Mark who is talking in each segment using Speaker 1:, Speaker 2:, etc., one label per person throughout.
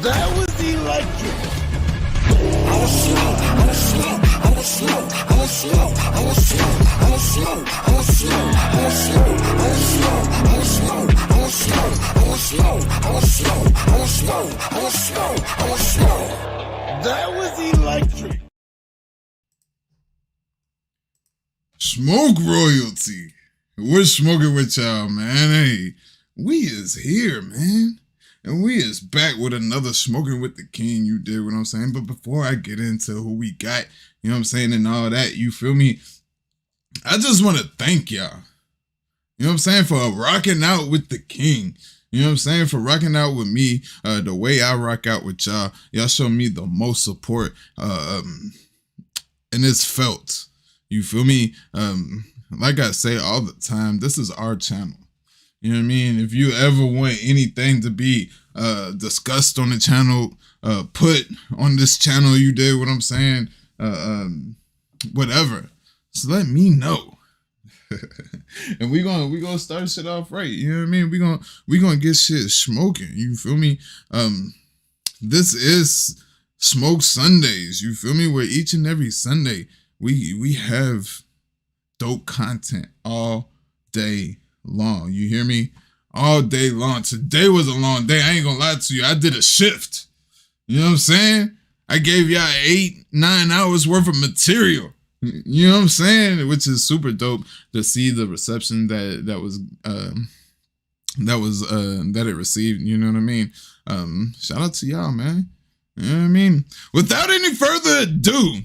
Speaker 1: That was electric. That was electric.
Speaker 2: Smoke royalty. We're smoking with y'all, man. Hey, we is here, man. And we is back with another Smok3n Wit The King, you dig what I'm saying? But before I get into who we got, you know what I'm saying, and all that, you feel me? I just want to thank y'all, you know what I'm saying, for rocking out with the king. You know what I'm saying? For rocking out with me the way I rock out with y'all. Y'all show me the most support, and it's felt. You feel me? Like I say all the time, this is our channel. You know what I mean? If you ever want anything to be discussed on the channel, put on this channel, you did what I'm saying, whatever. So let me know. And we gonna start shit off right. You know what I mean? We gonna get shit smoking. You feel me? This is Smoke Sundays. You feel me? Where each and every Sunday we have dope content all day long. You hear me? All day long. Today was a long day. I ain't gonna lie to you. I did a shift. You know what I'm saying? I gave y'all 8-9 hours worth of material. You know what I'm saying? Which is super dope to see the reception that it received. You know what I mean? Shout out to y'all, man. You know what I mean? Without any further ado,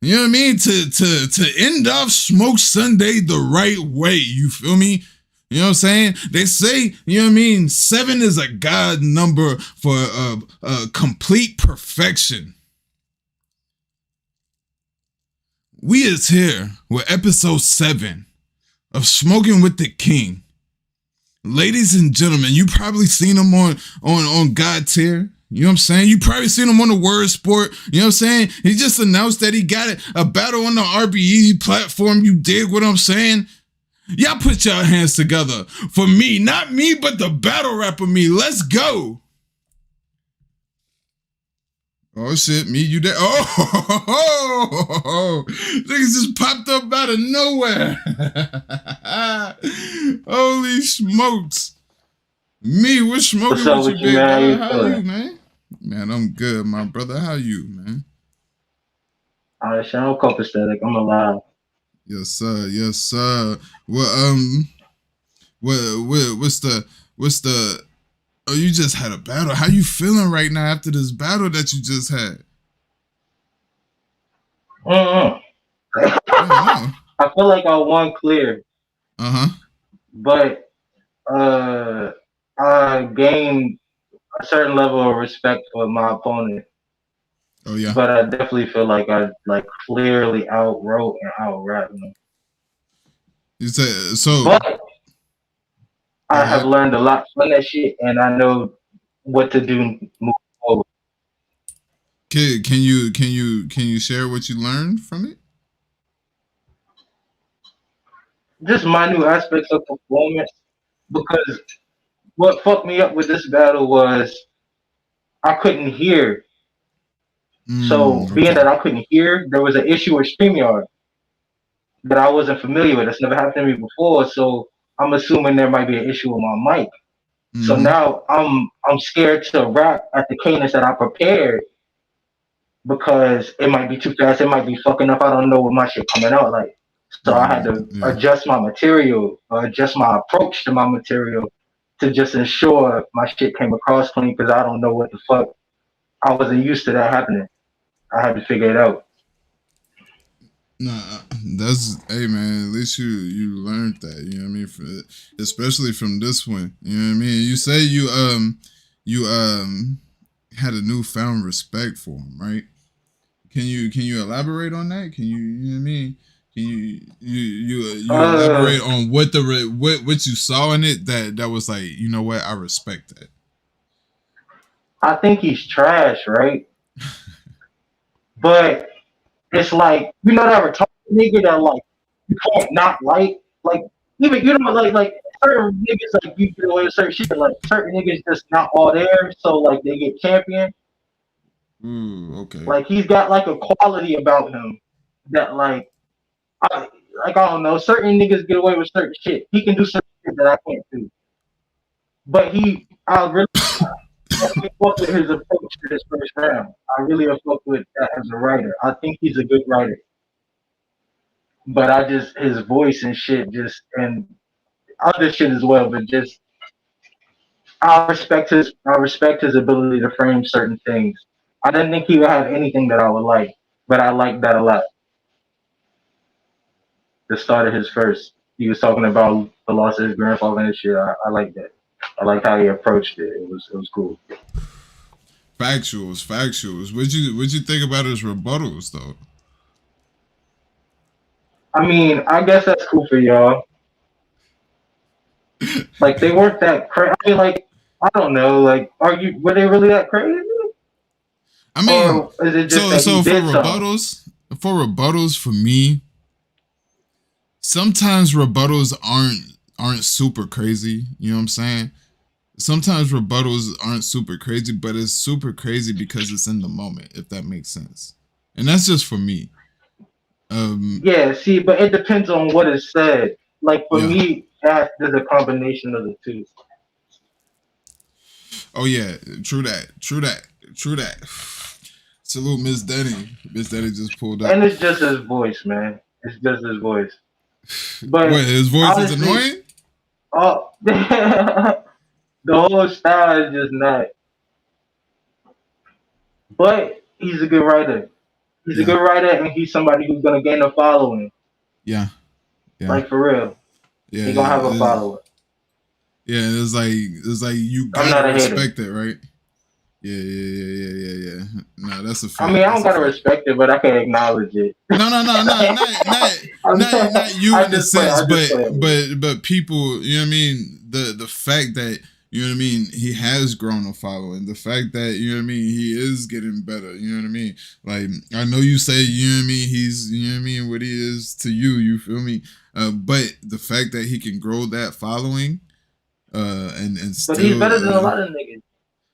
Speaker 2: you know what I mean? To end off Smoke Sunday the right way. You feel me? You know what I'm saying? They say, you know what I mean? 7 is a God number for complete perfection. We is here with episode 7 of Smok3n Wit The King. Ladies and gentlemen, you probably seen him on God tier. You know what I'm saying? You probably seen him on the Word Sport. You know what I'm saying? He just announced that he got a battle on the RBE platform. You dig what I'm saying? Y'all put y'all hands together for me. Not me, but the battle rapper me. Let's go. Oh shit, me, you there? Oh, niggas just popped up out of nowhere. Holy smokes. Me, we're smoking with you, big man. How are you, man? Man, I'm good, my brother. How you, man?
Speaker 3: Alright, I'm copacetic. I'm alive.
Speaker 2: Yes, sir. Yes, sir. Well, what's the? Oh, you just had a battle. How you feeling right now after this battle that you just had?
Speaker 3: I feel like I won clear. But I gained a certain level of respect for my opponent.
Speaker 2: Oh yeah.
Speaker 3: But I definitely feel like I clearly outwrote and out-rapped him.
Speaker 2: You said so.
Speaker 3: But I have learned a lot from that shit, and I know what to do moving forward.
Speaker 2: Can you share what you learned from it?
Speaker 3: Just minute aspects of performance, because what fucked me up with this battle was I couldn't hear. So being that I couldn't hear, there was an issue with StreamYard that I wasn't familiar with. It's never happened to me before, so I'm assuming there might be an issue with my mic. So now I'm scared to rap at the cadence that I prepared because it might be too fast. It might be fucking up. I don't know what my shit coming out like. So I had to adjust my material, adjust my approach to my material to just ensure my shit came across clean, because I don't know what the fuck. I wasn't used to that happening. I had to figure it out.
Speaker 2: Nah, that's, hey man, at least you learned that, you know what I mean, especially from this one, you know what I mean. You say you had a newfound respect for him, right? Can you elaborate on that? Can you know what I mean? Can you elaborate on what you saw in it that was like, you know what, I respect that.
Speaker 3: I think he's trash, right? But it's like, you know that retarded nigga that like you can't not like even, you know, like certain niggas like you get away with certain shit, but like certain niggas just not all there, so like they get champion.
Speaker 2: Okay.
Speaker 3: Like he's got like a quality about him that like I don't know, certain niggas get away with certain shit. He can do certain shit that I can't do. But I really fuck with his approach to his first round. I really fuck with that as a writer. I think he's a good writer. But his voice and shit and other shit as well, but just I respect his ability to frame certain things. I didn't think he would have anything that I would like, but I like that a lot. The start of his first, he was talking about the loss of his grandfather and shit. I like that. I like how he approached it. It was cool.
Speaker 2: Factuals. What'd you think about his rebuttals though?
Speaker 3: I mean, I guess that's cool for y'all. Like they weren't that crazy. I mean, like I don't know. Like, were they really that crazy?
Speaker 2: I mean,
Speaker 3: or is it just
Speaker 2: so for rebuttals, for me, sometimes rebuttals aren't super crazy. You know what I'm saying? Sometimes rebuttals aren't super crazy, but it's super crazy because it's in the moment. If that makes sense, and that's just for me.
Speaker 3: Yeah, see, but it depends on what is said. Like for me, there's a combination of the two.
Speaker 2: Oh yeah, true that. Salute Miss Denny. Miss Denny just pulled up.
Speaker 3: And it's just his voice, man. It's just his voice. But
Speaker 2: wait, his voice
Speaker 3: honestly,
Speaker 2: is annoying?
Speaker 3: Oh, the whole style is just not. But he's a good writer. He's a good writer, and he's somebody who's gonna gain a following.
Speaker 2: Yeah.
Speaker 3: Like for real.
Speaker 2: Yeah.
Speaker 3: He's gonna have a follower.
Speaker 2: Yeah, it's like you gotta respect it, right? Yeah. No, that's a fact.
Speaker 3: I mean, I don't gotta respect it, but I can acknowledge it.
Speaker 2: No, not you in a sense, but people, you know what I mean? The fact that, you know what I mean, he has grown a following. The fact that, you know what I mean, he is getting better. You know what I mean? Like, I know you say, you know what I mean, he's, you know what I mean, what he is to you feel me? But the fact that he can grow that following, and still,
Speaker 3: but he's better than a lot of niggas.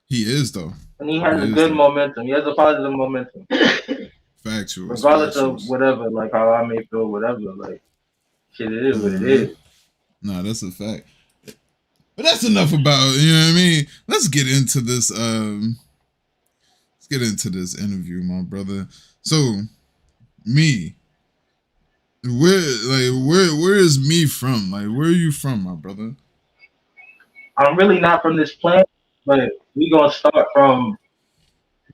Speaker 2: He is though.
Speaker 3: And he has a good momentum. He has a positive momentum.
Speaker 2: Factual.
Speaker 3: Regardless of whatever, like how I may feel, whatever, like shit, it is what it is.
Speaker 2: Nah, that's a fact. But that's enough about, you know what I mean? Let's get into this interview, my brother. So me, where is me from? Like, where are you from, my brother?
Speaker 3: I'm really not from this planet, but we gonna start from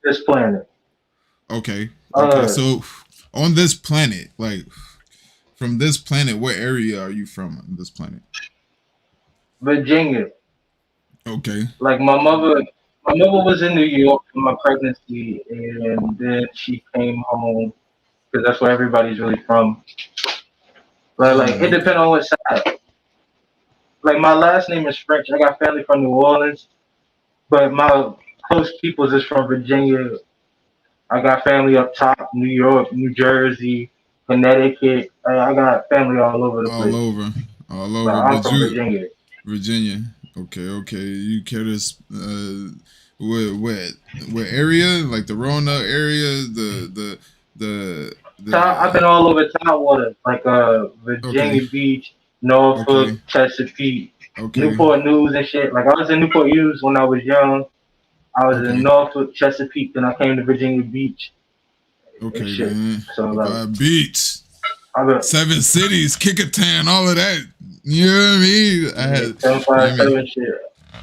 Speaker 3: this planet.
Speaker 2: Okay. So on this planet, like from this planet, what area are you from on this planet?
Speaker 3: Virginia.
Speaker 2: Okay.
Speaker 3: Like my mother was in New York for my pregnancy, and then she came home because that's where everybody's really from. But like it depends on what side. Like my last name is French. I got family from New Orleans, but my close peoples is from Virginia. I got family up top, New York, New Jersey, Connecticut. I got family all over the place.
Speaker 2: All over.
Speaker 3: I'm from Virginia.
Speaker 2: Virginia. Okay. You care to what area? Like the Roanoke area, the
Speaker 3: I've been all over Tidewater, like Virginia Beach, Norfolk, Chesapeake, Newport News and shit. Like I was in Newport News when I was young. I was in Norfolk, Chesapeake, then I came to Virginia Beach.
Speaker 2: Okay, man.
Speaker 3: So like
Speaker 2: beach, 7 cities, Kickertown, all of that. You know what I mean? I had
Speaker 3: 757 shit.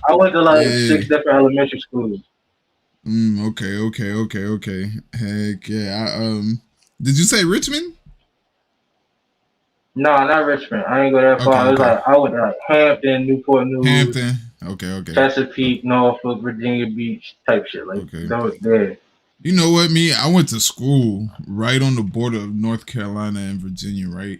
Speaker 3: I went to like 6 different elementary schools.
Speaker 2: Okay. Heck yeah. Did you say Richmond?
Speaker 3: No, not Richmond. I ain't go that far. It was like I went to like Hampton, Newport News.
Speaker 2: Hampton. Okay.
Speaker 3: Chesapeake, Norfolk, Virginia Beach type shit. Like those there.
Speaker 2: You know what, me? I went to school right on the border of North Carolina and Virginia, right?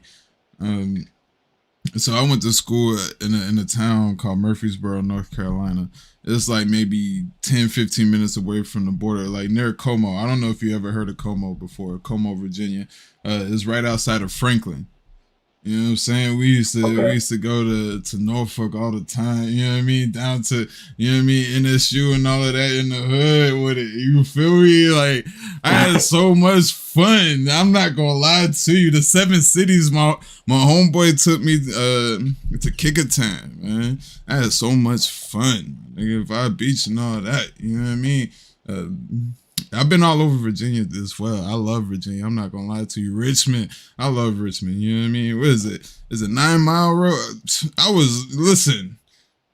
Speaker 2: So I went to school in a town called Murfreesboro, North Carolina. It's like maybe 10, 15 minutes away from the border, like near Como. I don't know if you ever heard of Como before. Como, Virginia. It's right outside of Franklin. You know what I'm saying? We used to go to Norfolk all the time, you know what I mean? Down to, you know what I mean, NSU and all of that in the hood with it. You feel me? Like, I had so much fun. I'm not gonna lie to you. The 7 cities my homeboy took me to Kickertown, man. I had so much fun. Nigga, Vibe Beach and all that, you know what I mean? I've been all over Virginia as well. I love Virginia. I'm not gonna lie to you. Richmond, I love Richmond. You know what I mean? What is it? Is it 9 Mile Road? I was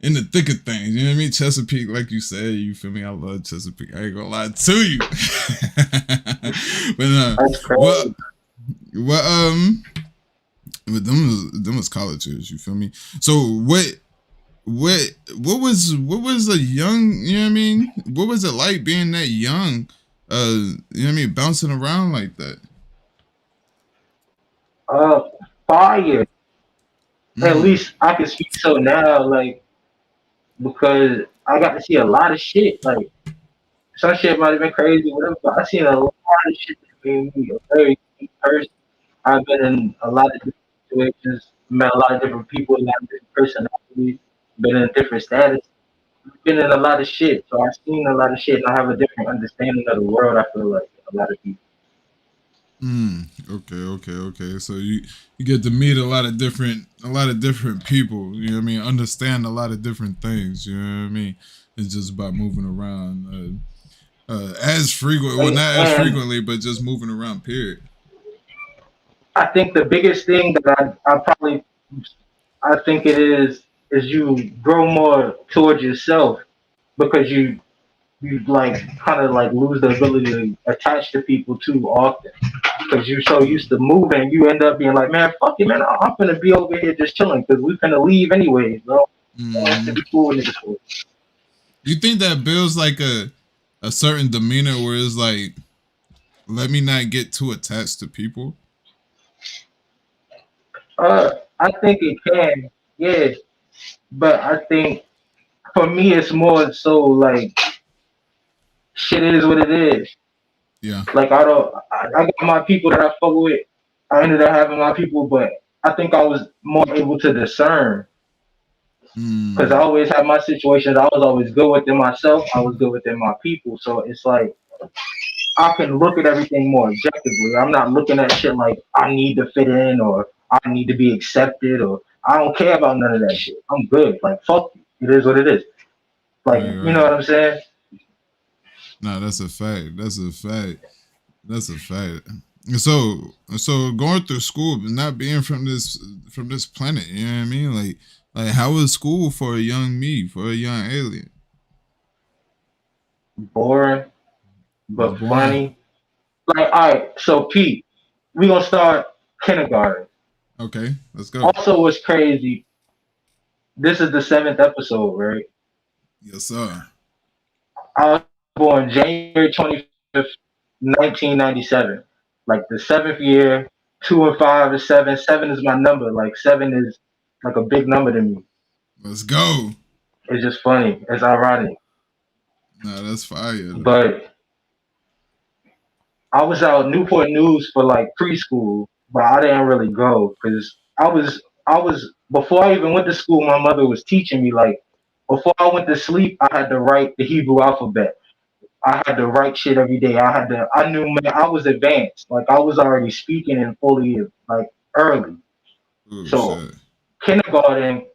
Speaker 2: in the thick of things. You know what I mean? Chesapeake, like you said. You feel me? I love Chesapeake. I ain't gonna lie to you. But them was college years. You feel me? So what was a young, you know what I mean? What was it like being that young? You know what I mean, bouncing around like that?
Speaker 3: Fire. At least I can speak so now, like, because I got to see a lot of shit. Like, some shit might have been crazy, whatever, but I seen a lot of shit that made me a very deep person. I've been in a lot of different situations, met a lot of different people, a lot of different personalities, been in different status, been in a lot of shit. So I've seen a lot of shit, and I have a different understanding of the world. I feel like a lot of people.
Speaker 2: Okay. So you get to meet a lot of different people. You know what I mean? Understand a lot of different things. You know what I mean? It's just about moving around as frequent. Well, not as frequently, but just moving around. Period.
Speaker 3: I think the biggest thing that I think it is you grow more towards yourself because you like kind of like lose the ability to attach to people too often because you're so used to moving. You end up being like, man, fuck it, man. I'm gonna be over here just chilling because we're gonna leave anyways, bro. To be cool with niggas.
Speaker 2: You think that builds like a certain demeanor where it's like, let me not get too attached to people?
Speaker 3: I think it can, yeah, but I think for me it's more so like shit is what it is.
Speaker 2: Yeah.
Speaker 3: Like I got my people that I fuck with. I ended up having my people, but I think I was more able to discern because I always had my situations. I was always good within myself. I was good within my people. So it's like I can look at everything more objectively. I'm not looking at shit like I need to fit in or I need to be accepted or I don't care about none of that shit. I'm good. Like fuck you. It is what it is. Like
Speaker 2: Right.
Speaker 3: you know what I'm saying?
Speaker 2: No, that's a fact. That's a fact. So going through school, but not being from this planet, you know what I mean? Like how was school for a young me, for a young alien?
Speaker 3: Boring, but
Speaker 2: Boring.
Speaker 3: funny. Like, all right, so Pete, we gonna start kindergarten.
Speaker 2: Okay, let's go.
Speaker 3: Also, what's crazy? This is the 7th episode, right?
Speaker 2: Yes, sir.
Speaker 3: I was born January 25th, 1997. Like the 7th year, 2 and 5 is 7. 7 is my number. Like 7 is like a big number to me.
Speaker 2: Let's go.
Speaker 3: It's just funny. It's ironic.
Speaker 2: Nah, that's fire.
Speaker 3: But I was out Newport News for like preschool, but I didn't really go because I was before I even went to school. My mother was teaching me like before I went to sleep, I had to write the Hebrew alphabet. I had to write shit every day. I knew, man, I was advanced. Like I was already speaking and fully like early.
Speaker 2: Ooh,
Speaker 3: So
Speaker 2: shit.
Speaker 3: kindergarten,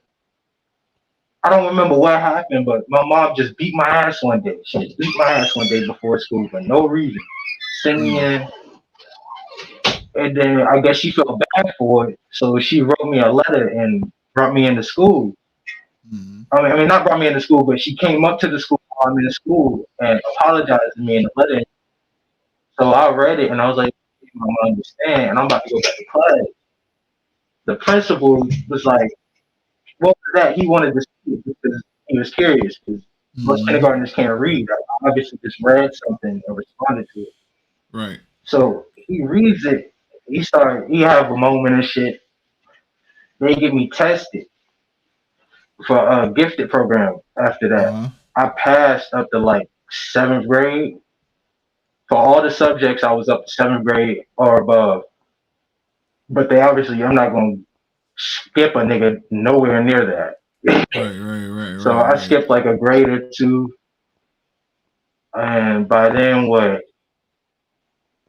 Speaker 3: I don't remember what happened, but my mom just beat my ass one day. She just beat my ass one day before school for no reason. Sent me in, and then I guess she felt bad for it, so she wrote me a letter and brought me into school. I mean, not brought me into school, but she came up to the school while I'm in school and apologized to me in the letter. So I read it and I was like, I don't understand, and I'm about to go back to class. The principal was like, "What was that?" He wanted to see it because he was curious because most kindergartners can't read. I obviously just read something and responded to it.
Speaker 2: Right.
Speaker 3: So he reads it. He have a moment and shit. They get me tested for a gifted program after that. I passed up to like 7th grade. For all the subjects, I was up to 7th grade or above. But they obviously, I'm not going to skip a nigga nowhere near that. So I skipped like a grade or two, and by then what?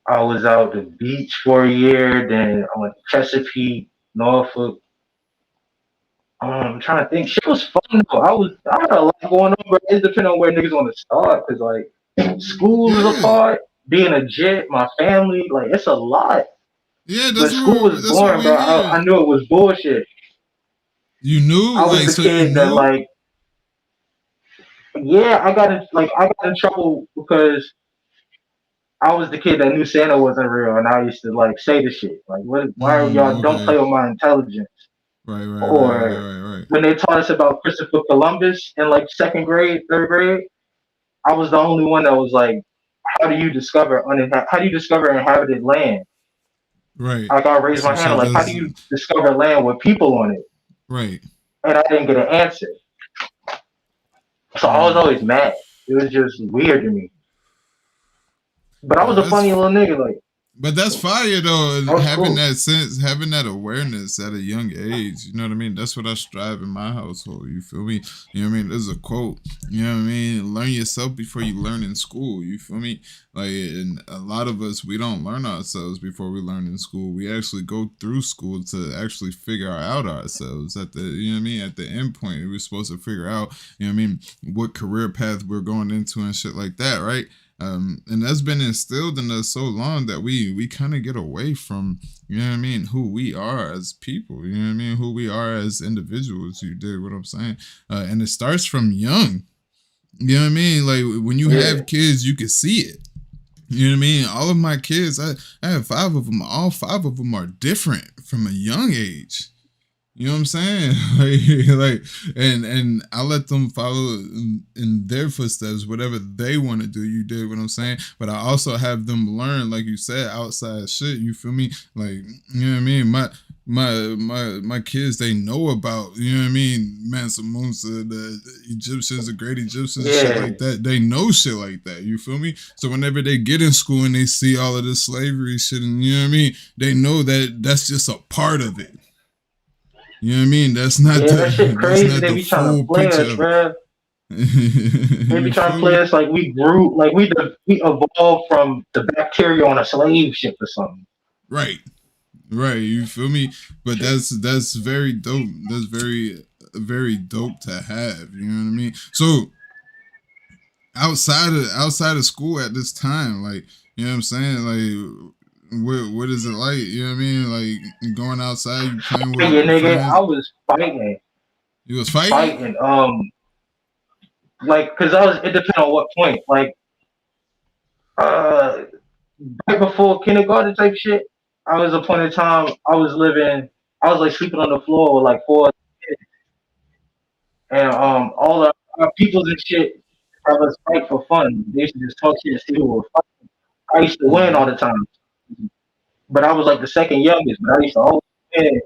Speaker 3: I was out the beach for a year. Then I went to Chesapeake, Norfolk. I'm trying to think. Shit was fun though. I had a lot going on, but it depends on where niggas want to start. Cause like school is a part, being a jet, my family, like it's a lot.
Speaker 2: Yeah,
Speaker 3: but school was boring, bro. I knew it was bullshit.
Speaker 2: You knew?
Speaker 3: I was the kid that like, yeah, I got in trouble because I was the kid that knew Santa wasn't real, and I used to like say the shit like, "What? Why are y'all don't play with my intelligence?"
Speaker 2: Right.
Speaker 3: When they taught us about Christopher Columbus in like second grade, third grade, I was the only one that was like, "How do you discover inhabited land?"
Speaker 2: Right.
Speaker 3: Like I raised my hand, like, "How do you discover land with people on it?"
Speaker 2: Right.
Speaker 3: And I didn't get an answer, so I was always mad. It was just weird to me. But I was a funny little nigga, like.
Speaker 2: But that's fire though, having that sense, having that awareness at a young age. You know what I mean? That's what I strive in my household. You feel me? You know what I mean? There's a quote. You know what I mean? Learn yourself before you learn in school. You feel me? Like, and a lot of us, we don't learn ourselves before we learn in school. We actually go through school to actually figure out ourselves at the, you know what I mean? At the end point, we're supposed to figure out, you know what I mean? What career path we're going into and shit like that, right? And that's been instilled in us so long that we kind of get away from, you know what I mean, who we are as people, you know what I mean, who we are as individuals. You dig what I'm saying? And it starts from young, you know what I mean? Like when you have kids, you can see it. You know what I mean? All of my kids, I have 5 of them. All 5 of them are different from a young age. You know what I'm saying? like, and I let them follow in their footsteps, whatever they want to do. You did what I'm saying, but I also have them learn, like you said, outside shit. You feel me? Like, you know what I mean? My kids, they know about, you know what I mean, Mansa Musa, the Egyptians, the great Egyptians, shit like that. They know shit like that. You feel me? So whenever they get in school and they see all of this slavery shit, and you know what I mean, they know that that's just a part of it. You know what I mean? That's not
Speaker 3: that shit crazy. They be trying to play us, bro. They be trying to play us like we grew, like we evolved from the bacteria on a slave ship or something.
Speaker 2: Right. You feel me? But that's very dope. That's very dope to have. You know what I mean? So outside of school at this time, like, you know what I'm saying, like. What is it like? You know what I mean? Like going outside, you playing with
Speaker 3: nigga,
Speaker 2: friends?
Speaker 3: I was fighting.
Speaker 2: You was fighting?
Speaker 3: Like, cause it depends on what point. Like, right before kindergarten type shit, I was a point in time. I was like sleeping on the floor with like 4 kids, and all the peoples and shit. I was fight for fun. They used to just talk shit and see who was fighting. I used to win all the time. But I was like the second youngest, but I used to always win.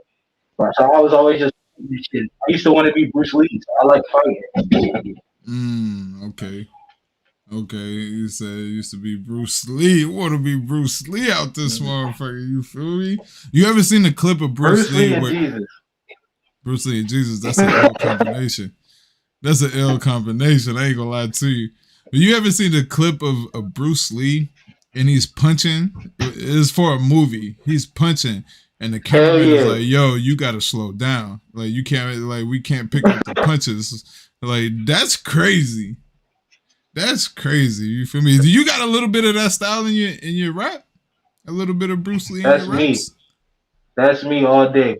Speaker 3: So I was always just shit. I used to want to be Bruce Lee, so I like fighting.
Speaker 2: Okay. You said it used to be Bruce Lee. You want to be Bruce Lee out this motherfucker, you feel me? You ever seen the clip of Bruce Lee
Speaker 3: and Jesus?
Speaker 2: Bruce Lee and Jesus, that's an ill combination. That's an ill combination, I ain't gonna lie to you. But you ever seen the clip of Bruce Lee? And he's punching. It's for a movie. He's punching, and the cameraman is like, "Yo, you gotta slow down. Like you can't. Like we can't pick up the punches. Like that's crazy. That's crazy. You feel me? Do you got a little bit of that style in your rap? A little bit of Bruce Lee in your raps?
Speaker 3: That's me all day.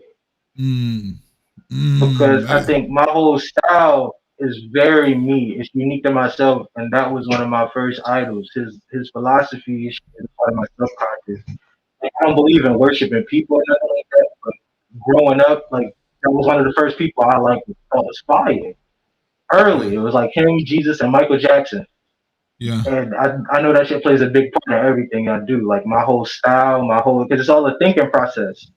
Speaker 3: Because I think my whole style is very me. It's unique to myself, and that was one of my first idols. His philosophy is part of my subconscious. Like, I don't believe in worshiping people or nothing like that. But growing up, like that was one of the first people I like felt inspired. Early, it was like him, Jesus, and Michael Jackson.
Speaker 2: Yeah.
Speaker 3: And I know that shit plays a big part in everything I do. Like my whole style, because it's all a thinking process.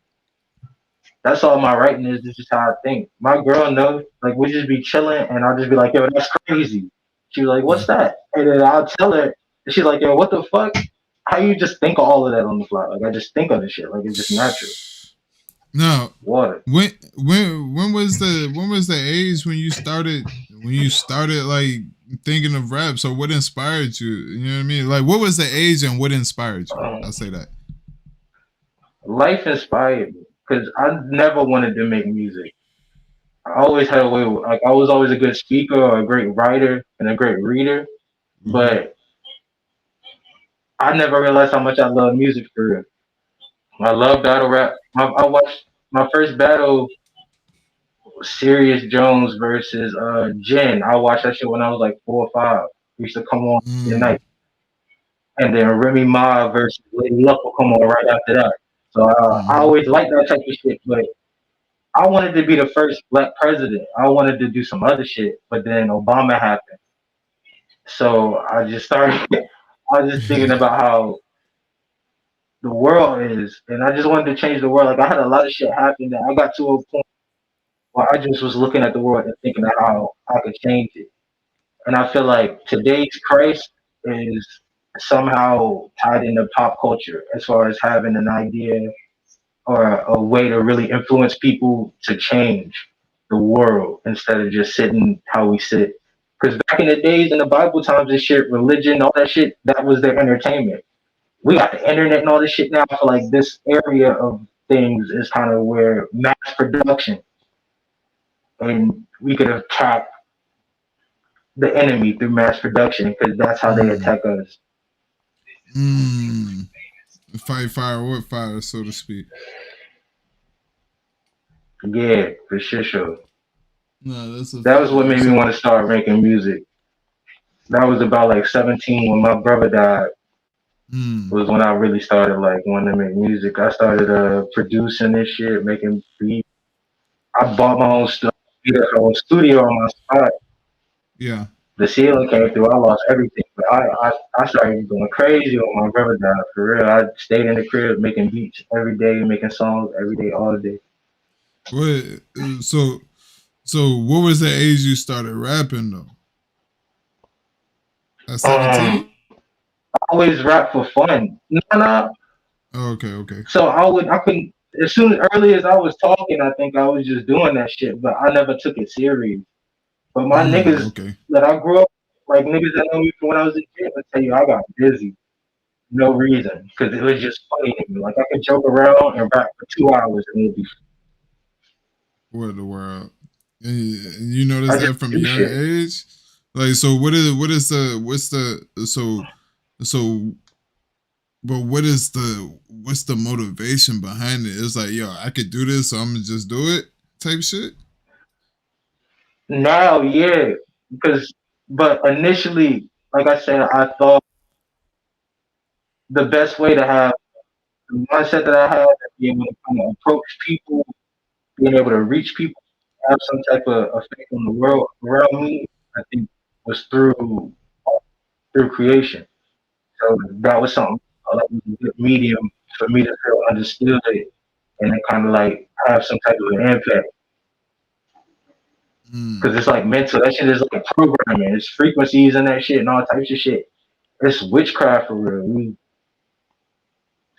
Speaker 3: That's all my writing is. This is how I think. My girl knows, like, we just be chilling, and I'll just be like, yo, that's crazy. She's like, what's that? And then I'll tell her, and she's like, yo, what the fuck? How you just think of all of that on the fly? Like, I just think of the shit. Like, it's just natural.
Speaker 2: Now,
Speaker 3: water.
Speaker 2: when was the age when you started like thinking of rap? So what inspired you? You know what I mean? Like what was the age and what inspired you?
Speaker 3: Um,
Speaker 2: I'll say that.
Speaker 3: Life inspired me because I never wanted to make music. I always had a way, like I was always a good speaker or a great writer and a great reader,
Speaker 2: Mm-hmm.
Speaker 3: but I never realized how much I love music for real. I love battle rap. I watched my first battle, Sirius Jones versus Jen. I watched that shit when I was like 4 or 5. It used to come on at
Speaker 2: Mm,
Speaker 3: night, and then Remy Ma versus Lady Luck will come on right after that. So I
Speaker 2: mm-hmm.
Speaker 3: always liked that type of shit, but I wanted to be the first black president. I wanted to do some other shit, but then Obama happened. So I just started. I was just thinking about how the world is, and I just wanted to change the world. Like I had a lot of shit happen that I got to a point where I just was looking at the world and thinking of how I could change it. And I feel like today's Christ is somehow tied into pop culture as far as having an idea or a way to really influence people to change the world instead of just sitting how we sit. Because back in the days in the Bible times and shit, religion, all that shit, that was their entertainment. We got the internet and all this shit now. I feel like this area of things is kind of where mass production and we could attack the enemy through mass production because that's how they
Speaker 2: Mm,
Speaker 3: attack us.
Speaker 2: mm. Fight fire with fire, so to speak.
Speaker 3: Yeah, for sure, sure.
Speaker 2: No, that's a
Speaker 3: That was what
Speaker 2: fact.
Speaker 3: made me want to start making music. That was about like 17 when my brother died.
Speaker 2: Mm,
Speaker 3: Was when I really started like wanting to make music. I started producing this shit, making beats. I bought my own studio on my spot.
Speaker 2: yeah.
Speaker 3: The ceiling came through. I lost everything, but I started going crazy when my brother died. For real, I stayed in the crib making beats every day, making songs every day, all day.
Speaker 2: What? So what was the age you started rapping though? At 17?
Speaker 3: I always rap for fun. Nah.
Speaker 2: Oh, okay, okay.
Speaker 3: So I couldn't as soon early as I was talking, I think I was just doing that shit, but I never took it serious. But my
Speaker 2: Mm,
Speaker 3: niggas
Speaker 2: okay.
Speaker 3: that I grew up like niggas that know me from when I was a kid, I tell you I got busy. No reason. Because it was just funny to me. Like I could joke around and rap for 2 hours and it'd be
Speaker 2: What the world? And you notice
Speaker 3: I just
Speaker 2: that from a
Speaker 3: do
Speaker 2: young
Speaker 3: shit.
Speaker 2: age? Like, so what is the what's the so but what's the motivation behind it? It's like, yo, I could do this, so I'm gonna just do it type shit.
Speaker 3: Now, yeah. Because but initially, like I said, I thought the best way to have the mindset that I had to be able to kind of approach people, being able to reach people, have some type of effect on the world around me, I think was through creation. So that was something that was a good medium for me to feel understood and then kind of like have some type of an impact. Because
Speaker 2: Mm,
Speaker 3: it's like mental. That shit is like programming. It's frequencies and that shit and all types of shit. It's witchcraft for real.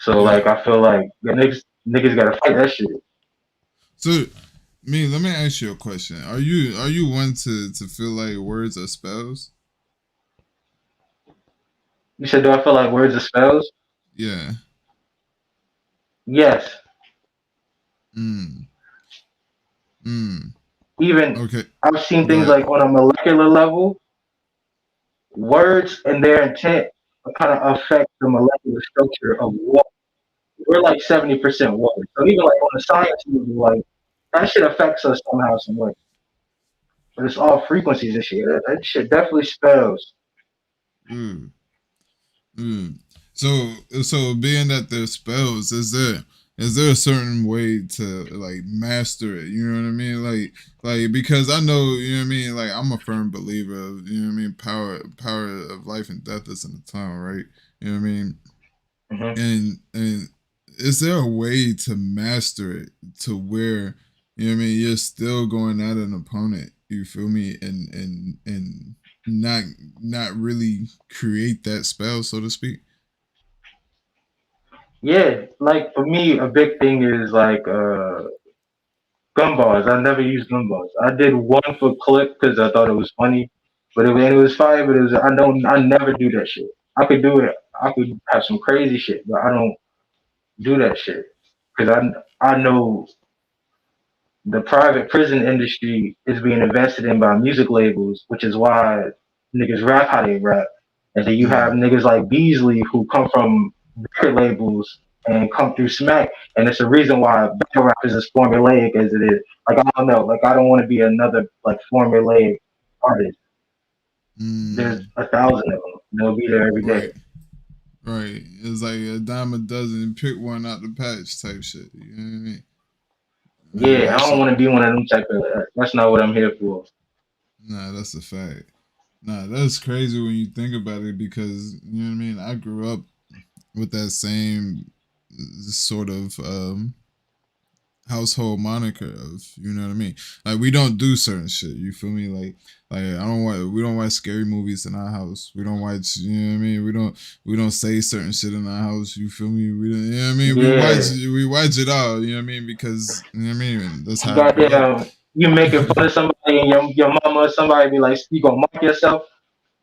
Speaker 3: So
Speaker 2: yeah.
Speaker 3: like I feel like the niggas gotta fight that shit.
Speaker 2: So let me ask you a question. Are you one to feel like words are spells?
Speaker 3: You said, do I feel like words are spells?
Speaker 2: Yeah.
Speaker 3: Yes.
Speaker 2: Mm. Mm.
Speaker 3: Even
Speaker 2: Okay.
Speaker 3: I've seen
Speaker 2: Go
Speaker 3: things
Speaker 2: ahead.
Speaker 3: like on a molecular level, words and their intent kind of affect the molecular structure of water. We're like 70% water. So even like on the science level, like that shit affects us somehow, some way. But it's all frequencies and shit. That shit definitely spells.
Speaker 2: Mm. Mm. So being that there's spells, is there a certain way to like master it? You know what I mean? Like because I know, you know what I mean, like I'm a firm believer of, you know what I mean, power of life and death is in the tongue, right? You know what I mean?
Speaker 3: Hmm.
Speaker 2: And is there a way to master it to where, you know what I mean, you're still going at an opponent, you feel me, and not not really create that spell, so to speak?
Speaker 3: Yeah, like for me, a big thing is like gumballs. I never used gumballs. I did one for clip because I thought it was funny, but it was fire. But it was I never do that shit. I could do it. I could have some crazy shit, but I don't do that shit because I know the private prison industry is being invested in by music labels, which is why niggas rap how they rap. And then you have
Speaker 2: Mm,
Speaker 3: niggas like Beasley who come from record labels and come through Smack, and it's the reason why battle rap is as formulaic as it is. Like I don't know, like I don't want to be another like formulaic artist. There's
Speaker 2: mm,
Speaker 3: 1,000 of them. They'll be there every day.
Speaker 2: right, right. It's like a dime a dozen, pick one out the patch type shit. You know what I mean? Man,
Speaker 3: Yeah, I
Speaker 2: that
Speaker 3: don't
Speaker 2: shit.
Speaker 3: want to be one of them type of. That's not what I'm here for.
Speaker 2: Nah, that's a fact. Nah, that's crazy when you think about it because you know what I mean. I grew up with that same sort of household moniker of you know what I mean. Like we don't do certain shit. You feel me? Like I don't watch. We don't watch scary movies in our house. We don't watch. You know what I mean. We don't say certain shit in our house. You feel me? We don't. You know what I mean.
Speaker 3: Yeah,
Speaker 2: We watch it all. You know what I mean because you know what I mean. That's how I grew up.
Speaker 3: goddamn, you making fun of somebody and your mama or somebody be like, you gonna mark yourself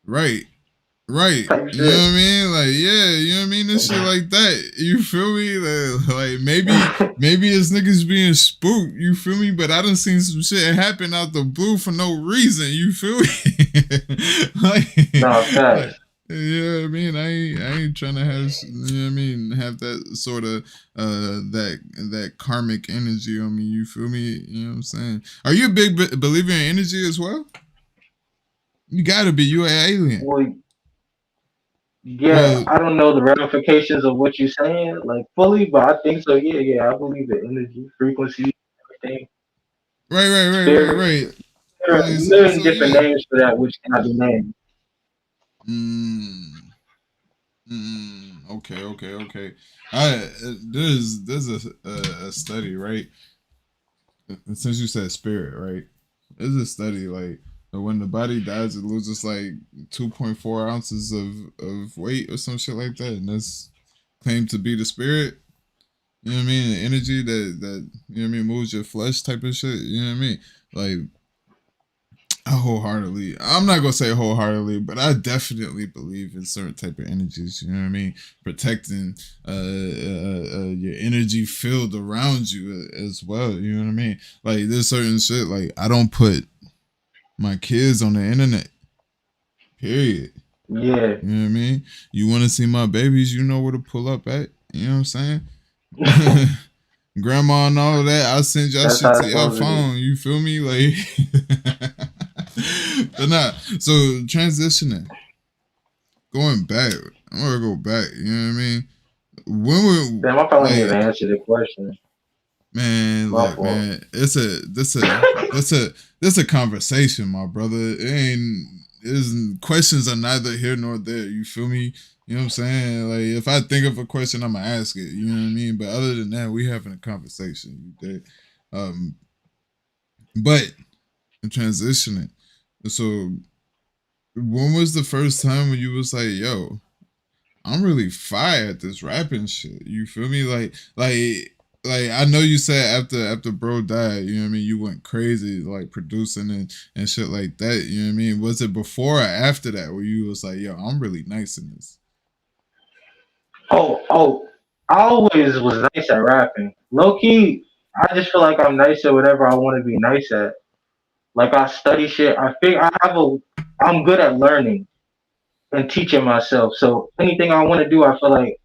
Speaker 2: Right. Right.
Speaker 3: type
Speaker 2: You know
Speaker 3: shit.
Speaker 2: what I mean? Like, yeah, you know what I mean? This shit like that. You feel me? Like maybe it's niggas being spooked, you feel me? But I done seen some shit happen out the blue for no reason, you feel me?
Speaker 3: No,
Speaker 2: like
Speaker 3: facts.
Speaker 2: you know what I mean? I ain't trying to have you know what I mean, have that sort of that karmic energy on me, you feel me? You know what I'm saying? Are you a big believer in energy as well? You gotta be, you an alien.
Speaker 3: Well, yeah,
Speaker 2: Well,
Speaker 3: I don't know the ramifications of what you're saying, like fully, but I think so. Yeah, yeah, I believe in energy, frequency, everything, spirit.
Speaker 2: right.
Speaker 3: There are a
Speaker 2: Like,
Speaker 3: million
Speaker 2: so
Speaker 3: different
Speaker 2: yeah.
Speaker 3: names for that, which cannot be named.
Speaker 2: Mm, okay. I there's a study, right? Since you said spirit, right? There's a study like when the body dies, it loses like 2.4 ounces of weight or some shit like that, and that's claimed to be the spirit. You know what I mean? The energy that you know what I mean moves your flesh type of shit. You know what I mean? Like I wholeheartedly. I'm not gonna say wholeheartedly, but I definitely believe in certain type of energies. You know what I mean? Protecting your energy field around you as well. You know what I mean? Like there's certain shit. Like I don't put my kids on the internet. Period.
Speaker 3: Yeah,
Speaker 2: You know what I mean? You want to see my babies? You know where to pull up at. You know what I'm saying? Grandma and all of that, I send y'all
Speaker 3: that's
Speaker 2: shit
Speaker 3: how
Speaker 2: to
Speaker 3: it's
Speaker 2: your
Speaker 3: supposed to be.
Speaker 2: phone. You feel me? Like, but not. So transitioning, going back. I'm gonna go back. You know what I mean? When we
Speaker 3: Damn, I probably didn't
Speaker 2: like,
Speaker 3: even answer the question.
Speaker 2: man,
Speaker 3: My
Speaker 2: look,
Speaker 3: fault.
Speaker 2: man, this a conversation, my brother. It ain't. Questions are neither here nor there. You feel me? You know what I'm saying? Like if I think of a question, I'm gonna ask it. You know what I mean? But other than that, we having a conversation. You dig? Um, but transitioning. So when was the first time when you was like, yo, I'm really fire at this rapping shit. You feel me? Like I know you said after bro died, you know what I mean, you went crazy like producing and shit like that. You know what I mean? Was it before or after that where you was like, yo, I'm really nice in this?
Speaker 3: Oh, I always was nice at rapping. Low key, I just feel like I'm nice at whatever I want to be nice at. Like I study shit. I think I'm good at learning and teaching myself. So anything I want to do, I feel like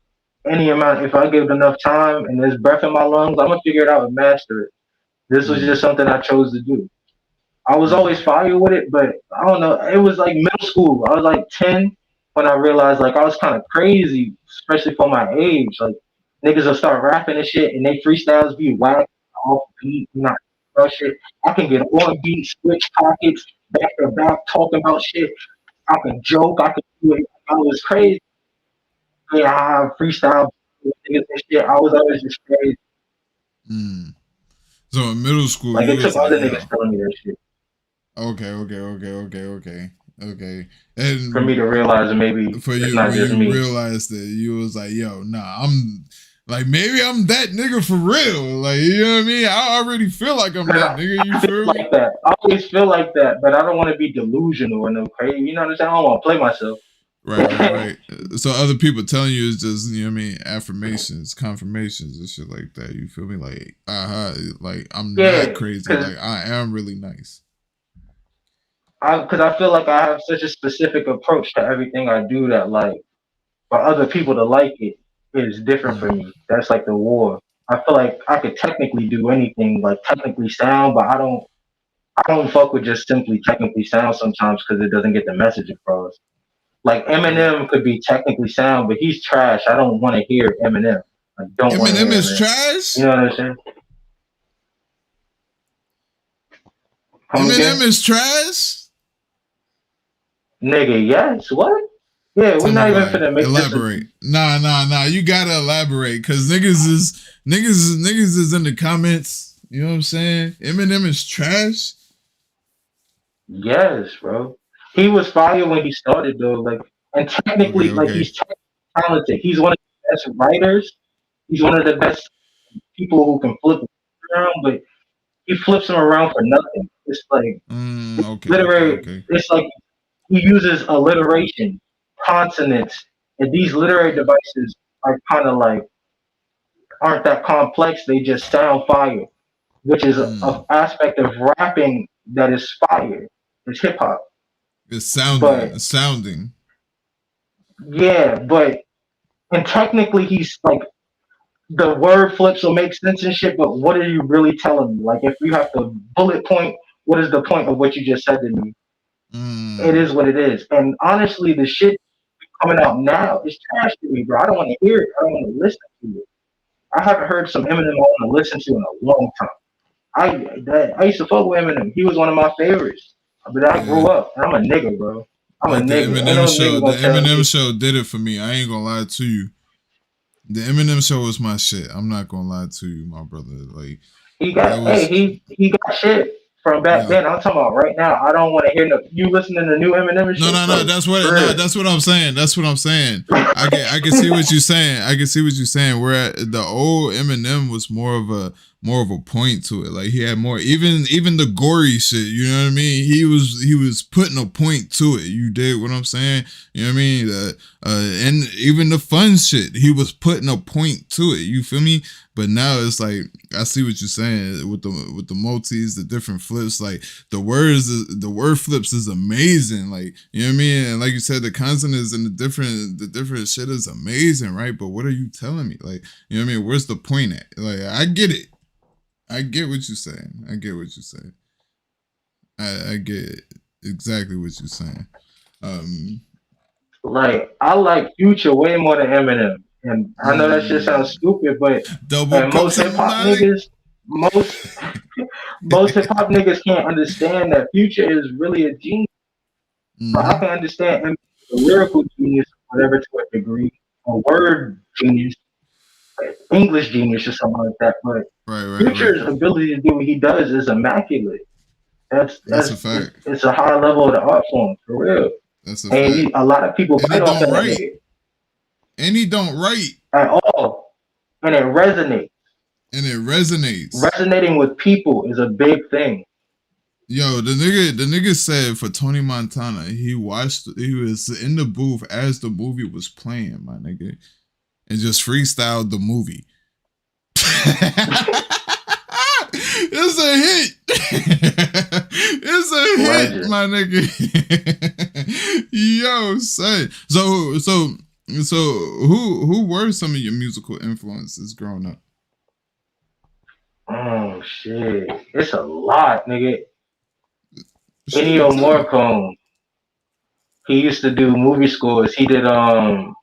Speaker 3: any amount, if I give it enough time and there's breath in my lungs, I'm gonna figure it out and master it. This was just
Speaker 2: Mm,
Speaker 3: something I chose to do. I was always
Speaker 2: mm,
Speaker 3: fire with it, but I don't know. It was like middle school. I was like 10 when I realized like I was kind of crazy, especially for my age. Like niggas will start rapping and shit, and they freestyles be whack, off beat, not shit. I can get on beat, switch pockets, back to back, talking about shit. I can joke. I can do it. I was crazy. Yeah, I freestyle with niggas and shit. I was always just crazy.
Speaker 2: mm. So in middle school,
Speaker 3: Like
Speaker 2: you
Speaker 3: it took
Speaker 2: was like,
Speaker 3: other niggas
Speaker 2: yo,
Speaker 3: telling me that shit
Speaker 2: okay.
Speaker 3: for me
Speaker 2: And
Speaker 3: to realize that maybe
Speaker 2: for
Speaker 3: it's
Speaker 2: you
Speaker 3: not
Speaker 2: when
Speaker 3: just
Speaker 2: you
Speaker 3: me.
Speaker 2: realized that you was like, yo, nah, I'm. Like maybe I'm that nigga for real. Like, you know what I mean? I already feel like I'm that nigga. You feel me?
Speaker 3: Like that. I always feel like that, but I don't want to be delusional or no crazy. You know what I'm saying? I don't want to play myself.
Speaker 2: Right. So other people telling you is just, you know what I mean, affirmations, confirmations, and shit like that. You feel me? Like, like I'm not crazy. Like I am really nice.
Speaker 3: Because I feel like I have such a specific approach to everything I do that, like, for other people to like it is different for me. That's like the war. I feel like I could technically do anything, like technically sound, but I don't fuck with just simply technically sound sometimes because it doesn't get the message across. Like Eminem could be technically sound, but he's trash. I don't want to hear Eminem. I don't want to hear
Speaker 2: Eminem is
Speaker 3: Eminem.
Speaker 2: trash?
Speaker 3: You know what I'm saying?
Speaker 2: Eminem is trash?
Speaker 3: Nigga, yes. What? Yeah, we're not even finna make
Speaker 2: elaborate. Nah. You gotta elaborate, cause niggas is in the comments. You know what I'm saying? Eminem is trash.
Speaker 3: Yes, bro. He was fire when he started though. Like, and technically, like he's talented. He's one of the best writers. He's one of the best people who can flip around, but he flips them around for nothing. It's like literary.
Speaker 2: Okay.
Speaker 3: It's like he uses alliteration, consonants, and these literary devices are kind of like aren't that complex. They just sound fire, which is an aspect of rapping that is fire. It's hip hop.
Speaker 2: It's sounding.
Speaker 3: Yeah, but and technically he's like the word flips will make sense and shit, but what are you really telling me? Like if you have to bullet point, what is the point of what you just said to me? It is what it is. And honestly, the shit coming out now is trash to me, bro. I don't want to hear it. I don't want to listen to it. I haven't heard some Eminem I want to listen to in a long time. I used to fuck with Eminem. He was one of my favorites. But I grew up. And I'm a nigga, bro. I'm a nigga.
Speaker 2: The Eminem show did it for me. I ain't gonna lie to you. The Eminem show was my shit. I'm not gonna lie to you, my brother. Like
Speaker 3: he got shit from back then. I'm talking about right now. I don't want to hear you listening to new Eminem shit.
Speaker 2: No. That's what I'm saying. That's what I'm saying. I can see what you're saying. I can see what you're saying. Where the old Eminem was more of a point to it. Like he had more, even the gory shit. You know what I mean? He was putting a point to it. You dig what I'm saying? You know what I mean? And even the fun shit, he was putting a point to it. You feel me? But now it's like I see what you're saying with the multis, the different flips. Like the word flips is amazing. Like you know what I mean. And like you said, the consonants and the different shit is amazing, right? But what are you telling me? Like you know what I mean. Where's the point at? Like I get it. I get what you're saying. I get exactly what you're saying.
Speaker 3: Like I like Future way more than Eminem. And I know that shit sounds stupid, but most hip hop niggas, most hip hop niggas can't understand that Future is really a genius. So I can understand him, a lyrical genius, whatever to a degree, a word genius, English genius, or something like that. But Future's ability to do what he does is immaculate. That's a fact. It's a high level of the art form, for real.
Speaker 2: That's a fact.
Speaker 3: A lot of people bite off that nigga.
Speaker 2: And he don't write
Speaker 3: at all. And it resonates. Resonating with people is a big thing.
Speaker 2: Yo, the nigga said for Tony Montana, he was in the booth as the movie was playing, my nigga, and just freestyled the movie. It's a hit. It's a hit, my nigga. Yo, son. So who were some of your musical influences growing up?
Speaker 3: Oh shit, it's a lot, nigga. Ennio Morricone. He used to do movie scores. He did the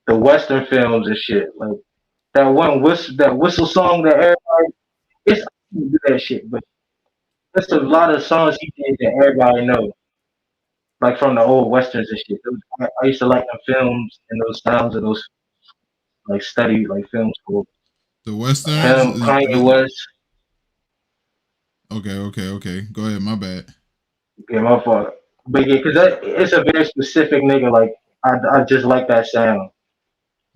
Speaker 3: Western films and shit. Like that whistle song that everybody it's do that shit, but there's a lot of songs he did that everybody knows. Like from the old westerns and shit. I used to like the films and those sounds of those like study like film school.
Speaker 2: The westerns?
Speaker 3: Kanye West.
Speaker 2: Okay. Go ahead, my bad.
Speaker 3: Yeah, my fault. But yeah, because it's a very specific nigga. Like I just like that sound.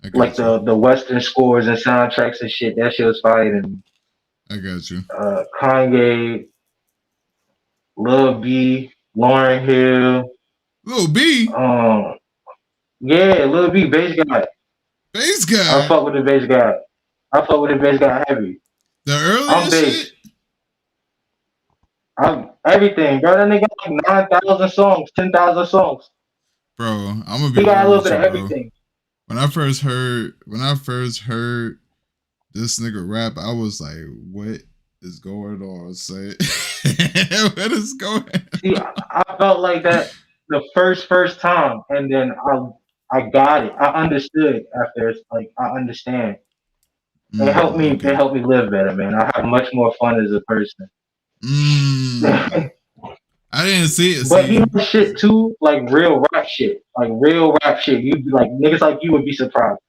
Speaker 2: I
Speaker 3: Like
Speaker 2: got you.
Speaker 3: the Western scores and soundtracks and shit. That shit was fire. And
Speaker 2: I got you.
Speaker 3: Kanye, Lil B, Lauryn Hill.
Speaker 2: Lil B,
Speaker 3: Um, yeah, Lil B, bass guy.
Speaker 2: bass
Speaker 3: I
Speaker 2: guy.
Speaker 3: fuck with the bass guy. I fuck with the bass guy heavy.
Speaker 2: The earlier
Speaker 3: I'm bass.
Speaker 2: shit,
Speaker 3: I'm everything, bro. That nigga got like 9,000 songs, 10,000 songs.
Speaker 2: bro. I'm gonna
Speaker 3: He
Speaker 2: be
Speaker 3: got a
Speaker 2: real
Speaker 3: little
Speaker 2: with
Speaker 3: bit
Speaker 2: you,
Speaker 3: of
Speaker 2: bro.
Speaker 3: everything.
Speaker 2: When I first heard this nigga rap, I was like, "What is going on?" Say, what is going
Speaker 3: See,
Speaker 2: on?
Speaker 3: I felt like that the first time, and then I got it. I understood after. It's like I understand. It helped me. It
Speaker 2: Okay.
Speaker 3: helped me live better, man. I have much more fun as a person.
Speaker 2: Mm. I didn't see it.
Speaker 3: But he
Speaker 2: See,
Speaker 3: knows shit too, like real rap shit. Like real rap shit. You'd be like niggas like you would be surprised.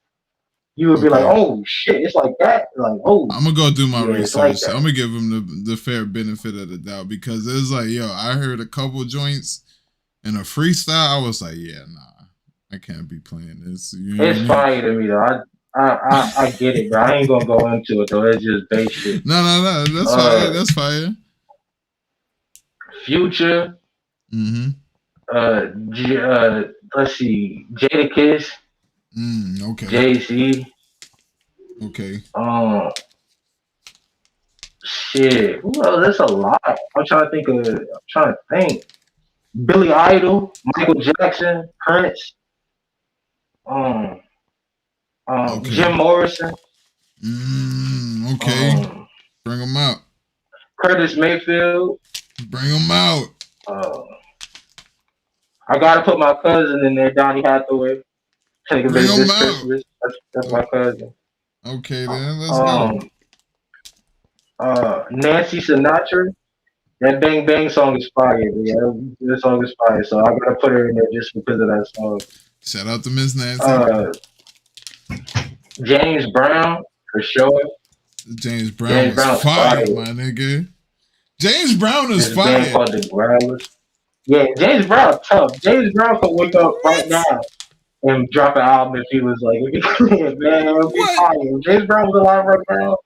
Speaker 3: You would be like,
Speaker 2: okay.
Speaker 3: oh shit, it's like that. Like, oh
Speaker 2: I'm gonna go do my
Speaker 3: yeah, it's like
Speaker 2: research.
Speaker 3: that.
Speaker 2: I'm gonna give him the fair benefit of the doubt because it's like, yo, I heard a couple joints in a freestyle. I was like, yeah, nah, I can't be playing this. You know what I
Speaker 3: It's
Speaker 2: mean?
Speaker 3: fire to me though. I get it, bro. I ain't gonna go into it though. It's just base shit.
Speaker 2: No, that's fire. That's fire.
Speaker 3: Future.
Speaker 2: Mm-hmm.
Speaker 3: Let's see, Jadakiss,
Speaker 2: Okay.
Speaker 3: JC.
Speaker 2: Okay.
Speaker 3: Shit. Who else? That's a lot. I'm trying to think. Billy Idol, Michael Jackson, Prince.
Speaker 2: Okay.
Speaker 3: Jim Morrison.
Speaker 2: Okay. Bring them out.
Speaker 3: Curtis Mayfield.
Speaker 2: Bring them out.
Speaker 3: I gotta put my cousin in there, Donnie Hathaway. Take a
Speaker 2: Bring
Speaker 3: visit
Speaker 2: them
Speaker 3: this
Speaker 2: out.
Speaker 3: Christmas. That's my cousin.
Speaker 2: Okay, then let's go.
Speaker 3: Nancy Sinatra. That Bang Bang song is fire. Yeah, that song is fire. So I gotta put her in there just because of that song.
Speaker 2: Shout out to Miss Nancy.
Speaker 3: James Brown for sure.
Speaker 2: James Brown was fire, my nigga. James Brown is fire.
Speaker 3: Band called the Growlers. Yeah, James Brown tough. James Brown could wake up right now and drop an album if he was like, man, it would be fire. If James Brown was alive right now.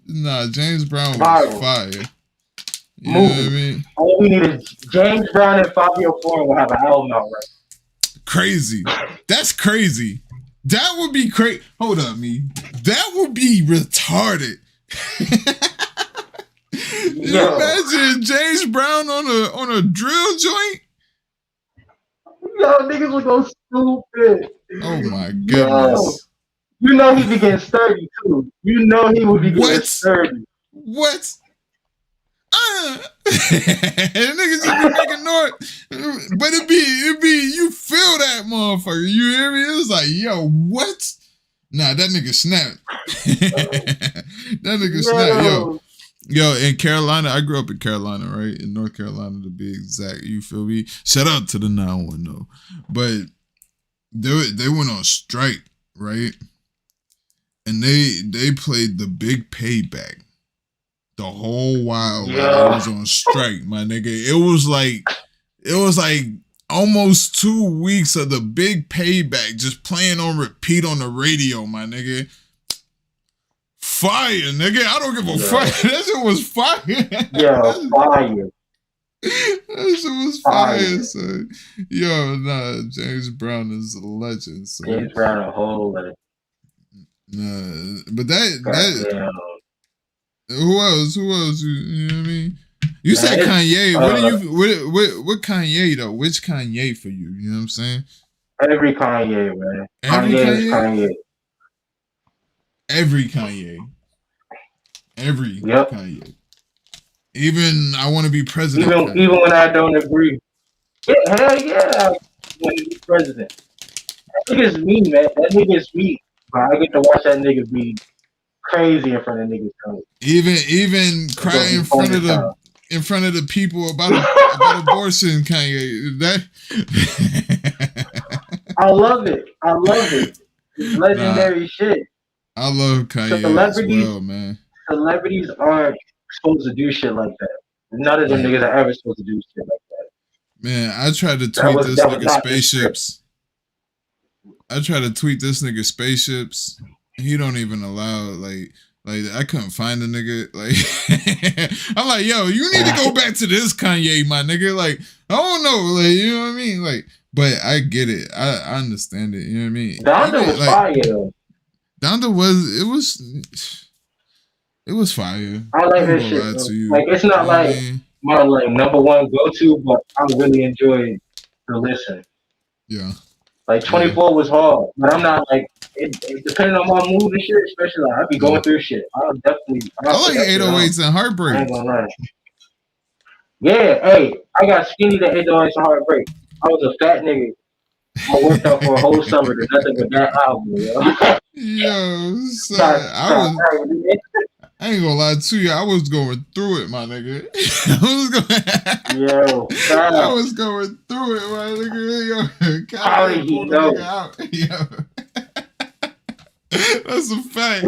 Speaker 2: Nah, James Brown was fire. You know what I mean?
Speaker 3: All we need is James Brown and Fabio Foreign will have an album out right.
Speaker 2: Crazy. That's crazy. That would be crazy. Hold up, me. That would be retarded. You imagine James Brown on a drill joint?
Speaker 3: Yo, niggas would go stupid.
Speaker 2: Oh my goodness.
Speaker 3: Yo, you know he be getting sturdy too. You know he would be getting sturdy.
Speaker 2: What? Niggas just be making noise. But it be, you feel that motherfucker. You hear me? It was like, yo, what? Nah, that nigga snapped. That nigga snapped, yo, in Carolina, I grew up in Carolina, right? In North Carolina, to be exact. You feel me? Shout out to the 910. But they went on strike, right? And they played the big payback the whole while I was on strike, my nigga. It was like almost 2 weeks of the big payback just playing on repeat on the radio, my nigga. Fire, nigga. I don't give a fuck. That shit was fire.
Speaker 3: Yeah, fire.
Speaker 2: That shit was fire, son. Yo, nah, James Brown is a legend, son.
Speaker 3: James Brown a whole legend.
Speaker 2: Nah, but that who else? You know what I mean? You said Kanye. What Kanye though? Which Kanye for you? You know what I'm saying?
Speaker 3: Every Kanye, man.
Speaker 2: Kanye? Every
Speaker 3: Yep.
Speaker 2: Kanye. Even I Want to Be President.
Speaker 3: Even when I don't agree. Yeah, hell yeah, I want to be president. That nigga's me, man. That nigga's me. But I get to watch that nigga be crazy in front of niggas.
Speaker 2: Even cry in front of the people about abortion, Kanye.
Speaker 3: I love it. It's legendary shit.
Speaker 2: I love Kanye as well, man.
Speaker 3: Celebrities aren't supposed to do shit like that. None of them niggas are ever supposed to do shit like that.
Speaker 2: Man, I tried to tweet this nigga spaceships. I try to tweet this nigga spaceships. He don't even allow like I couldn't find the nigga. Like I'm like, yo, you need to go back to this Kanye, my nigga. Like, I don't know, like, you know what I mean? Like, but I get it. I understand it, you know what I mean?
Speaker 3: Donda was fire though.
Speaker 2: Donda was fire.
Speaker 3: I like that shit. Like, it's not like my like number one go to, but I really enjoyed the listen.
Speaker 2: Yeah.
Speaker 3: Like 24 was hard, but I'm not like it depending on my mood and shit. Especially like I be going through shit. I like
Speaker 2: 808s and Heartbreak.
Speaker 3: I ain't gonna lie. Yeah, hey, I got skinny to 808s and Heartbreak. I was a fat nigga. I worked out for a whole summer to nothing but that album, yo.
Speaker 2: Yo, son, I ain't gonna lie to you. I was going through it, my nigga. I was going through it, my nigga. Yo,
Speaker 3: how did he know?
Speaker 2: Yo. That's a fact.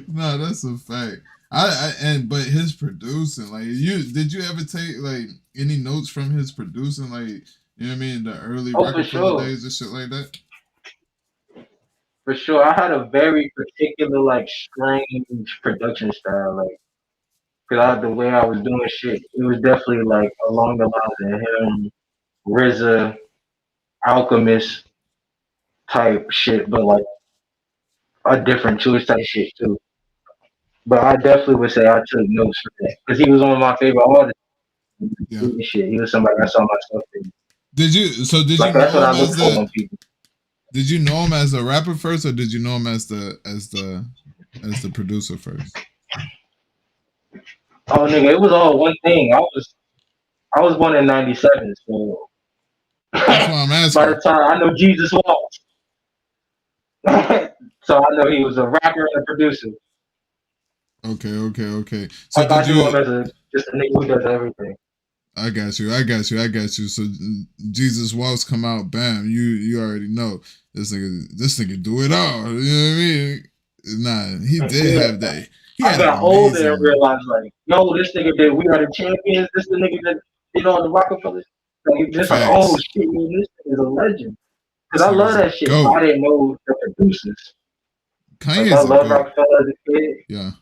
Speaker 2: No, that's a fact. But his producing, like, did you ever take like any notes from his producing, like, you know what I mean, the early Rockefeller days and shit like that?
Speaker 3: For sure, I had a very particular, like, strange production style, like, because the way I was doing shit, it was definitely like along the lines of him, RZA, Alchemist type shit, but like a different Jewish type shit too. But I definitely would say I took notes from that because he was one of my favorite artists. Yeah. Shit, he was somebody I saw my stuff in.
Speaker 2: Did you? So did
Speaker 3: like,
Speaker 2: you?
Speaker 3: That's what I look for on people.
Speaker 2: Did you know him as a rapper first, or did you know him as the producer first?
Speaker 3: Oh nigga, it was all one thing. I was born in '97, so
Speaker 2: that's why I'm asking.
Speaker 3: By the time I know Jesus walked, so I know he was a rapper and a producer.
Speaker 2: Okay. So
Speaker 3: I did you? Him just a nigga who does everything.
Speaker 2: I got you. So Jesus Walks come out, bam. You already know this nigga do it all. You know what I mean? Nah, he did have that.
Speaker 3: I got older and realized, like, yo, this nigga did We Are the Champions. This the nigga that did all the Rockefeller. Like, just like, oh shit, man, this nigga is a legend. Because I love that shit. I didn't know the producers.
Speaker 2: Kanye's
Speaker 3: I love Rockefeller as a kid.
Speaker 2: Yeah.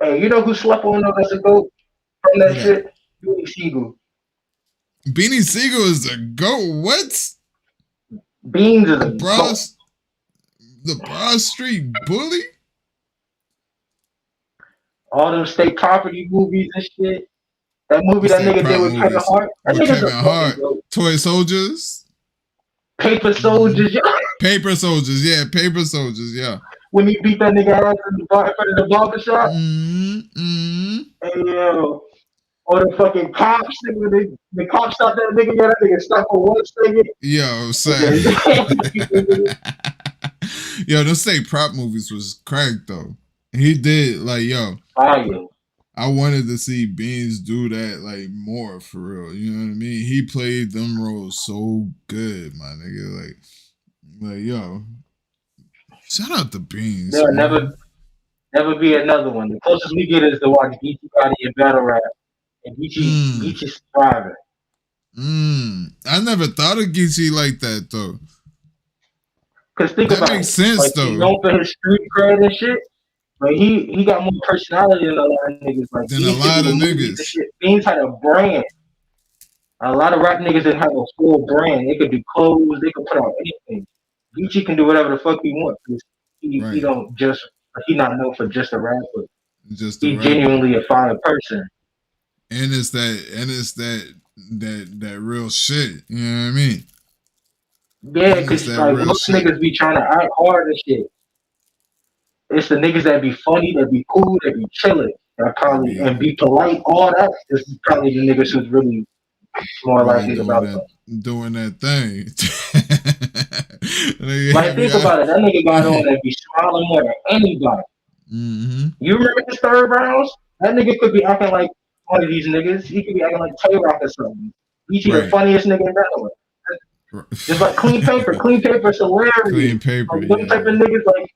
Speaker 3: Hey, you know who slept on us as a GOAT from that shit? Beanie Siegel.
Speaker 2: Beanie Siegel is a GOAT. What?
Speaker 3: Beans is a GOAT.
Speaker 2: The Broad Street Bully?
Speaker 3: All them state property movies and shit. That movie that nigga did with Kevin Hart. That nigga's a Hart.
Speaker 2: Toy Soldiers?
Speaker 3: Paper Soldiers, yeah.
Speaker 2: Paper Soldiers, yeah.
Speaker 3: When he beat that nigga ass in front of the barbershop. Hey, yo. Or the fucking cops, nigga, the cops stopped that nigga, that nigga stopped for 1 second.
Speaker 2: Yo, say. Yo, those state prop movies was cracked though. He did, like, yo.
Speaker 3: Fire.
Speaker 2: I wanted to see Beans do that, like, more for real. You know what I mean? He played them roles so good, my nigga. Like, yo. Shout out to Beans.
Speaker 3: There'll never be another one. The closest we get is to watch geechi and battle rap. And geechi's thriving.
Speaker 2: I never thought of geechi like that, though.
Speaker 3: Because think about it. That
Speaker 2: makes sense,
Speaker 3: like,
Speaker 2: though.
Speaker 3: He's known for his street cred and shit. But he got more personality than a lot of niggas. Like,
Speaker 2: than a lot of niggas.
Speaker 3: Beans had a brand. A lot of rap niggas didn't have a full brand. They could do clothes. They could put out anything. Geechi can do whatever the fuck he wants. He don't just, he not known for just a rapper. He's genuinely a fine person.
Speaker 2: And it's that real shit. You know what I mean?
Speaker 3: Yeah, because like most niggas be trying to act hard and shit. It's the niggas that be funny, that be cool, that be chilling, that probably and be polite. All that is probably the niggas who's really more likely about that.
Speaker 2: Doing that thing.
Speaker 3: Like, think about it. That nigga got on and be smiling more than anybody. You remember his third rounds? That nigga could be acting like one of these niggas. He could be acting like Tay-Rock or something. He's the funniest nigga in battle. Just like Clean Paper. Clean Paper's hilarious.
Speaker 2: Clean Paper,
Speaker 3: like, them type of niggas, like,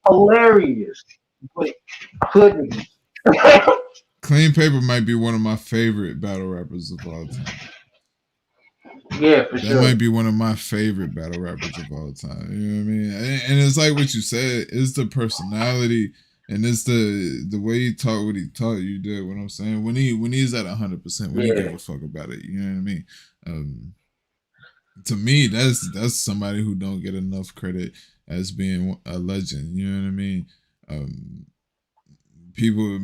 Speaker 3: hilarious. But hood niggas.
Speaker 2: Clean Paper might be one of my favorite battle rappers of all time.
Speaker 3: Yeah, for
Speaker 2: That
Speaker 3: sure.
Speaker 2: might be one of my favorite battle rappers of all time. You know what I mean? And it's like what you said. It's the personality and it's the way he talk. What he taught you did. What I'm saying. When he's at 100%, when he give a fuck about it. You know what I mean? To me, that's somebody who don't get enough credit as being a legend. You know what I mean? People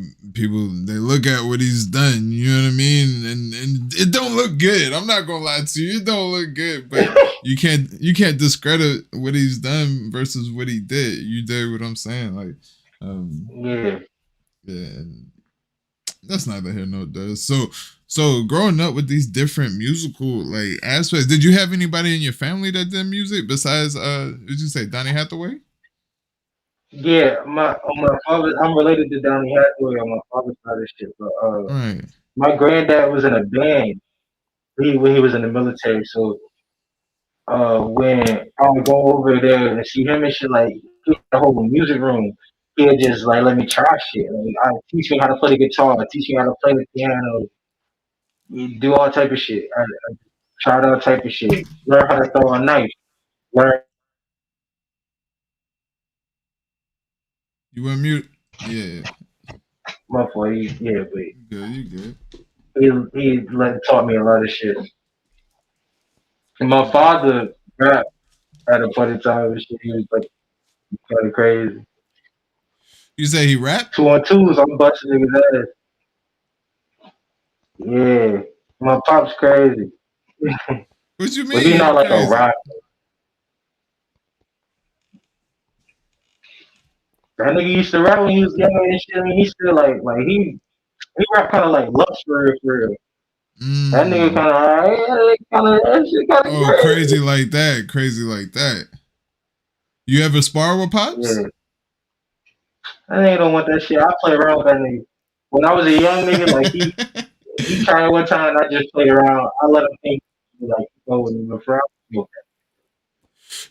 Speaker 2: they look at what he's done, you know what I mean, and it don't look good. I'm not gonna lie to you, it don't look good, but you can't discredit what he's done versus what he did. You did what I'm saying, like
Speaker 3: Yeah.
Speaker 2: and that's neither here nor there. So growing up with these different musical like aspects, did you have anybody in your family that did music besides did you say Donny Hathaway?
Speaker 3: Yeah, on my father, I'm related to Donny Hathaway on my father's side of shit. But
Speaker 2: Right.
Speaker 3: my granddad was in a band. When he was in the military. So when I would go over there and see him and shit, like he had a whole music room. He'd just like let me try shit. Like, teach me how to play the guitar, teach me how to play the piano, you do all type of shit. I tried all type of shit. Learn how to throw a knife. Learn
Speaker 2: You went mute? Yeah.
Speaker 3: my boy. Yeah, but
Speaker 2: You good, you good.
Speaker 3: taught me a lot of shit. And my father rapped at a point in time and shit. He was like kind of crazy.
Speaker 2: You say he rapped?
Speaker 3: 2-on-2s, I'm busting niggas ass. Yeah, my pop's crazy.
Speaker 2: What you
Speaker 3: But he's
Speaker 2: mean
Speaker 3: not
Speaker 2: he
Speaker 3: like a
Speaker 2: crazy?
Speaker 3: rapper. That nigga used to rap when he was young and shit. I mean, he still like he rap kind of like Lux for real, for real. That nigga
Speaker 2: Mm.
Speaker 3: that shit kind of
Speaker 2: Oh,
Speaker 3: crazy.
Speaker 2: crazy like that. You ever spar with Pops?
Speaker 3: Yeah, that nigga don't want that shit. I play around with that nigga. When I was a young nigga, like he tried one time, and I just played around. I let him think like go with me for.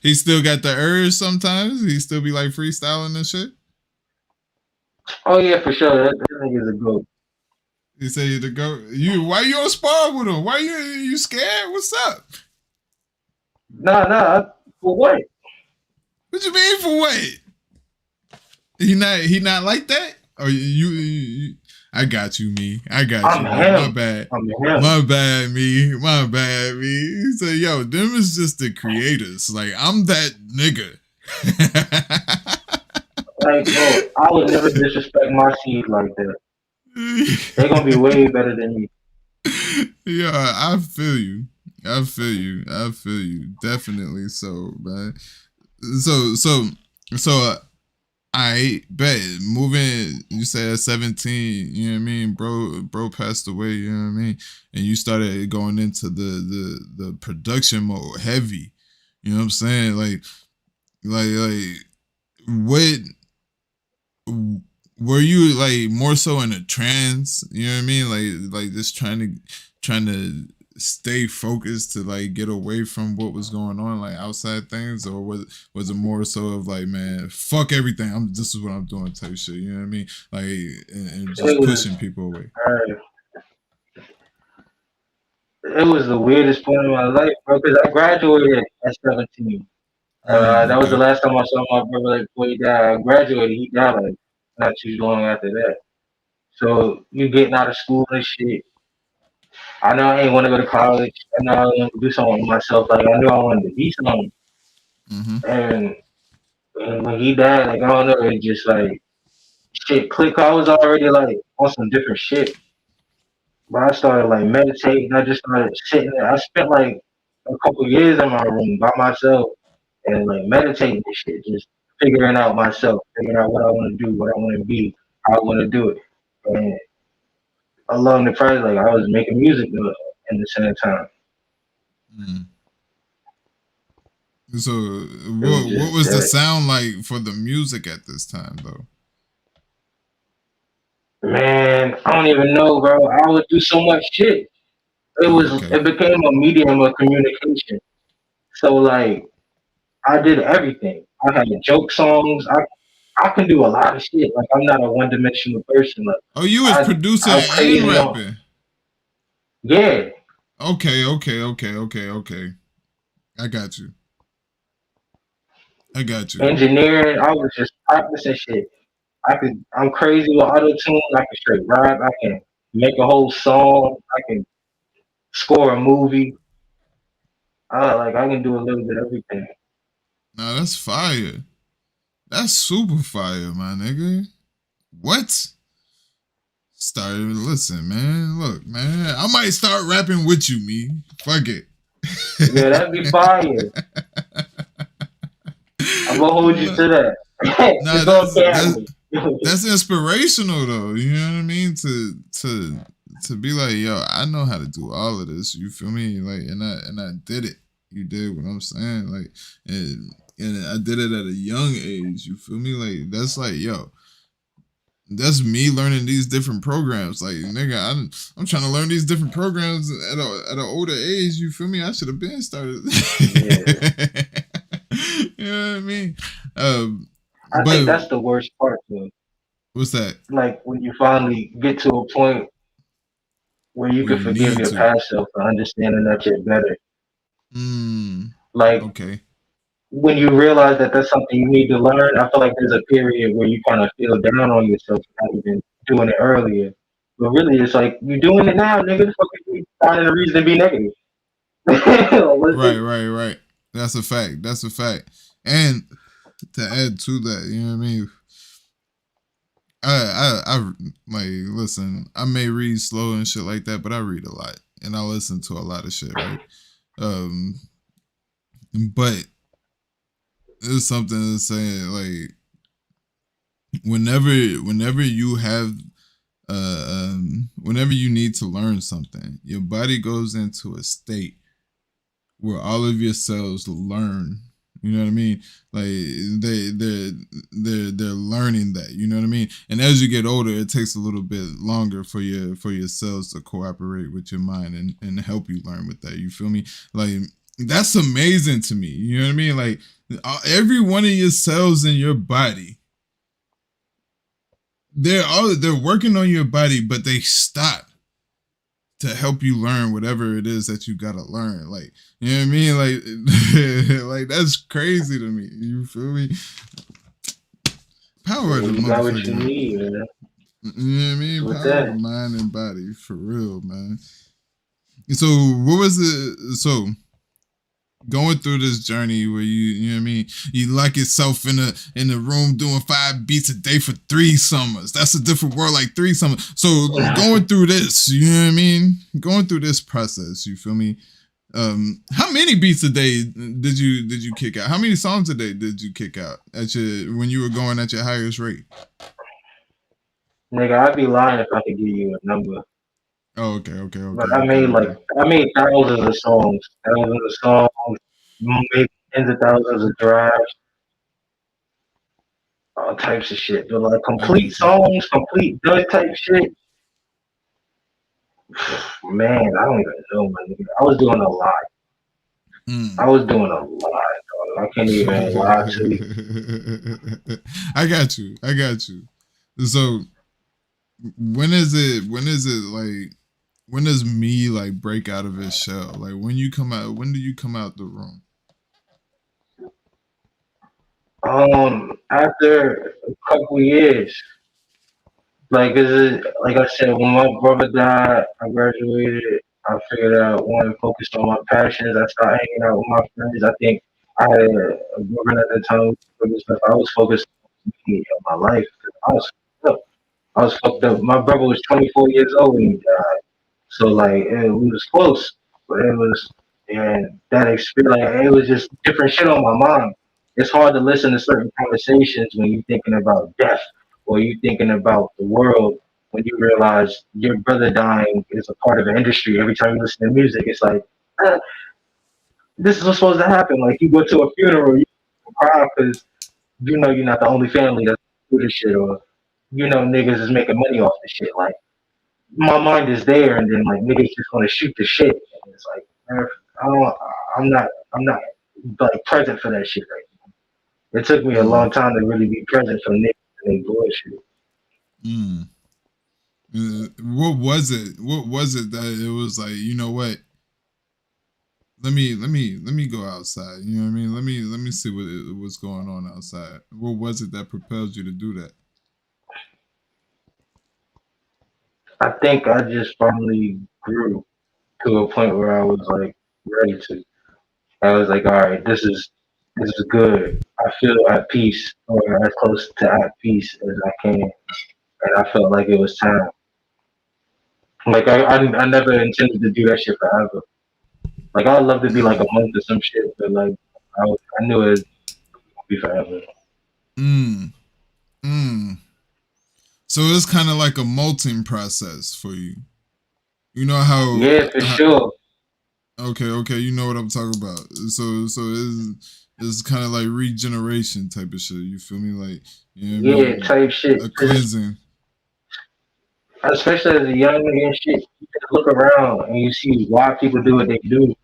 Speaker 2: He still got the urge sometimes. He still be like freestyling and shit.
Speaker 3: Oh yeah, for sure. That nigga's a goat.
Speaker 2: He say to go. Why you on spar with him? Why you scared? What's up?
Speaker 3: Nah. For what?
Speaker 2: What you mean for what? He not like that? Or you I got you, me. I got
Speaker 3: I'm
Speaker 2: you,
Speaker 3: him.
Speaker 2: My bad.
Speaker 3: I'm him.
Speaker 2: My bad, me. My bad, me. He said, yo, them is just the creators. Like, I'm that nigga.
Speaker 3: Like, bro, I would never disrespect my seed like that. They're gonna be way better than me.
Speaker 2: Yeah, I feel you. I feel you. Definitely so, man. So I bet moving. You said at 17, you know what I mean, bro passed away. You know what I mean, and you started going into the production mode heavy. You know what I'm saying? Like what were you like more so in a trance? You know what I mean? Like just trying to stay focused to like get away from what was going on, like outside things, or was it more so of like, man, fuck everything, this is what I'm doing type shit, you know what I mean? Like and just pushing people away.
Speaker 3: It was the weirdest point in my life, bro, because I graduated at 17. That was the
Speaker 2: Okay.
Speaker 3: last time I saw my brother like, before he died. I graduated, he died like not too long after that. So you getting out of school and shit. I know I ain't want to go to college. I know I want to do something with myself. Like I knew I wanted to be something.
Speaker 2: Mm-hmm.
Speaker 3: And when he died, like I don't know, it just like shit clicked. I was already like on some different shit. But I started like meditating. I just started sitting there. I spent like a couple years in my room by myself and like meditating and shit, just figuring out myself, figuring out what I want to do, what I want to be, how I want to do it. And along the process, like I was making music in the same time.
Speaker 2: Mm. So
Speaker 3: It was
Speaker 2: what
Speaker 3: just
Speaker 2: was the
Speaker 3: that.
Speaker 2: sound like for the music at this time though?
Speaker 3: Man, I don't even know, bro. I would do so much shit.
Speaker 2: Oh, okay.
Speaker 3: It became a medium of communication. So like I did everything. I had joke songs. I can do a lot of shit. Like I'm not a one dimensional person. Like
Speaker 2: Oh, you was producing
Speaker 3: I'm
Speaker 2: and
Speaker 3: crazy on
Speaker 2: rapping.
Speaker 3: yeah.
Speaker 2: Okay. I got you.
Speaker 3: Engineering, I was just practicing shit. I'm crazy with auto tune. I can straight rap. I can make a whole song. I can score a movie. I can do a little bit of everything.
Speaker 2: Nah, that's fire. That's super fire, my nigga. What? Started listen, man. Look, man. I might start rapping with you, me. Fuck it.
Speaker 3: Yeah, that'd be fire. I'm gonna hold you to that.
Speaker 2: Nah,
Speaker 3: It's on camera.
Speaker 2: that's inspirational though. You know what I mean? To be like, yo, I know how to do all of this. You feel me? Like, and I did it. You did what I'm saying? Like, and I did it at a young age. You feel me? Like, that's like, yo, that's me learning these different programs. Like, nigga, I'm trying to learn these different programs at an older age. You feel me? I should have been started.
Speaker 3: Yeah.
Speaker 2: You know what I mean?
Speaker 3: I think that's the worst part, though.
Speaker 2: What's that?
Speaker 3: Like when you finally get to a point where you
Speaker 2: Well,
Speaker 3: can
Speaker 2: you
Speaker 3: forgive
Speaker 2: need
Speaker 3: your
Speaker 2: to.
Speaker 3: past self for understanding that shit better. Like
Speaker 2: Okay.
Speaker 3: when you realize that that's something you need to learn, I feel like there's a period where you kind of feel down on yourself for not even doing it earlier. But really, it's like you doing it now, nigga. The fuck you finding a reason to be negative.
Speaker 2: Right. That's a fact. And to add to that, you know what I mean? I like listen. I may read slow and shit like that, but I read a lot and I listen to a lot of shit, right? But there's something to say like whenever you have whenever you need to learn something, your body goes into a state where all of your cells learn. You know what I mean? Like they're learning that. You know what I mean? And as you get older, it takes a little bit longer for your cells to cooperate with your mind and help you learn with that. You feel me? Like that's amazing to me. You know what I mean? Like every one of your cells in your body, they're working on your body, but they stop to help you learn whatever it is that you gotta learn. Like, you know what I mean? Like, like that's crazy to me. You feel me? Power of the
Speaker 3: You got what you
Speaker 2: motherfucking.
Speaker 3: need, man.
Speaker 2: You know what I mean?
Speaker 3: With
Speaker 2: Power of the
Speaker 3: that,
Speaker 2: mind and body, for real, man. So, what was it? So, going through this journey where you know what I mean, you lock yourself in the room doing 5 beats a day for 3 summers. That's a different world, like 3 summers. So going through this, you know what I mean, going through this process, you feel me? How many beats a day did you kick out? How many songs a day did you kick out at when you were going at your highest rate?
Speaker 3: nigga, I'd be lying if I could give you a number.
Speaker 2: Oh, okay.
Speaker 3: But I made thousands of songs, made tens of thousands of drafts, all types of shit. But like
Speaker 2: I
Speaker 3: complete
Speaker 2: get you.
Speaker 3: songs, complete done type shit, man, I don't even know, man. I was doing a lot. I was doing a lot, dog. I can't even lie to you.
Speaker 2: I got you. So when does me like break out of his shell? Like when do you come out the room?
Speaker 3: After a couple years, like I said, when my brother died, I graduated. I figured out wanted to focus on my passions. I started hanging out with my friends. I think I had a girlfriend at the time. I was focused on me and my life. I was fucked up. I was fucked up. My brother was 24 years old when he died. So like we was close, but it was and that experience like it was just different shit on my mind. It's hard to listen to certain conversations when you're thinking about death or you thinking about the world when you realize your brother dying is a part of the industry. Every time you listen to music, it's like uh, this is what's supposed to happen. Like you go to a funeral, you cry because you know you're not the only family that's do this shit, or you know niggas is making money off the shit. Like my mind is there, and then like niggas just want to shoot the shit. And it's like, man, I don't, I'm not like present for that shit right now. It took me a
Speaker 2: Mm,
Speaker 3: long time to really be present for niggas and they bullshit.
Speaker 2: mm. What was it? What was it that it was like? You know what? let me go outside. You know what I mean? Let me see what's going on outside. What was it that propelled you to do that?
Speaker 3: I think I just finally grew to a point where I was like ready to. I was like, all right, this is good. I feel at peace, or as close to at peace as I can, and I felt like it was time. Like I never intended to do that shit forever. Like I'd love to be like a
Speaker 2: Mm,
Speaker 3: monk or some shit, but like I knew it would be forever.
Speaker 2: mm, mm. So it's kind of like a molting process for you. You know
Speaker 3: Yeah, for
Speaker 2: how
Speaker 3: sure.
Speaker 2: okay, you know what I'm talking about. So it's kind of like regeneration type of shit. You feel me? Like, you know what I
Speaker 3: Yeah,
Speaker 2: mean?
Speaker 3: type shit.
Speaker 2: A
Speaker 3: 'Cause
Speaker 2: cleansing.
Speaker 3: especially as a young nigga and shit, you just look around and you see why people do what they do,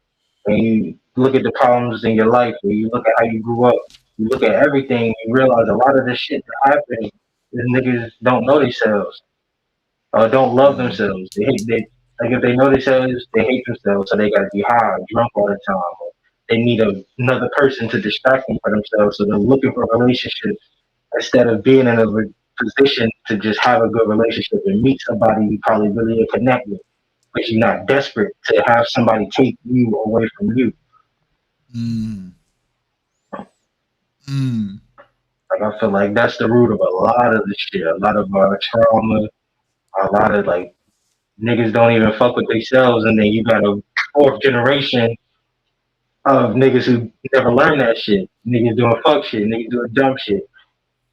Speaker 3: and you look at the problems in your life, or you look at how you grew up, you look at everything, you realize a lot of the shit that happened is niggas don't know themselves or don't love
Speaker 2: Mm,
Speaker 3: themselves. They like if they know themselves, they hate themselves, so they gotta be high, drunk all the time. Or they need another person to distract them from themselves, so they're looking for relationships instead of being in a position to just have a good relationship and meet somebody you probably really connect with, but you're not desperate to have somebody take you away from you.
Speaker 2: mm, mm.
Speaker 3: Like I feel like that's the root of a lot of the shit, a lot of trauma, a lot of like niggas don't even fuck with themselves, and then you got a fourth generation of niggas who never learned that shit. Niggas doing fuck shit, niggas doing dumb shit,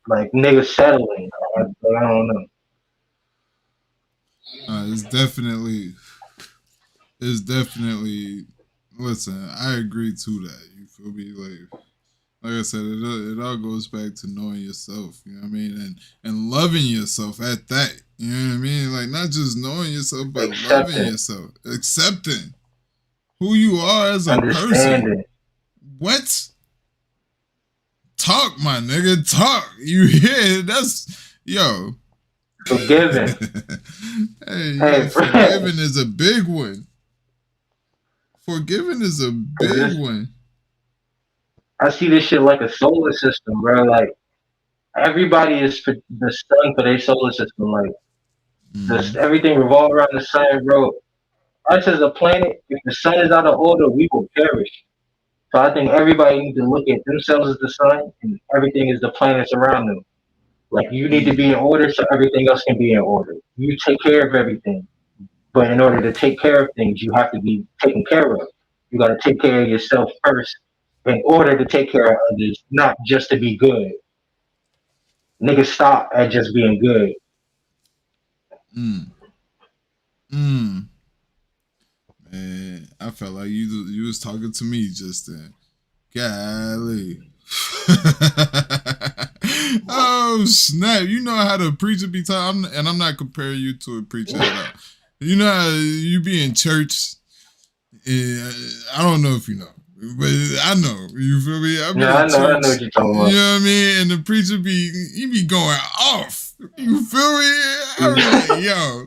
Speaker 3: like niggas settling. I don't know.
Speaker 2: It's definitely it's definitely. Listen, I agree to that. You feel me? Like I said, it all goes back to knowing yourself. You know what I mean, and loving yourself at that. You know what I mean? Like not just knowing yourself, but loving
Speaker 3: Accepting,
Speaker 2: yourself, accepting who you are as a person.
Speaker 3: understanding,
Speaker 2: What? Talk, my nigga, talk. You hear? That's yo.
Speaker 3: forgiving.
Speaker 2: Hey, yo,
Speaker 3: Hey,
Speaker 2: forgiving is a big one. Forgiving is a
Speaker 3: cause
Speaker 2: big
Speaker 3: this,
Speaker 2: one.
Speaker 3: I see this shit like a solar system, bro. Like everybody is for the sun for their solar system. Like this,
Speaker 2: Mm-hmm.
Speaker 3: everything revolves around the sun, bro. Us as a planet, if the sun is out of order, we will perish. So I think everybody needs to look at themselves as the sun, and everything is the planets around them. Like you need to be
Speaker 2: Mm,
Speaker 3: in order, so everything else can be in order. You take care of everything, but in order to take care of things, you have to be taken care of. You got to take care of yourself first in order to take care of others, not just to be good. Niggas stop at just being good.
Speaker 2: mm, mm. Man, I felt like you was talking to me just then. Golly. Oh snap! You know how the preacher be talking, and I'm not comparing you to a preacher at all. You know how you be in church. I don't know if you know, but I know. You feel me? I
Speaker 3: No,
Speaker 2: be in
Speaker 3: I know
Speaker 2: church.
Speaker 3: what you're talking
Speaker 2: You
Speaker 3: about.
Speaker 2: know what I mean? And the preacher he be going off. You feel me? I be like, yo,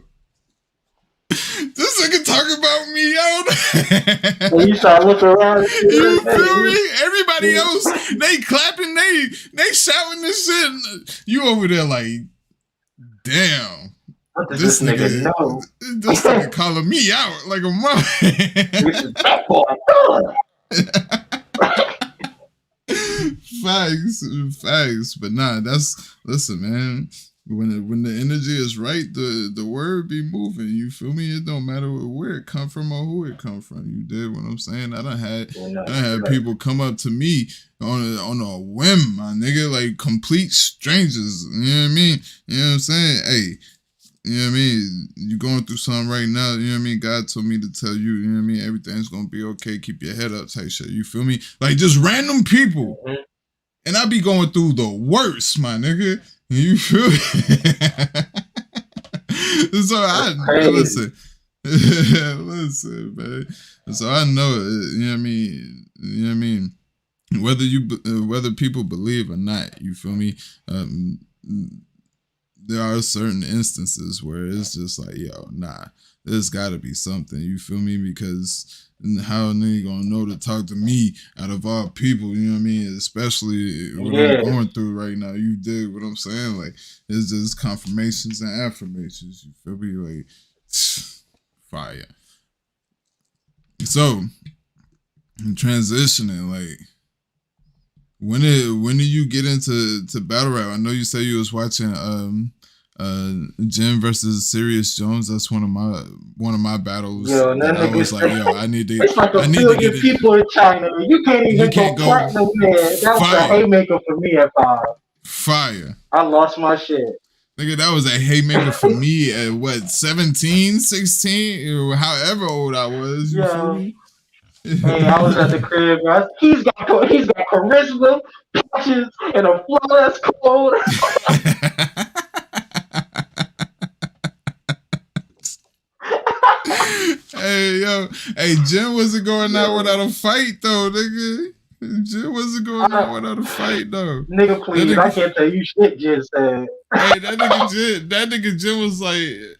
Speaker 2: this nigga talking about me, yo.
Speaker 3: When you start looking around and shit,
Speaker 2: You
Speaker 3: like, hey,
Speaker 2: feel me? Everybody else, they clapping, they shouting this shit. You over there like, damn,
Speaker 3: what does this
Speaker 2: this
Speaker 3: nigga
Speaker 2: nigga,
Speaker 3: know?
Speaker 2: this nigga calling me out like a mother.
Speaker 3: This is that boy.
Speaker 2: Facts. But nah, that's listen, man. When the energy is right, the word be moving. You feel me? It don't matter where it come from or who it come from. You did what I'm saying.
Speaker 3: You know,
Speaker 2: I done had
Speaker 3: right.
Speaker 2: people come up to me on a whim, my nigga, like complete strangers. You know what I mean? You know what I'm saying? Hey, you know what I mean? You going through something right now, you know what I mean? God told me to tell you, you know what I mean? Everything's gonna be okay. Keep your head up type shit. You feel me? Like just random people.
Speaker 3: Mhm.
Speaker 2: And I be going through the worst, my nigga. You feel me? So
Speaker 3: That's
Speaker 2: I
Speaker 3: crazy.
Speaker 2: listen. Listen, man. So I know it, you know what I mean? You know what I mean? Whether people believe or not, you feel me? there are certain instances where it's just like, yo, nah, there's got to be something. You feel me? Because how a nigga gonna know to talk to me out of all people? You know what I mean? Especially what I'm going through right now. You dig what I'm saying? Like, it's just confirmations and affirmations. You feel me? Like, fire. So, transitioning, like, when did you get into battle rap? I know you say you was watching Jim versus Serious Jones. That's one of my battles.
Speaker 3: Yo, that
Speaker 2: I was like, yo, I need to.
Speaker 3: It's like
Speaker 2: I
Speaker 3: a
Speaker 2: need
Speaker 3: billion
Speaker 2: to get
Speaker 3: people in China. You can't even go
Speaker 2: go
Speaker 3: platinum, man. That was a haymaker for me at 5.
Speaker 2: Fire.
Speaker 3: I lost my shit.
Speaker 2: Nigga, that was a haymaker for me at what, 17, 16, or however old I was. You feel me?
Speaker 3: Hey, I was at the crib, bro. He's got charisma, punches, and a flow that's cold.
Speaker 2: Hey, yo. Hey, Jim wasn't going out without a fight, though, nigga. Jim wasn't going out without a fight, though.
Speaker 3: Nigga, please, I can't tell you shit Jim said.
Speaker 2: Hey, that nigga Jim was like,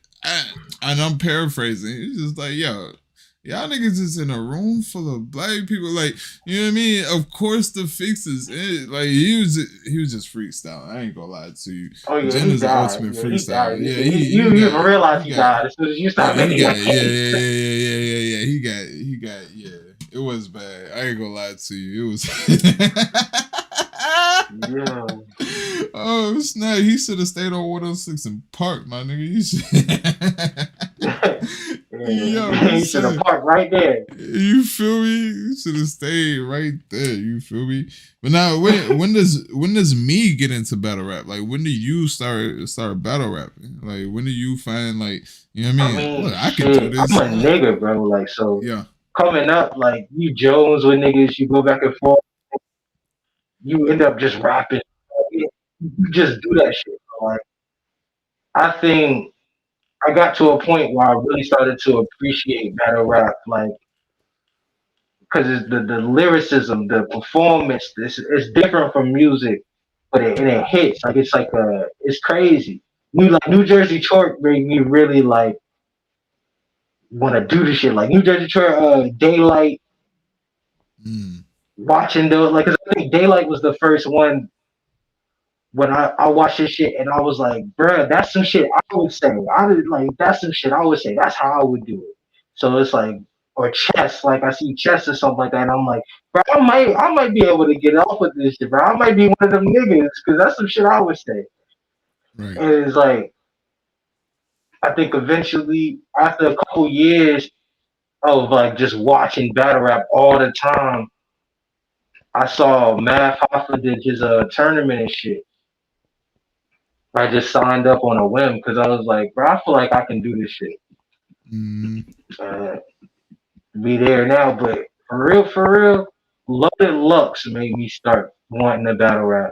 Speaker 2: and I'm paraphrasing, he's just like, yo, y'all niggas is in a room full of black people, like, you know what I mean? Of course the fix is it. Like, he was just freestyle. I ain't gonna lie to you.
Speaker 3: Oh yeah,
Speaker 2: Jim
Speaker 3: he
Speaker 2: is the
Speaker 3: died.
Speaker 2: ultimate
Speaker 3: Yeah,
Speaker 2: freestyle.
Speaker 3: He
Speaker 2: Yeah,
Speaker 3: you even realize he died as soon as you stopped making
Speaker 2: yeah. He got it was bad. I ain't gonna lie to you. It was
Speaker 3: yeah.
Speaker 2: Oh snap! He should have stayed on 106 and Park, my nigga. You should.
Speaker 3: Yo, he should have parked right there.
Speaker 2: You feel me? You should have stayed right there. You feel me? But now, when does me get into battle rap? Like, when do you start battle rapping? Like, when do you find, like, you know what I mean? Look, I can do this.
Speaker 3: I'm a nigga, bro. Like, so
Speaker 2: yeah.
Speaker 3: Coming up, like, you Jones with niggas, you go back and forth, you end up just rapping. You just do that shit, bro. Like, I think I got to a point where I really started to appreciate battle rap, like, because it's the lyricism, the performance. It's different from music, but it hits. Like, it's crazy. New Jersey Twerk made me really like want to do this shit. Like New Jersey Twerk, Daylyt. Watching those, like, 'cause I think Daylyt was the first one when I watched this shit and I was like, bruh, that's some shit I would say. That's some shit I would say. That's how I would do it. So it's like, or Chess, like I see Chess or something like that, and I'm like, bro, I might be able to get off with this shit, bro. I might be one of them niggas because that's some shit I would say.
Speaker 2: Right.
Speaker 3: And it's like, I think eventually, after a couple years of like just watching battle rap all the time, I saw hoffa did his tournament and shit. I just signed up on a whim because I was like, bro, I feel like I can do this shit. Be there now, but for real, Loaded Lux made me start wanting to battle rap.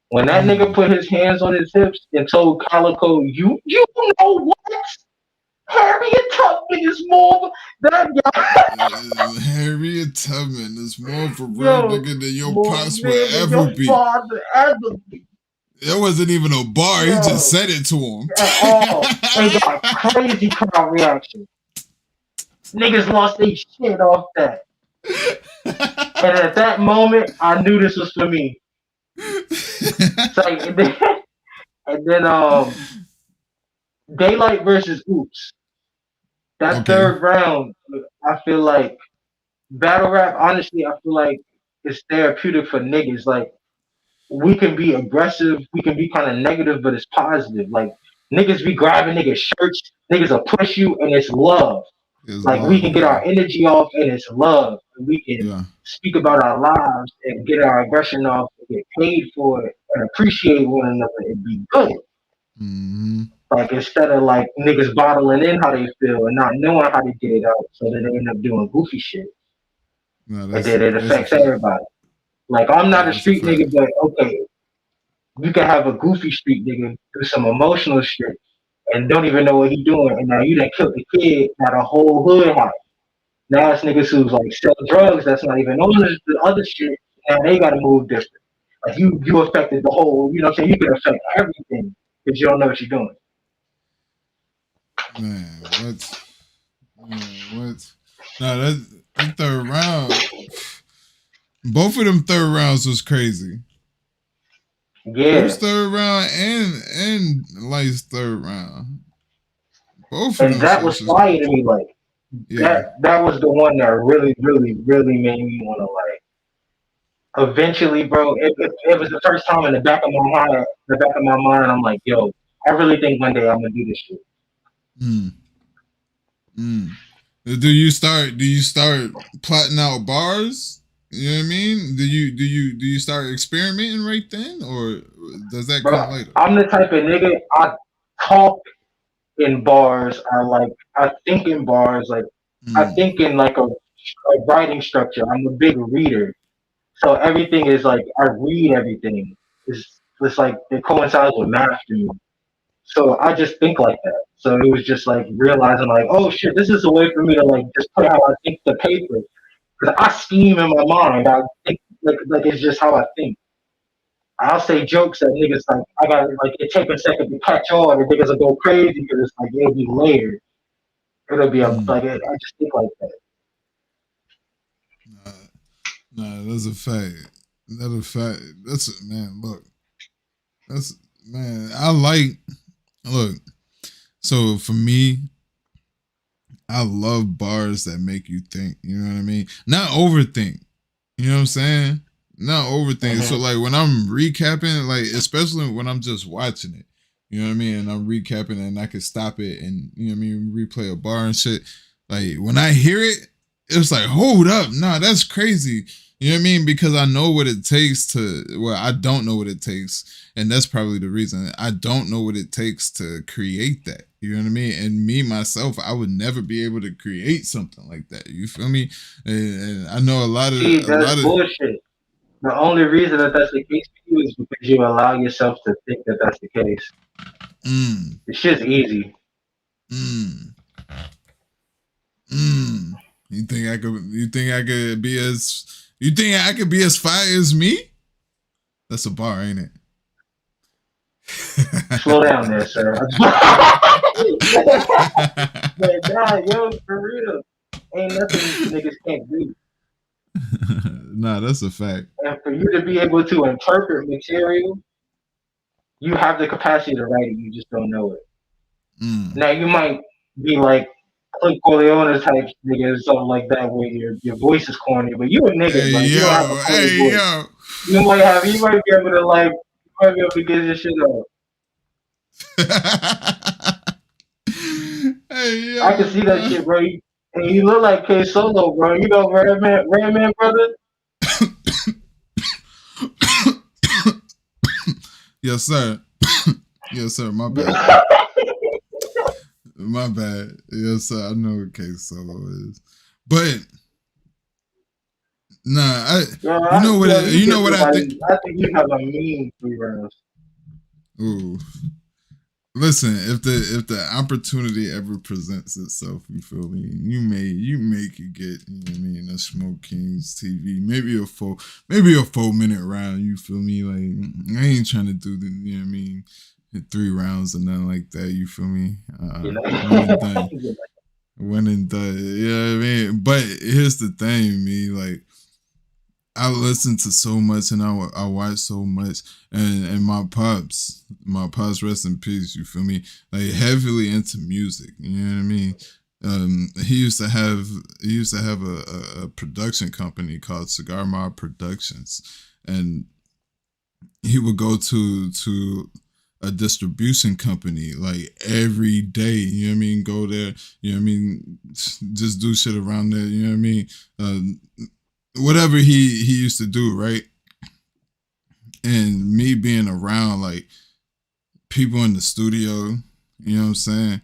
Speaker 3: When that nigga put his hands on his hips and told Calicoe, you know what? Harriet Tubman is more that guy.
Speaker 2: Harriet Tubman is more for real nigga than your pops will ever be. It wasn't even a bar. He just said it to him.
Speaker 3: They got crazy crowd reaction. Niggas lost their shit off that. And at that moment, I knew this was for me. So, and then Daylyt versus Oops. That third round, I feel like battle rap, honestly, I feel like it's therapeutic for niggas. Like, we can be aggressive, we can be kind of negative, but it's positive. Like, niggas be grabbing niggas' shirts, niggas will push you, and it's love. We can get our energy off, and it's love. And we can speak about our lives and get our aggression off and get paid for it and appreciate one another and be good. Like, instead of like niggas bottling in how they feel and not knowing how to get it out, so that they end up doing goofy shit. And then it affects everybody. Like, I'm not a street nigga, but okay, you can have a goofy street nigga do some emotional shit and don't even know what he doing, and now you done killed the kid, now the whole hood hot. Now it's niggas who's like sell drugs that's not even on the other shit, and they gotta move different. Like, you affected the whole, you know what I'm saying? You can affect everything. because you don't know what you're doing.
Speaker 2: Man, what? Man, what? No, that third round. Both of them third rounds was crazy.
Speaker 3: Yeah.
Speaker 2: First third round and Light's third round. Both of
Speaker 3: And
Speaker 2: them.
Speaker 3: that was fire to me. Like that was the one that really, really, really made me want to like. Eventually, bro, it was the first time in the back of my mind, I'm like, yo, I really think one day I'm gonna do this shit.
Speaker 2: Do you start plotting out bars? You know what I mean? Do you start experimenting right then, or does that come later?
Speaker 3: I'm the type of nigga, I talk in bars. I think in bars. Like I think in like a writing structure. I'm a big reader, so everything is like I read everything. It's like it coincides with math to me. So I just think like that. So it was just like realizing like, oh shit, this is a way for me to like just put how I think the paper. Because I scheme in my mind. I think like it's just how I think. I'll say jokes that niggas like I got like it take a second to catch on and niggas will go crazy because it's like it'll be layered. It'll be like I just think like that.
Speaker 2: Nah, that's a fact. That's a fact. That's man. Look, that's man. Look. So for me, I love bars that make you think. You know what I mean? Not overthink. You know what I'm saying? Not overthink. So like when I'm recapping, like especially when I'm just watching it, you know what I mean? And I'm recapping and I can stop it and you know what I mean, replay a bar and shit. Like when I hear it, it's like, hold up, nah, that's crazy. You know what I mean? Because I know what it takes to, well, I don't know what it takes. And that's probably the reason. I don't know what it takes to create that. You know what I mean? And me, myself, I would never be able to create something like that. You feel me? And I know a lot of...
Speaker 3: that's bullshit. The only reason that that's the case for you is because you allow yourself to think that that's the case. The shit's easy.
Speaker 2: You think I could be as... You think I could be as fire as me? That's a bar, ain't it?
Speaker 3: Slow down there, sir. But nah, yo, for real. Ain't nothing niggas can't do.
Speaker 2: Nah, that's a fact.
Speaker 3: And for you to be able to interpret material, you have the capacity to write it, you just don't know it. Now you might be like Clint Corleone type nigga or something like that where your voice is corny, but you a nigga,
Speaker 2: hey,
Speaker 3: like,
Speaker 2: yo,
Speaker 3: you don't have a corny voice.
Speaker 2: Yo.
Speaker 3: You might be able to like get your shit up.
Speaker 2: Hey, yo,
Speaker 3: I can see that shit, bro. And you look like K Solo, bro. You know Redman brother?
Speaker 2: Yes, sir. Yes, sir. My bad. My bad. Yes, sir. I know what K Solo is. But nah, you know what I think?
Speaker 3: I think you have a mean 3 rounds.
Speaker 2: Ooh. Listen, if the opportunity ever presents itself, you feel me? You may could get, you know what I mean, a Smok3n's TV, maybe a 4-minute round, you feel me? Like I ain't trying to do the, you know what I mean, 3 rounds or nothing like that, you feel me? One and done. You know what I mean? But here's the thing, me, like I listen to so much and I watch so much and my pops rest in peace, you feel me, like heavily into music, you know what I mean. He used to have a production company called Cigar Mob Productions, and he would go to a distribution company like every day, you know what I mean, go there, you know what I mean, just do shit around there, you know what I mean, whatever he used to do, right? And me being around like people in the studio, you know what I'm saying?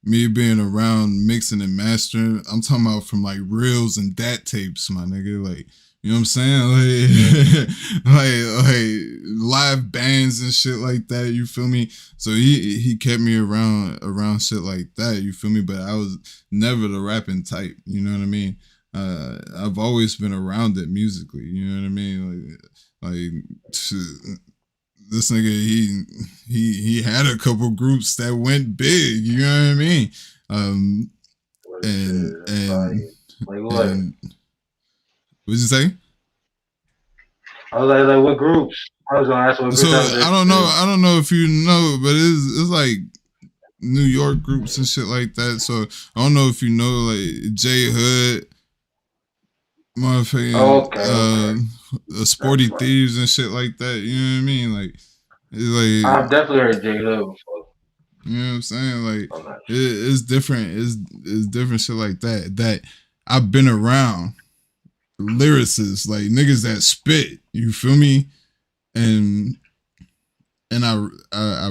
Speaker 2: Me being around mixing and mastering, I'm talking about from like reels and DAT tapes, my nigga, like, you know what I'm saying? Like live bands and shit like that, you feel me? So he kept me around shit like that, you feel me? But I was never the rapping type, you know what I mean? I've always been around it musically, you know what I mean? this nigga, he had a couple groups that went big. You know what I mean?
Speaker 3: Like what?
Speaker 2: And what'd you say?
Speaker 3: I was like, what groups? I was gonna ask what groups.
Speaker 2: So I don't know if you know, but it's like New York groups and shit like that. So I don't know if you know like J Hood, motherfucking Sporty Thieves and shit like that. You know what I mean? Like, it's like
Speaker 3: I've definitely heard J Hood before.
Speaker 2: You know what I'm saying? Like it's different. It's different shit like that. That I've been around lyricists, like niggas that spit. You feel me? And I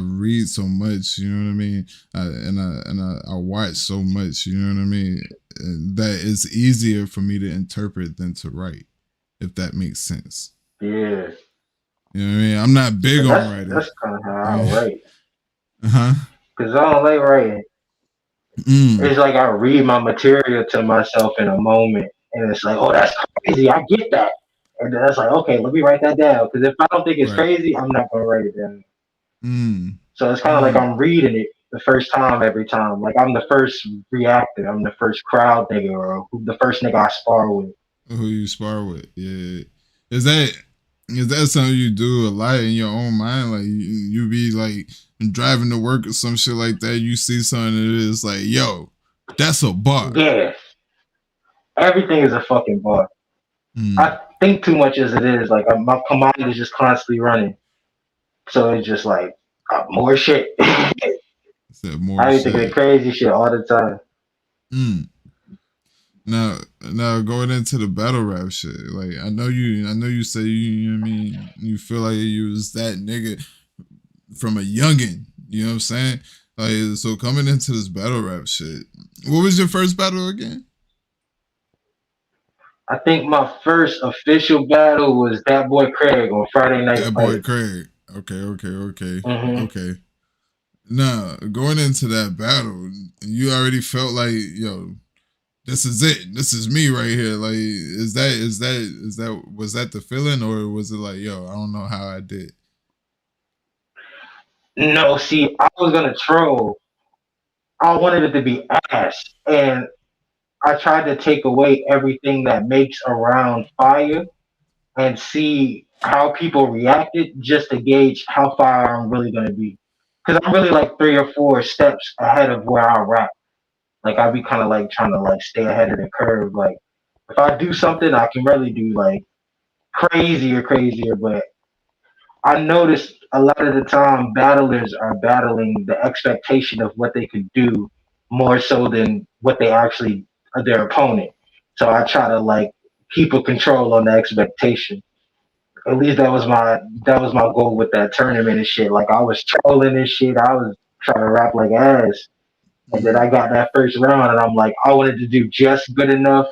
Speaker 2: read so much. You know what I mean? I watch so much. You know what I mean? That it's easier for me to interpret than to write, if that makes sense.
Speaker 3: Yeah.
Speaker 2: You know what I mean? I'm not big on writing.
Speaker 3: That's kind of how I write.
Speaker 2: Uh-huh.
Speaker 3: Because I don't like writing. It's like I read my material to myself in a moment, and it's like, oh, that's crazy. I get that. And then it's like, okay, let me write that down. Because if I don't think it's crazy, I'm not going to write it down. So it's kind of like I'm reading it the first time every time. Like I'm the first reactor. I'm the first crowd nigga, or the first nigga I spar with.
Speaker 2: Who you spar with? Yeah. Is that something you do a lot in your own mind? Like you be like driving to work or some shit like that. You see something that is like, yo, that's a bar.
Speaker 3: Yeah. Everything is a fucking bar. I think too much as it is. Like my mind is just constantly running. So it's just like more shit. I be thinking crazy shit all the time.
Speaker 2: Now going into the battle rap shit, like I know you say you know what I mean, you feel like you was that nigga from a youngin', you know what I'm saying? Like so coming into this battle rap shit, what was your first battle again?
Speaker 3: I think my first official battle was that boy Craig on Friday Night.
Speaker 2: That boy Craig. Okay. Now going into that battle, you already felt like, yo, this is it. This is me right here. Like, was that the feeling, or was it like, yo, I don't know how I did?
Speaker 3: No, see, I was gonna troll. I wanted it to be ass, and I tried to take away everything that makes a round fire and see how people reacted just to gauge how far I'm really gonna be. Because I'm really like 3 or 4 steps ahead of where I rap. Like I'd be kind of like trying to like stay ahead of the curve. Like if I do something, I can really do like crazier. But I noticed a lot of the time battlers are battling the expectation of what they could do more so than what they actually are their opponent. So I try to like keep a control on the expectation. At least that was my goal with that tournament and shit. Like I was trolling and shit. I was trying to rap like ass. And then I got that first round, and I'm like, I wanted to do just good enough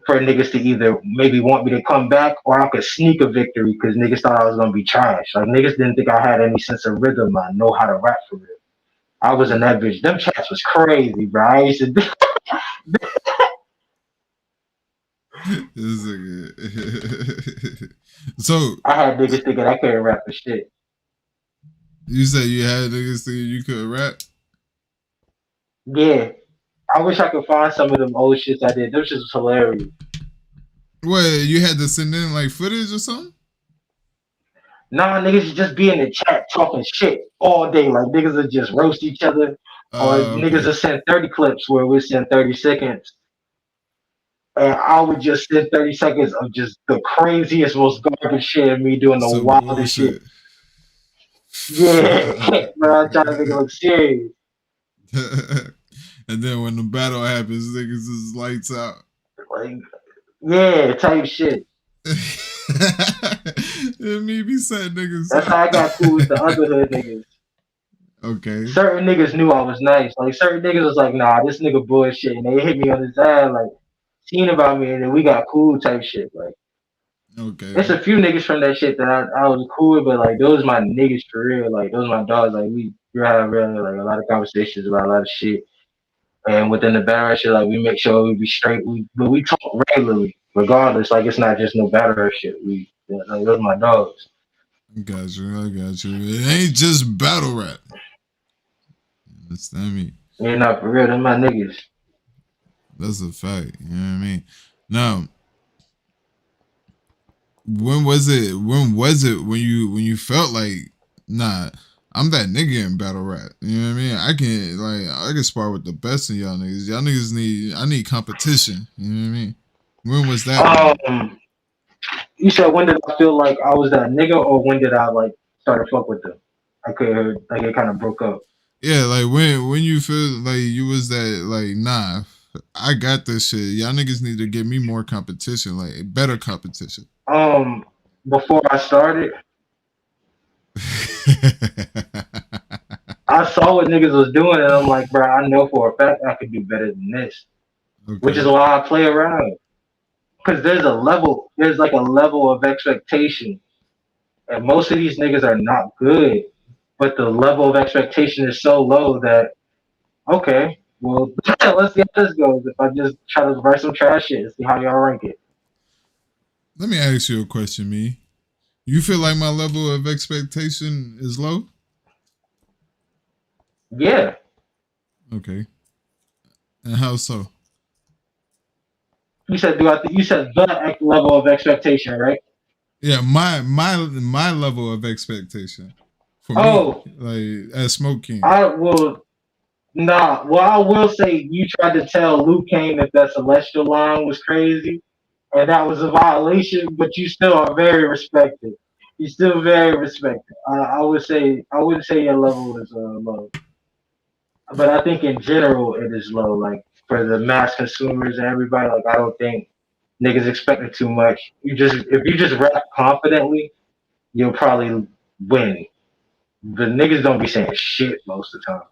Speaker 3: for niggas to either maybe want me to come back, or I could sneak a victory because niggas thought I was gonna be trash. Like niggas didn't think I had any sense of rhythm. I know how to rap for real. I was in that bitch. Them chats was crazy, bro. I used to do.
Speaker 2: So
Speaker 3: I had niggas thinking I couldn't rap for shit.
Speaker 2: You said you had niggas thinking you couldn't rap?
Speaker 3: Yeah. I wish I could find some of them old shits I did. Those shits was hilarious.
Speaker 2: What, you had to send in like footage or something?
Speaker 3: Nah, niggas just be in the chat talking shit all day. Like niggas would just roast each other. Or niggas would send 30 clips where we send 30 seconds. And I would just send 30 seconds of just the craziest, most garbage shit of me doing the wildest shit. Yeah, bro, I'm trying to make it look serious.
Speaker 2: And then when the battle happens, niggas is lights out.
Speaker 3: Like, yeah, type shit.
Speaker 2: Me be sad niggas.
Speaker 3: That's how I got cool with the other hood niggas.
Speaker 2: Okay.
Speaker 3: Certain niggas knew I was nice. Like certain niggas was like, nah, this nigga bullshit, and they hit me on his ass, like, seen about me, and then we got cool type shit. Like,
Speaker 2: okay.
Speaker 3: There's a few niggas from that shit that I was cool with, but like those my niggas for real. Like those my dogs. Like we have really like a lot of conversations about a lot of shit. And within the battle shit, like we make sure we be straight. But we talk regularly, regardless. Like it's not just no battle shit. Like those my dogs.
Speaker 2: Got you. I got you. It ain't just battle rap. You understand me?
Speaker 3: Yeah, not for real. Them my niggas.
Speaker 2: That's a fact. You know what I mean? Now, when was it? When you felt like, nah, I'm that nigga in battle rap. You know what I mean? I can spar with the best of y'all niggas. Y'all niggas I need competition. You know what I mean? When was that moment?
Speaker 3: You said when did I feel like I was that nigga, or when did I like start to fuck with them? I could hear like it kind of broke up.
Speaker 2: Yeah, like when you feel like you was that like, nah, I got this shit. Y'all niggas need to give me more competition, like better competition.
Speaker 3: Before I started, I saw what niggas was doing, and I'm like, bro, I know for a fact I could do better than this.
Speaker 2: Okay.
Speaker 3: Which is why I play around. Because there's like a level of expectation, and most of these niggas are not good, but the level of expectation is so low that okay, well, let's see how this goes. If I just try to write some trash shit and see how y'all rank it.
Speaker 2: Let me ask you a question, me. You feel like my level of expectation is low?
Speaker 3: Yeah.
Speaker 2: Okay. And how so?
Speaker 3: You said you said the level of expectation, right?
Speaker 2: Yeah, my level of expectation for me,
Speaker 3: Oh,
Speaker 2: like as Smok3n.
Speaker 3: I will nah. Well, I will say you tried to tell Luke Kane that that celestial line was crazy, and that was a violation. But you still are very respected. You're still very respected. I wouldn't say your level is low, but I think in general it is low. Like for the mass consumers and everybody, like I don't think niggas expecting too much. If you just rap confidently, you'll probably win. The niggas don't be saying shit most of the time.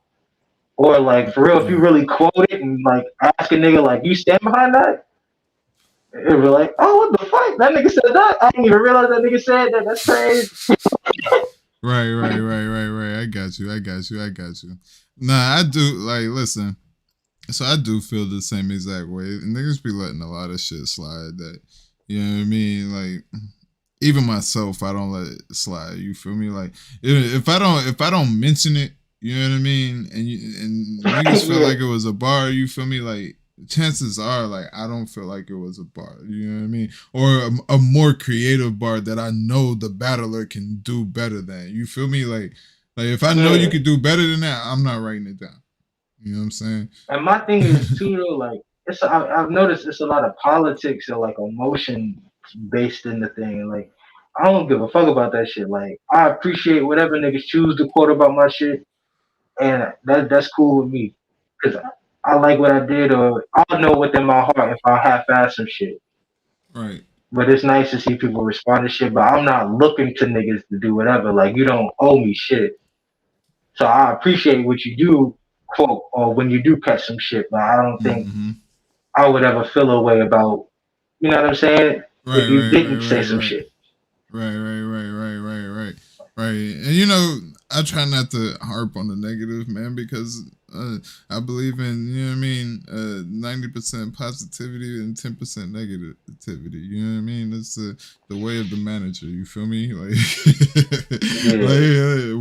Speaker 3: Or like for real, if you really quote it and like ask a nigga like you stand behind that, it'll be like, oh what the fuck? That nigga said that. I didn't even realize that nigga said that. That's crazy.
Speaker 2: Right. I got you. Nah, I do like listen. So I do feel the same exact way. Niggas be letting a lot of shit slide that, you know what I mean? Like even myself, I don't let it slide. You feel me? Like if I don't mention it, you know what I mean? And niggas felt like it was a bar. You feel me? Like chances are, like I don't feel like it was a bar. You know what I mean? Or a more creative bar that I know the battler can do better than. You feel me? Like if I know you could do better than that, I'm not writing it down. You know what I'm saying?
Speaker 3: And my thing is too though, like I've noticed it's a lot of politics or like emotion based in the thing. Like I don't give a fuck about that shit. Like I appreciate whatever niggas choose to quote about my shit, and that's cool with me. Cause I like what I did, or I'll know within my heart if I half-ass some shit.
Speaker 2: Right.
Speaker 3: But it's nice to see people respond to shit. But I'm not looking to niggas to do whatever. Like you don't owe me shit. So I appreciate what you do, quote, or when you do catch some shit. But I don't think I would ever feel a way about, you know what I'm saying? If you didn't say some shit.
Speaker 2: Right. And you know, I try not to harp on the negative, man, because I believe in, you know what I mean, 90% positivity and 10% negativity. You know what I mean? That's the way of the manager. You feel me? Like,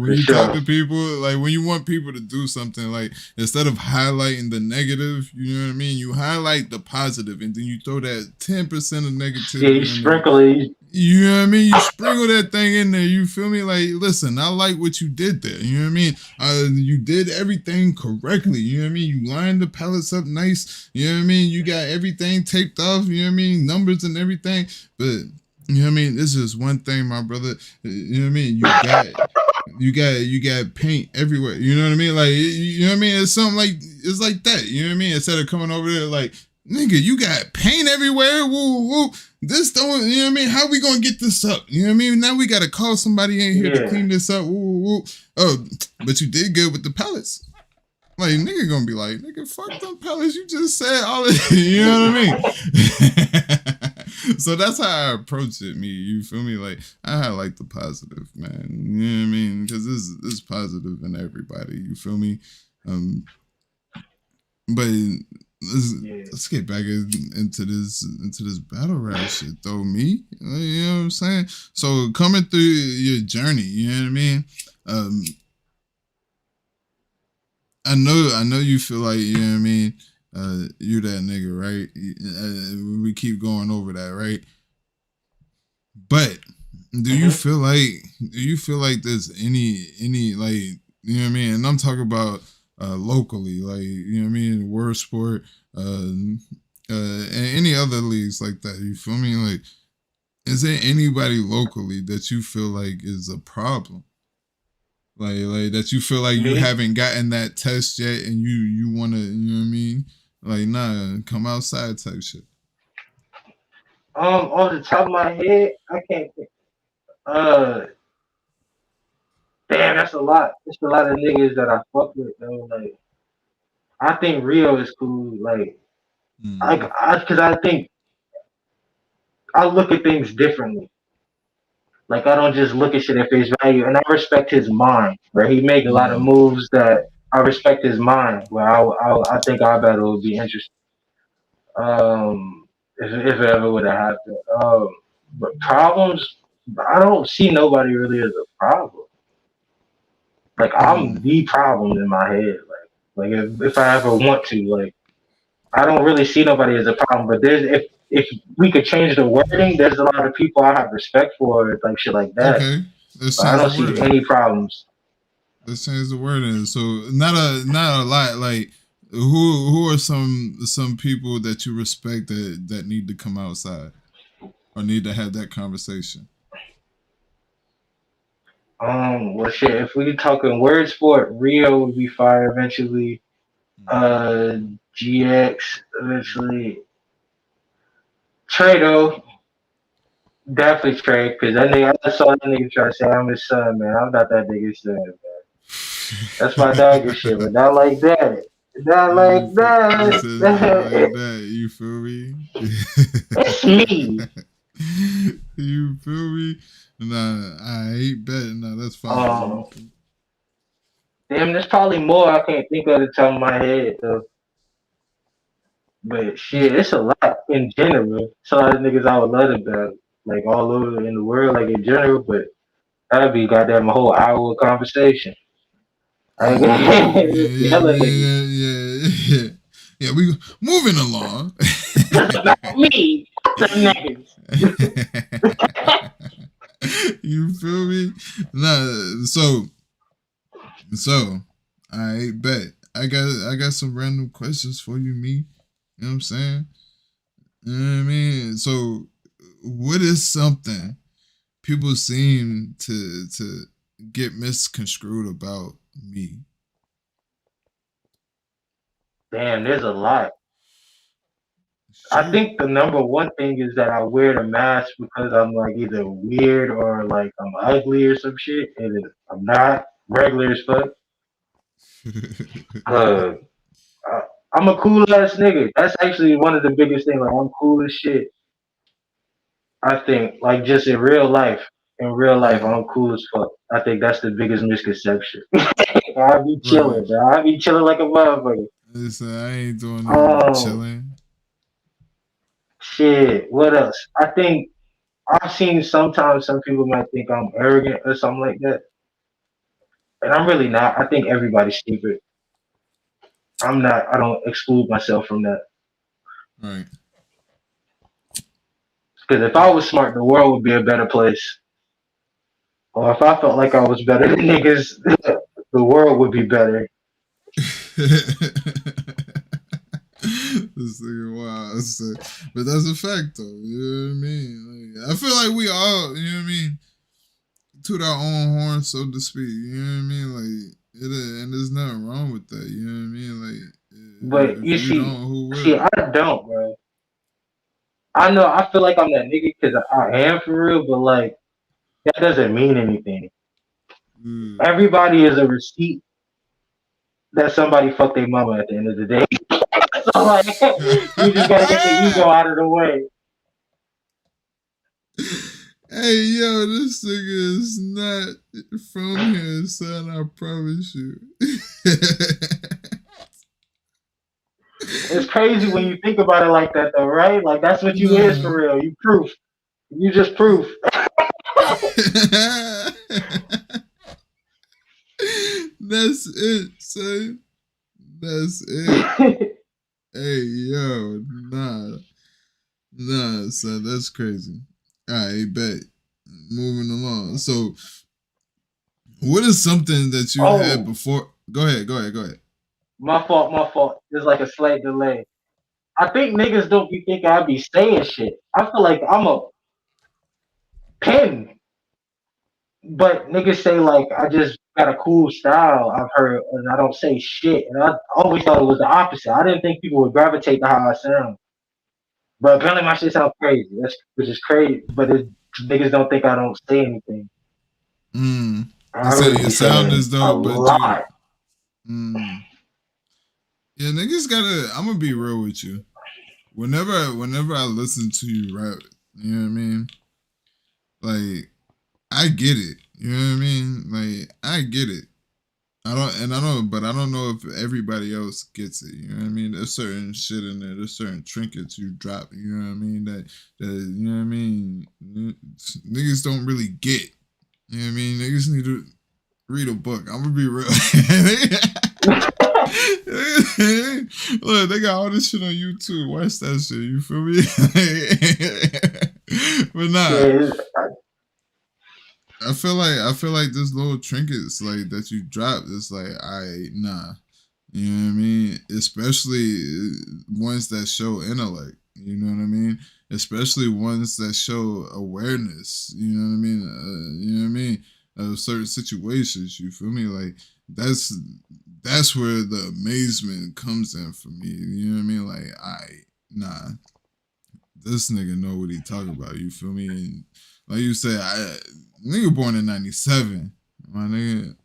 Speaker 2: when you talk to people, like when you want people to do something, like instead of highlighting the negative, you know what I mean? You highlight the positive, and then you throw that 10% of negativity.
Speaker 3: Yeah, you sprinkle it.
Speaker 2: You know what I mean? You sprinkle that thing in there. You feel me? Like, listen, I like what you did there. You know what I mean? You did everything correctly. You know what I mean? You lined the pellets up nice. You know what I mean? You got everything taped off. You know what I mean? Numbers and everything. But you know what I mean? This is one thing, my brother. You know what I mean? You got paint everywhere. You know what I mean? Like, you know what I mean? It's something like it's like that. You know what I mean? Instead of coming over there like, nigga, you got paint everywhere. Woo woo. This don't, you know what I mean? How we gonna get this up? You know what I mean? Now we gotta call somebody in here to clean this up. Woo woo. Oh, but you did good with the pellets. Like nigga gonna be like, nigga, fuck them pellets. You just said all of you know what I mean? So that's how I approach it, me. You feel me? Like I highlight the positive, man. You know what I mean? Because this is positive in everybody. You feel me? But let's get back into this battle rap shit though. Me, you know what I'm saying? So coming through your journey, you know what I mean? I know you feel like, you know what I mean, you that nigga, right? We keep going over that, right? But do you feel like there's any like, you know what I mean? And I'm talking about locally, like, you know what I mean, word sport, and any other leagues like that. You feel me? Like, is there anybody locally that you feel like is a problem? Like that you feel like you haven't gotten that test yet, and you wanna, you know what I mean? Like, nah, come outside type shit.
Speaker 3: On the top of my head, I can't think. Damn, that's a lot. It's a lot of niggas that I fuck with though. Like, I think Rio is cool. Like, because I think I look at things differently. Like, I don't just look at shit at face value, and I respect his mind. Where he make a lot of moves that I respect his mind. Where I think our battle would be interesting. If it ever would have happened. But problems, I don't see nobody really as a problem. Like, I'm the problem in my head. Like if I ever want to, like, I don't really see nobody as a problem. But if we could change the wording, there's a lot of people I have respect for, like shit like that.
Speaker 2: Okay, let's
Speaker 3: But I don't see any problems.
Speaker 2: Let's change the wording. So not a lot. Like, who are some people that you respect that need to come outside or need to have that conversation?
Speaker 3: Well, shit. If we talking word sport, Rio would be fire eventually. GX eventually. Trado, definitely Trey, because that nigga, I saw that nigga try to say I'm his son, man. I'm not that nigga's son, man. That's my dog and shit, but not like that. Not like that.
Speaker 2: Not like that. You feel me?
Speaker 3: It's me.
Speaker 2: You feel me? Nah, I ain't betting. Nah, that's fine.
Speaker 3: Damn, there's probably more I can't think of the top of my head though. But shit, it's a lot in general. It's a lot of niggas I would love to battle, like all over in the world, like in general. But that'd be goddamn a whole hour of conversation.
Speaker 2: Yeah. We moving along.
Speaker 3: Not me, the niggas.
Speaker 2: You feel me? Nah, so I bet I got some random questions for you, me. You know what I'm saying? You know what I mean? So, what is something people seem to get misconstrued about me?
Speaker 3: Damn, there's a lot. I think the number one thing is that I wear the mask because I'm like either weird or like I'm ugly or some shit, and I'm not regular as fuck. I'm a cool ass nigga. That's actually one of the biggest things. Like, I'm cool as shit. I think, like, just in real life. In real life, I'm cool as fuck. I think that's the biggest misconception. I be chilling, bro. I be chilling like a motherfucker.
Speaker 2: Listen, I ain't doing no chilling.
Speaker 3: Shit. What else? I think I've seen sometimes some people might think I'm arrogant or something like that. And I'm really not. I think everybody's stupid. I'm not. I don't exclude myself from that.
Speaker 2: Right.
Speaker 3: Because if I was smart, the world would be a better place. Or if I felt like I was better than niggas, the world would be better.
Speaker 2: This nigga wild. But that's a fact, though. You know what I mean? Like, I feel like we all, you know what I mean, toot our own horn, so to speak. You know what I mean? Like, and there's nothing wrong with that. You know what I mean? Like,
Speaker 3: but you see, I don't, bro. I know. I feel like I'm that nigga because I am for real, but like that doesn't mean anything. Everybody is a receipt that somebody fucked their mama at the end of the day. So like, you just gotta get the ego out of the way.
Speaker 2: Hey, yo, this nigga is not from here, son. I promise you.
Speaker 3: It's crazy when you think about it like that, though, right? Like that's what you is
Speaker 2: Nah.
Speaker 3: for real. You proof. You just proof.
Speaker 2: That's it, son. That's it. Hey, yo, nah, son, that's crazy. All right, bet. Moving along. So, what is something that you had
Speaker 3: Oh,
Speaker 2: before? Go ahead.
Speaker 3: my fault, my fault. There's like a slight delay. I think niggas don't be thinking I be saying shit. I feel like I'm a pen, but niggas say like I just got a cool style. I've heard, and I don't say shit. And I always thought it was the opposite. I didn't think people would gravitate to how I sound, but apparently my shit sounds crazy. That's which is crazy. But niggas don't think I don't say anything.
Speaker 2: You
Speaker 3: I
Speaker 2: say
Speaker 3: really
Speaker 2: your
Speaker 3: be
Speaker 2: sound
Speaker 3: saying
Speaker 2: is
Speaker 3: a
Speaker 2: dope, but you,
Speaker 3: lot.
Speaker 2: mm, yeah, niggas gotta. I'm gonna be real with you. Whenever I listen to you rap, you know what I mean. Like, I get it. You know what I mean? Like, I get it. But I don't know if everybody else gets it. You know what I mean? There's certain shit in there. There's certain trinkets you drop. You know what I mean? That you know what I mean? Niggas don't really get. You know what I mean? Niggas need to read a book. I'm gonna be real. Look, they got all this shit on YouTube. Watch that shit. You feel me? But nah.
Speaker 3: Yeah,
Speaker 2: I feel like this little trinkets like that you drop. It's like nah, you know what I mean. Especially ones that show intellect. You know what I mean. Especially ones that show awareness. You know what I mean. You know what I mean. Of certain situations. You feel me? Like that's where the amazement comes in for me. You know what I mean? Like nah, this nigga know what he talking about. You feel me? And like you said, nigga born in 97. My nigga,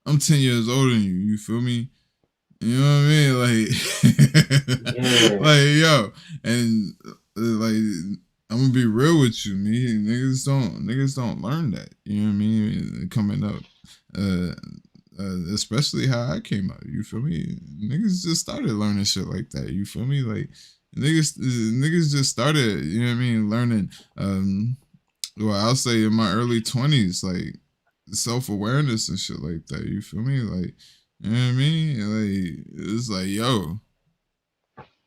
Speaker 2: I'm 10 years older than you. You feel me? You know what I mean? Like,
Speaker 3: yeah.
Speaker 2: like yo, and like I'm gonna be real with you. Niggas don't learn that. You know what I mean? Coming up, especially how I came up. You feel me? Niggas just started learning shit like that. You feel me? Like niggas just started. You know what I mean? Learning. Well, I'll say in my early 20s, like self-awareness and shit like that. You feel me? Like, you know what I mean? Like, it's like, yo,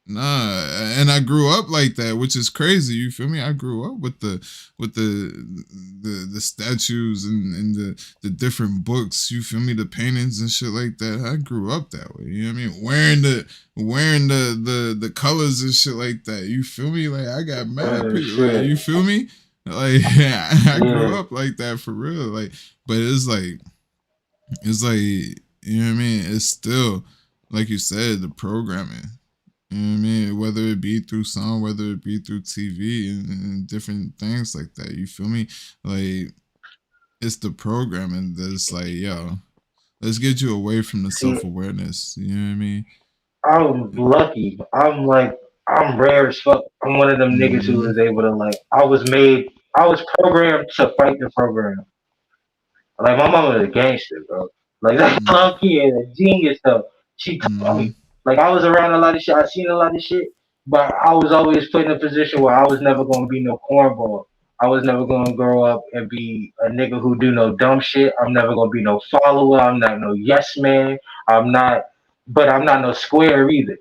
Speaker 2: nah. And I grew up like that, which is crazy. You feel me? I grew up with the statues and the different books. You feel me? The paintings and shit like that. I grew up that way. You know what I mean? Wearing the colors and shit like that. You feel me? Like I got mad people. Like, you feel me? Like I grew up like that for real. Like, but it's like you know what I mean. It's still like you said, the programming. You know what I mean. Whether it be through song, whether it be through TV and different things like that. You feel me? Like it's the programming that's like, yo, let's get you away from the
Speaker 3: See,
Speaker 2: self-awareness. You know what I mean?
Speaker 3: I'm lucky. I'm rare as fuck. I'm one of them niggas who
Speaker 2: Mm-hmm.
Speaker 3: was able to like. I was programmed to fight the program. Like my mama was a gangster, bro. Like that monkey and a genius though. She taught
Speaker 2: Mm-hmm.
Speaker 3: me. Like I was around a lot of shit. I seen a lot of shit, but I was always put in a position where I was never gonna be no cornball. I was never gonna grow up and be a nigga who do no dumb shit. I'm never gonna be no follower. I'm not no yes man. I'm not, but I'm not no square either.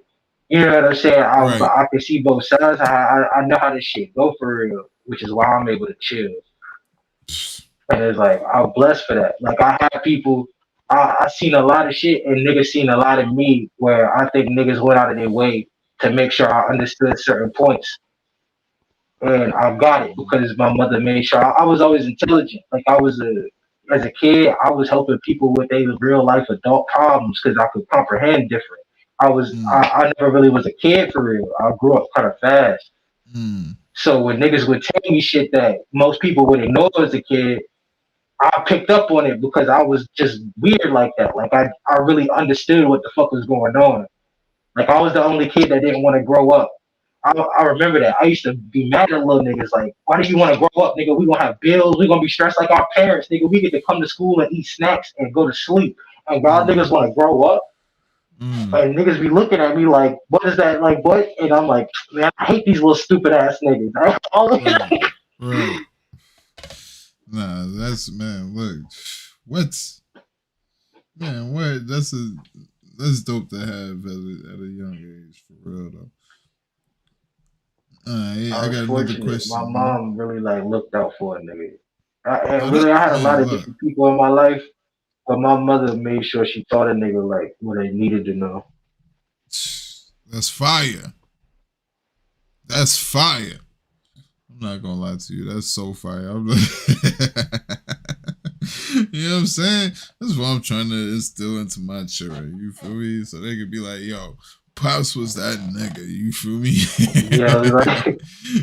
Speaker 3: You know what I'm saying?
Speaker 2: Right.
Speaker 3: I can see both sides. I know how this shit go for real, which is why I'm able to chill. And it's like I'm blessed for that. Like I have people, I seen a lot of shit, and niggas seen a lot of me. Where I think niggas went out of their way to make sure I understood certain points, and I got it because my mother made sure I was always intelligent. Like as a kid, I was helping people with their real life adult problems because I could comprehend different. I never really was a kid for real. I grew up kind of fast.
Speaker 2: Mm-hmm.
Speaker 3: So when niggas would tell me shit that most people would ignore as a kid, I picked up on it because I was just weird like that. Like I really understood what the fuck was going on. Like I was the only kid that didn't want to grow up. I remember that. I used to be mad at little niggas like, why do you want to grow up, nigga? We gonna have bills. We gonna be stressed like our parents, nigga. We get to come to school and eat snacks and go to sleep. And God niggas want to grow up. And niggas be looking at me like, what is that? Like, what? And I'm like, man, I hate these little stupid ass niggas.
Speaker 2: Right. Nah, that's, man, look. What's, man, what? That's dope to have at a young age, for real, though. I got another question.
Speaker 3: My mom really, like, looked out for a nigga. I had a
Speaker 2: Man,
Speaker 3: lot of
Speaker 2: look.
Speaker 3: different people in my life, but my mother made sure she taught a nigga, like, what they needed to know.
Speaker 2: That's fire. That's fire. I'm not gonna lie to you. That's so fire. I'm like, you know what I'm saying? That's what I'm trying to instill into my children. You feel me? So they could be like, yo, Pops was that nigga. You feel me?
Speaker 3: Yeah, like,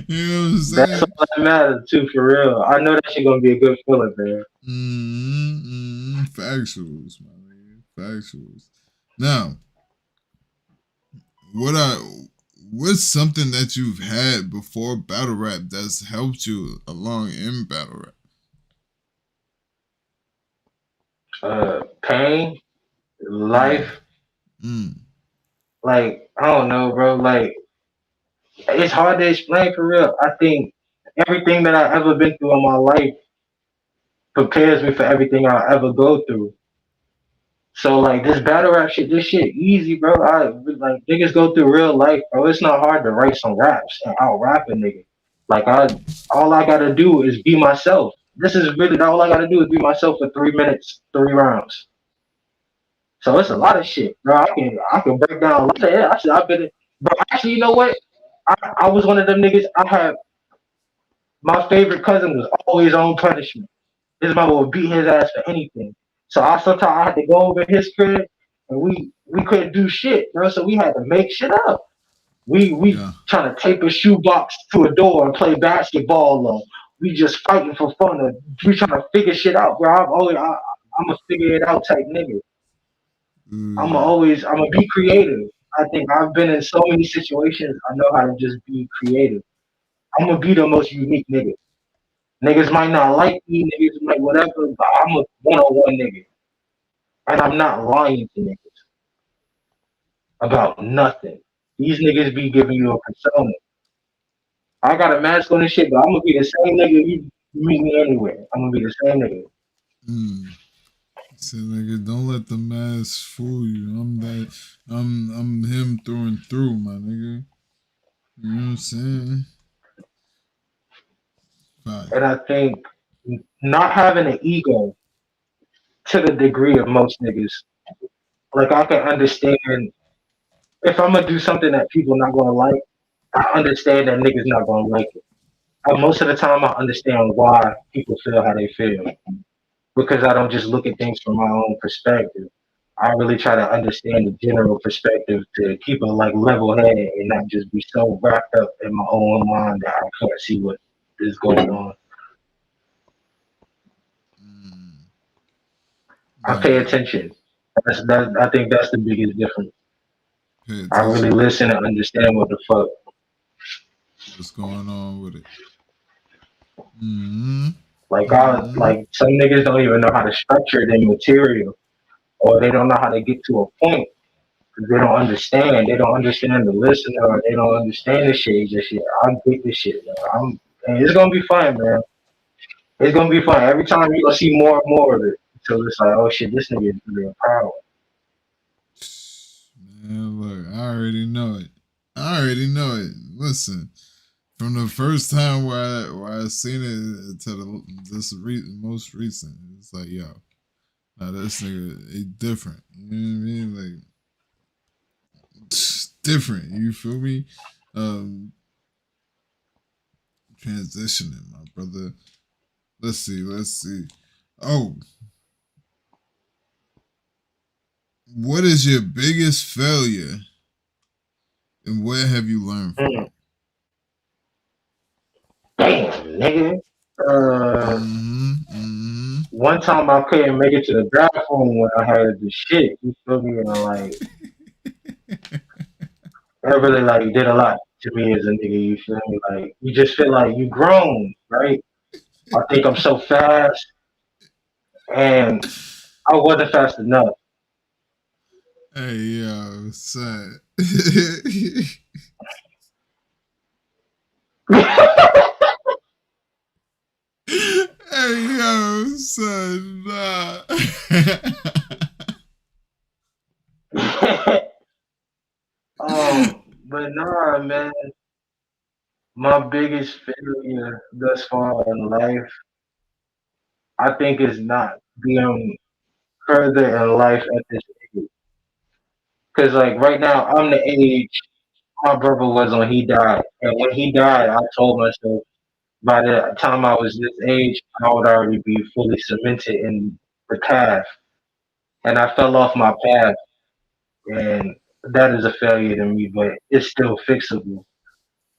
Speaker 2: you know what I'm saying?
Speaker 3: that's all that matters too, for real. I know that shit gonna be a good feeling, man.
Speaker 2: Factuals, my nigga. Factuals. Now, what's something that you've had before battle rap that's helped you along in battle
Speaker 3: rap? Pain, life. Like, I don't know, bro. Like, it's hard to explain, for real. I think everything that I've ever been through in my life prepares me for everything I'll ever go through. So, like, this battle rap shit, this shit easy, bro. Like, niggas go through real life, bro. It's not hard to write some raps and out rap a nigga. Like, all I gotta do is be myself. This is really all I gotta do is be myself for 3 minutes, 3 rounds. So it's a lot of shit, bro. I can break down. Yeah, I've been, bro. Actually, you know what? I was one of them niggas. I had my favorite cousin was always on punishment. His mother would beat his ass for anything. So sometimes I had to go over his crib, and we couldn't do shit, bro. So we had to make shit up. We trying to tape a shoebox to a door and play basketball. We just fighting for fun. We trying to figure shit out, bro. I'm a figure it out type nigga. I'm gonna be creative. I think I've been in so many situations. I know how to just be creative. I'm gonna be the most unique nigga. Niggas might not like me, niggas might whatever, but I'm a one-on-one nigga. And I'm not lying to niggas about nothing. These niggas be giving you a persona. I got a mask on and shit, but I'm gonna be the same nigga you meet me anywhere. I'm gonna be the same nigga.
Speaker 2: So, nigga, don't let the mask fool you. I'm him through and through, my nigga. You know what I'm saying? Fine.
Speaker 3: And I think not having an ego to the degree of most niggas. Like, I can understand if I'm gonna do something that people not gonna like, I understand that niggas not gonna like it. Most of the time, I understand why people feel how they feel. Because I don't just look at things from my own perspective. I really try to understand the general perspective to keep a like level head and not just be so wrapped up in my own mind that I can't see what is going on. I pay attention. I think that's the biggest difference. I really listen and understand what the fuck.
Speaker 2: What's going on with it?
Speaker 3: Like some niggas don't even know how to structure their material, or they don't know how to get to a point because they don't understand. They don't understand the listener, or they don't understand the shit. Just shit. I get this shit, man. And it's gonna be fun, man. It's gonna be fun. Every time you gonna see more and more of it. So it's like, oh shit, this nigga is really a power.
Speaker 2: Man, look, I already know it. Listen, from the first time where I seen it to this most recent, it's like, yo, now this nigga, he different. You know what I mean? Like, different. You feel me? Transitioning, my brother. Let's see. Oh. What is your biggest failure and what have you learned from it?
Speaker 3: Damn, nigga. One time I couldn't make it to the bathroom when I had the shit. You feel me? And like, that really like did a lot to me as a nigga. You feel me? Like, you just feel like you grown, right? I think I'm so fast, and I wasn't fast enough.
Speaker 2: Hey, yo, son. Hey, yo, son. Nah.
Speaker 3: But nah, man. My biggest failure thus far in life, I think, is not being further in life at this age. Because, like, right now, I'm the age my brother was when he died. And when he died, I told myself by the time I was this age, I would already be fully cemented in the path. And I fell off my path. And that is a failure to me, but it's still fixable.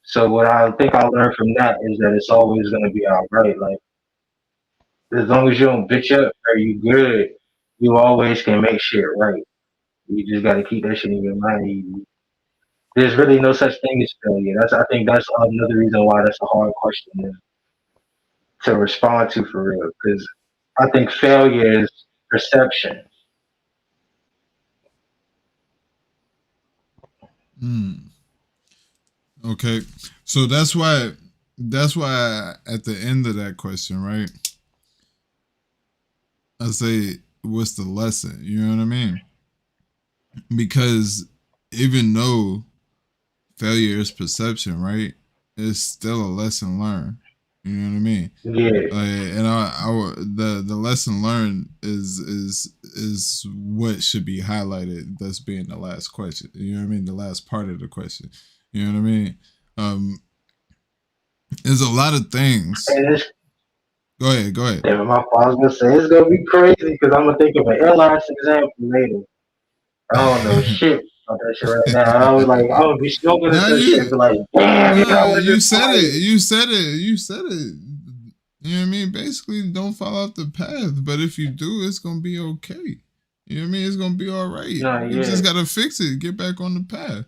Speaker 3: So, what I think I learned from that is that it's always going to be all right. Like, as long as you don't bitch up or you good, you always can make shit right. You just gotta keep that shit in your mind. There's really no such thing as failure. I think that's another reason why that's a hard question to respond to for real. Because I think failure is perception.
Speaker 2: Mm, okay. So that's why at the end of that question, right? I say, what's the lesson? You know what I mean? Because even though failure is perception, right? It's still a lesson learned. You know what I mean?
Speaker 3: Yeah,
Speaker 2: And the lesson learned is what should be highlighted. That's being the last question. You know what I mean? The last part of the question. You know what I mean? Um, there's a lot of things.
Speaker 3: and it's
Speaker 2: Go ahead. Go ahead.
Speaker 3: damn. My father's gonna say it's gonna be crazy because I'm gonna think of an airlines example later. I don't know shit about that shit right now. I was like, I would be smoking and
Speaker 2: now
Speaker 3: some shit,
Speaker 2: you
Speaker 3: be like, damn, you know, I
Speaker 2: Nah,
Speaker 3: would have
Speaker 2: you
Speaker 3: been
Speaker 2: said
Speaker 3: fired.
Speaker 2: it. You said it. You said it. You know what I mean? Basically, don't fall off the path. But if you do, it's gonna be okay. You know what I mean? It's gonna be all right.
Speaker 3: No,
Speaker 2: You
Speaker 3: yeah.
Speaker 2: just gotta fix it. Get back on the path.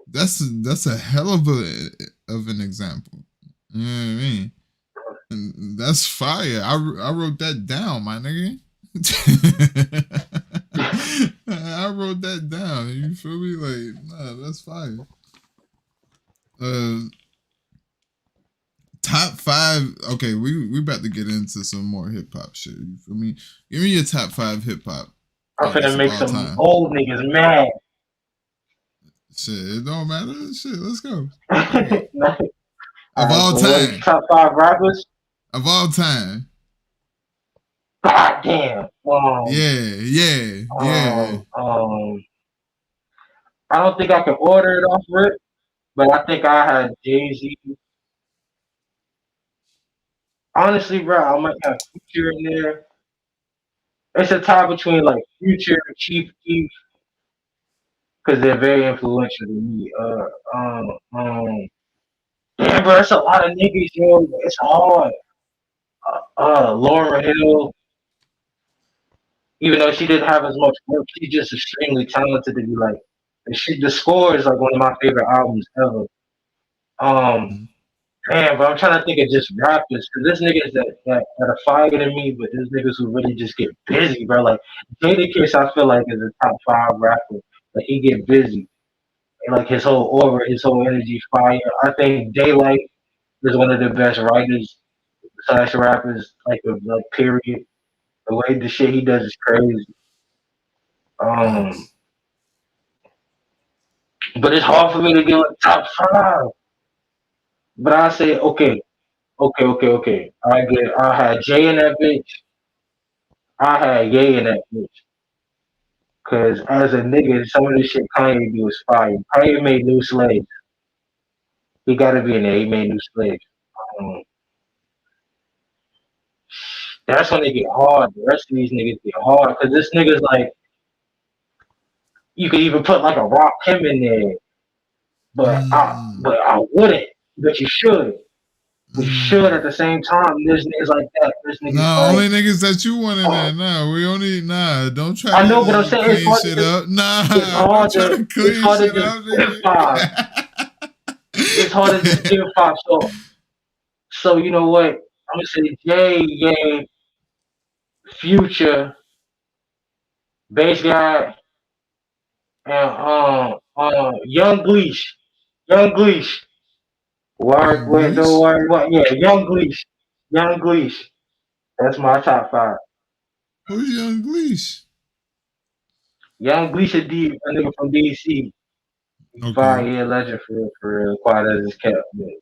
Speaker 2: That's a hell of an example. You know what I mean? And that's fire. I wrote that down, my nigga. I wrote that down. You feel me? Like, nah, that's fire. Uh, Top five. Okay, we about to get into some more hip hop shit. You feel me? Give me your top five hip hop
Speaker 3: I'm
Speaker 2: artists
Speaker 3: finna
Speaker 2: of
Speaker 3: make
Speaker 2: all
Speaker 3: some
Speaker 2: time.
Speaker 3: old niggas mad.
Speaker 2: Shit, it don't matter. Shit, let's go. Fuck it.
Speaker 3: Alright,
Speaker 2: Of all
Speaker 3: so what
Speaker 2: time.
Speaker 3: top five rappers?
Speaker 2: Of all time.
Speaker 3: God damn.
Speaker 2: Yeah, yeah, yeah.
Speaker 3: I don't think I can order it off rip, but I think I had Jay-Z. Honestly, bro, I might have Future in there. It's a tie between like Future and Chief Keef because they're very influential to me. Damn, bro, it's a lot of niggas, yo. It's hard. Laura Hill, even though she didn't have as much work, she's just extremely talented to be like. The score is like one of my favorite albums ever. Um,
Speaker 2: Mhm.
Speaker 3: Man, but I'm trying to think of just rappers because there's niggas that are fire than me, but there's niggas who really just get busy, bro. Like Jadakiss, I feel like is a top five rapper. Like he get busy, and like his whole aura, his whole energy, fire. I think daylyt is one of the best writers slash rappers, like of like period. The way the shit he does is crazy. Um,
Speaker 2: Facts.
Speaker 3: but it's hard for me to give a top five. But I say okay. I had Jay in that bitch. I had Ye in that bitch. Cause as a nigga, some of the shit Kanye do is fire. Kanye made new slaves. He gotta be in there. He made new slaves. Um, that's when they get hard. The rest of these niggas get hard. Cause this nigga's like, you could even put like a Rock him in there,
Speaker 2: Mm,
Speaker 3: but I wouldn't. But you should. You should at
Speaker 2: mm.
Speaker 3: the same time. There's niggas like that. There's niggas
Speaker 2: Nah,
Speaker 3: like,
Speaker 2: only niggas that you want in
Speaker 3: oh,
Speaker 2: there. Nah, we only Nah. Don't try
Speaker 3: I know, but I'm
Speaker 2: to
Speaker 3: saying
Speaker 2: clean shit up.
Speaker 3: it's
Speaker 2: Nah, don't
Speaker 3: hard
Speaker 2: try
Speaker 3: to
Speaker 2: to clean shit
Speaker 3: just
Speaker 2: up,
Speaker 3: give five.
Speaker 2: nigga.
Speaker 3: It's hard to just give five. So you know what? I'm gonna say Jay, Ye, Future, Bass Guy, and Young Gleesh. Work
Speaker 2: Young
Speaker 3: with the
Speaker 2: Grease?
Speaker 3: work. What? Yeah, Young Gleesh. That's my top five.
Speaker 2: Who's Young Gleesh?
Speaker 3: Young Gleesh a nigga from DC. He's
Speaker 2: Okay.
Speaker 3: 5 year legend for real. Quiet as it's kept. Man.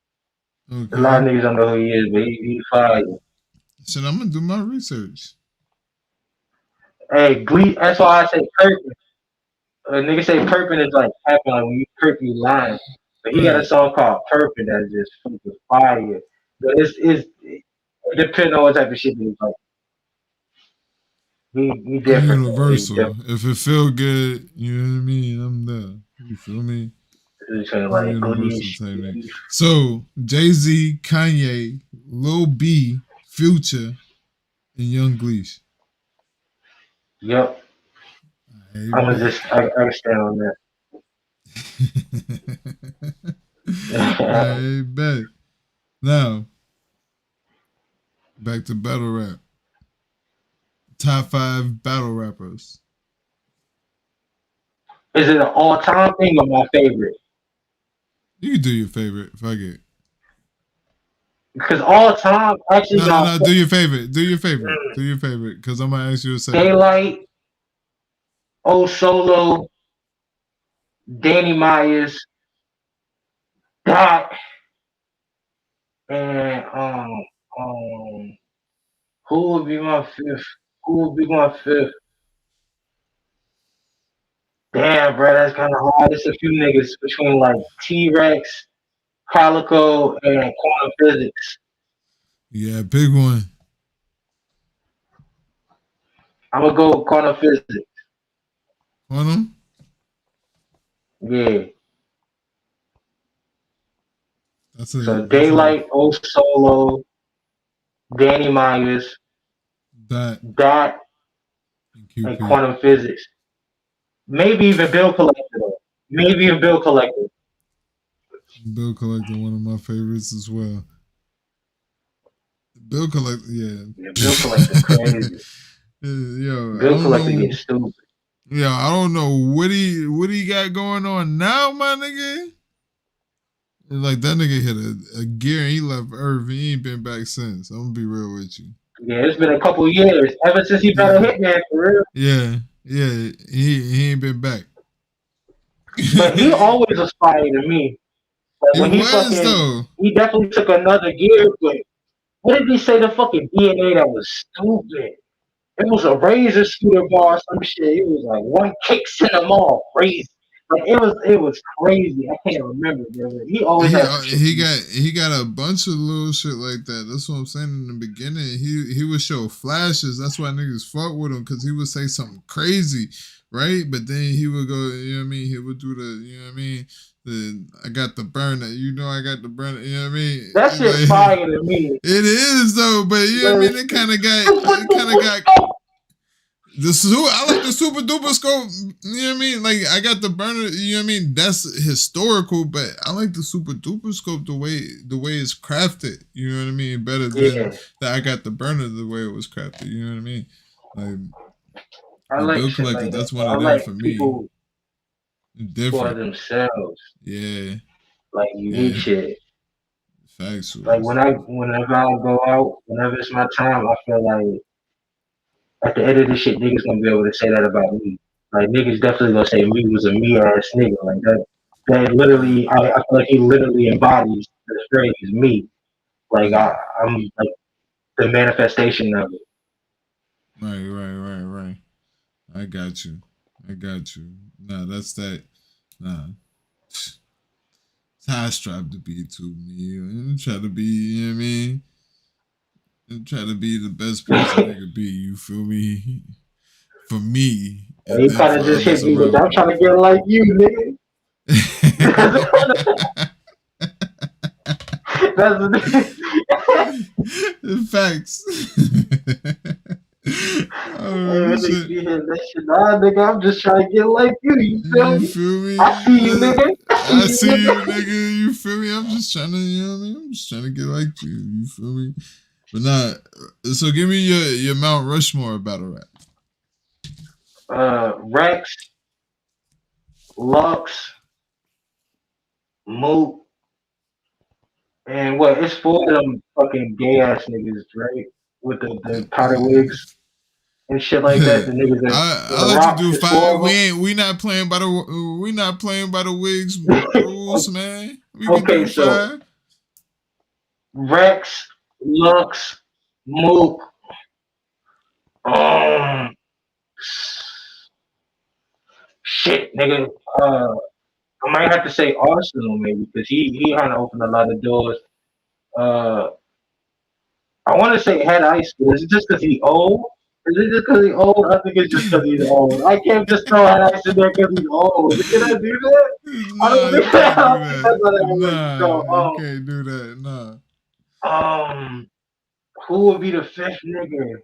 Speaker 3: A lot
Speaker 2: Okay.
Speaker 3: of niggas don't know who he is, but he's 5 year.
Speaker 2: Shit, I'm gonna do my research.
Speaker 3: Hey, Gleesh. That's why I say Perpin. Nigga say Perpin is like happen like when you perp you lying. But he got a
Speaker 2: Right.
Speaker 3: song called Perpin that's just fucking fire. But it depends on what type of shit he's like. He
Speaker 2: I'm
Speaker 3: different though. He
Speaker 2: universal.
Speaker 3: different.
Speaker 2: If it feel good, you know what I mean, I'm there. You feel me?
Speaker 3: He's kind of
Speaker 2: I'm
Speaker 3: like
Speaker 2: universal
Speaker 3: Gleesh.
Speaker 2: type nigga. So Jay-Z, Kanye, Lil B, Future, and Young Gleesh.
Speaker 3: Yep.
Speaker 2: I
Speaker 3: I'm gonna
Speaker 2: bet.
Speaker 3: just I stand on that.
Speaker 2: I bet. Now, back to battle rap. Top 5 battle rappers.
Speaker 3: Is it an all time thing or my favorite?
Speaker 2: You can do your favorite. Fuck it.
Speaker 3: Because all time actually my
Speaker 2: No. Do your favorite. Do your favorite. Do your favorite. Because I'm going to ask you a second.
Speaker 3: daylyt, O Solo, Danny Myers, Dot, and who would be my fifth? Who would be my fifth? Damn, bro, that's kind of hard. There's a few niggas between like T Rex, Calicoe, and quantum physics.
Speaker 2: Yeah, pick one.
Speaker 3: I'm gonna go with quantum physics.
Speaker 2: Quantum?
Speaker 3: Yeah.
Speaker 2: That's
Speaker 3: So
Speaker 2: a
Speaker 3: daylyt, O Solo, Danny Myers,
Speaker 2: dot
Speaker 3: Dot,
Speaker 2: and
Speaker 3: and
Speaker 2: QP.
Speaker 3: quantum physics. Maybe even Bill Collector though. Maybe even Bill Collector.
Speaker 2: Bill Collector, one of my favorites as well. Bill Collector, yeah.
Speaker 3: Yeah, Bill Collector crazy.
Speaker 2: Yo, I
Speaker 3: Bill
Speaker 2: don't
Speaker 3: Collector
Speaker 2: know.
Speaker 3: gets stupid.
Speaker 2: Yeah, I don't know what he got going on now, my nigga. Like that nigga hit a gear and he left Earth. He ain't been back since. I'm gonna be real with you.
Speaker 3: Yeah, it's been a couple years ever since he battled
Speaker 2: Yeah,
Speaker 3: Hitman for real.
Speaker 2: yeah, yeah. He ain't been back.
Speaker 3: But he always was fire to me. Like
Speaker 2: He
Speaker 3: when
Speaker 2: was though.
Speaker 3: he definitely took another gear. But what did he say? The fucking DNA that was stupid. It was a razor scooter bar or some shit. It was like one kick sent them all crazy. Like it was crazy. I can't remember, bro. He always had some shit.
Speaker 2: He got a bunch of little shit like that. That's what I'm saying in the beginning. He would show flashes. That's why niggas fuck with him because he would say something crazy, right? But then he would go, you know what I mean? He would do the, you know what I mean? I got the burner, I got the burner, you know what I mean?
Speaker 3: That shit
Speaker 2: Like,
Speaker 3: fire to me.
Speaker 2: it is though, but you know what I mean? It kind of got I like the super duper scope. You know what I mean? Like I got the burner. You know what I mean? That's historical, but I like the super duper scope the way it's crafted. You know what I mean? Better than that. I got the burner the way it was crafted. You know what I mean? Like
Speaker 3: I
Speaker 2: the
Speaker 3: like
Speaker 2: Bill
Speaker 3: shit
Speaker 2: Collector.
Speaker 3: like that.
Speaker 2: That's one
Speaker 3: I
Speaker 2: of them
Speaker 3: like
Speaker 2: for me.
Speaker 3: people for
Speaker 2: Different.
Speaker 3: themselves.
Speaker 2: Yeah.
Speaker 3: Like unique shit.
Speaker 2: Facts.
Speaker 3: Like whenever I go out, whenever it's my time, I feel like at the end of this shit, niggas gonna be able to say that about me. Like niggas definitely gonna say me was a me ass nigga. Like that. That literally, I feel like he literally embodies the phrase me. Like I'm like the manifestation of it.
Speaker 2: Right. I got you. Nah, that's that. Nah. It's how I strive to be too, me. And try to be, you know what I mean? And try to be the best person I could be, you feel me? For me. And
Speaker 3: You
Speaker 2: then
Speaker 3: kind
Speaker 2: for
Speaker 3: of just hit
Speaker 2: others
Speaker 3: me with,
Speaker 2: around
Speaker 3: I'm
Speaker 2: me.
Speaker 3: trying to get like you, nigga. That's the
Speaker 2: Facts. Oh, shit.
Speaker 3: that shit. Nah, nigga, I'm just trying to get like you. You feel
Speaker 2: You
Speaker 3: me?
Speaker 2: feel me?
Speaker 3: I see you, nigga.
Speaker 2: I see you, nigga. You feel me? I'm just trying to, you know what I mean? I'm just trying to get like you. You feel me? But nah. So give me your Mount Rushmore battle rap.
Speaker 3: Rex, Lux, Mook, and what? It's four of them fucking gay ass niggas, right? With the powder wigs and shit like that. The niggas that
Speaker 2: I
Speaker 3: the
Speaker 2: let you
Speaker 3: rocks.
Speaker 2: do
Speaker 3: It's four
Speaker 2: five.
Speaker 3: of
Speaker 2: We not playing by the wigs
Speaker 3: them.
Speaker 2: rules, man. We can
Speaker 3: Okay,
Speaker 2: do
Speaker 3: so
Speaker 2: five.
Speaker 3: Rex, Lux, Mook, um, shit, nigga. I might have to say Arsenal maybe because he kind of opened a lot of doors. Uh, I want to say Head Ice School. Is it just because he old? Is it just because he's old? I think it's just because he's old. I can't just throw Head Ice in there because he's old. Can I do that? I
Speaker 2: Nah,
Speaker 3: don't
Speaker 2: you
Speaker 3: think,
Speaker 2: can't
Speaker 3: I
Speaker 2: do
Speaker 3: don't think that's
Speaker 2: that.
Speaker 3: how that works.
Speaker 2: Nah, you can't do that. Nah.
Speaker 3: Um, who would be the fifth nigga?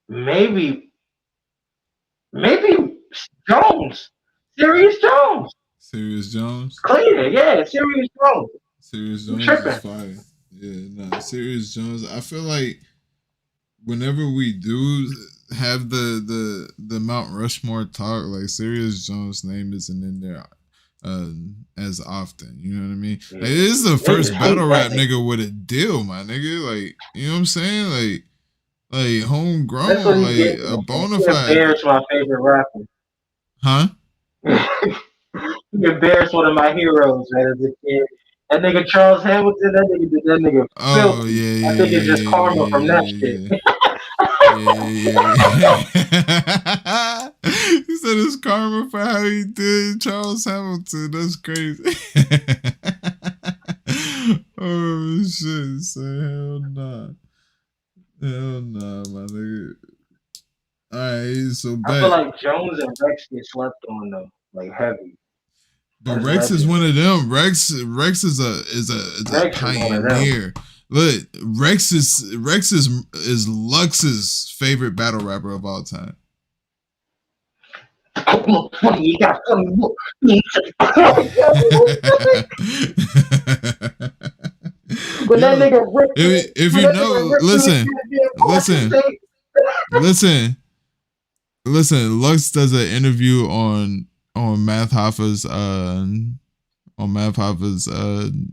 Speaker 3: Maybe, maybe Jones. Sirius Jones.
Speaker 2: Serious Jones.
Speaker 3: Clear, yeah, Sirius Jones.
Speaker 2: Serious
Speaker 3: I'm
Speaker 2: Jones is
Speaker 3: tripping.
Speaker 2: fire. Yeah, nah. Serious Jones. I feel like whenever we do have the Mount Rushmore talk, like Serious Jones' name isn't in there as often. You know what I mean?
Speaker 3: Yeah.
Speaker 2: Like, this is the first
Speaker 3: Niggas
Speaker 2: battle
Speaker 3: hate
Speaker 2: rap
Speaker 3: that
Speaker 2: nigga with a deal, my nigga. Like, you know what I'm saying? Like
Speaker 3: That's what
Speaker 2: homegrown,
Speaker 3: he
Speaker 2: like
Speaker 3: did.
Speaker 2: a bona
Speaker 3: He
Speaker 2: fide.
Speaker 3: embarrassed my favorite rapper.
Speaker 2: Huh?
Speaker 3: He embarrassed one of my heroes, man, as a kid. That nigga Charles Hamilton, that nigga did that nigga
Speaker 2: Oh
Speaker 3: filthy.
Speaker 2: yeah,
Speaker 3: I
Speaker 2: yeah,
Speaker 3: think it's
Speaker 2: yeah,
Speaker 3: just
Speaker 2: yeah,
Speaker 3: karma from
Speaker 2: yeah,
Speaker 3: that
Speaker 2: yeah,
Speaker 3: shit.
Speaker 2: yeah. Yeah. He said it's karma for how he did Charles Hamilton. That's crazy. Oh shit! So hell nah, my nigga. All right, so
Speaker 3: I feel
Speaker 2: bet.
Speaker 3: like Jones and Rex get slept on though, like heavy.
Speaker 2: But
Speaker 3: As
Speaker 2: Rex is one
Speaker 3: legends.
Speaker 2: of them. Rex is a
Speaker 3: Rex is one of them.
Speaker 2: pioneer. Look, Rex is Lux's favorite battle rapper of all time.
Speaker 3: Look funny, you got funny look. When that
Speaker 2: Yo,
Speaker 3: nigga ripped it,
Speaker 2: if
Speaker 3: when
Speaker 2: you
Speaker 3: that nigga
Speaker 2: know,
Speaker 3: ripped it,
Speaker 2: listen, listen. Lux does an interview on Math Hoffa's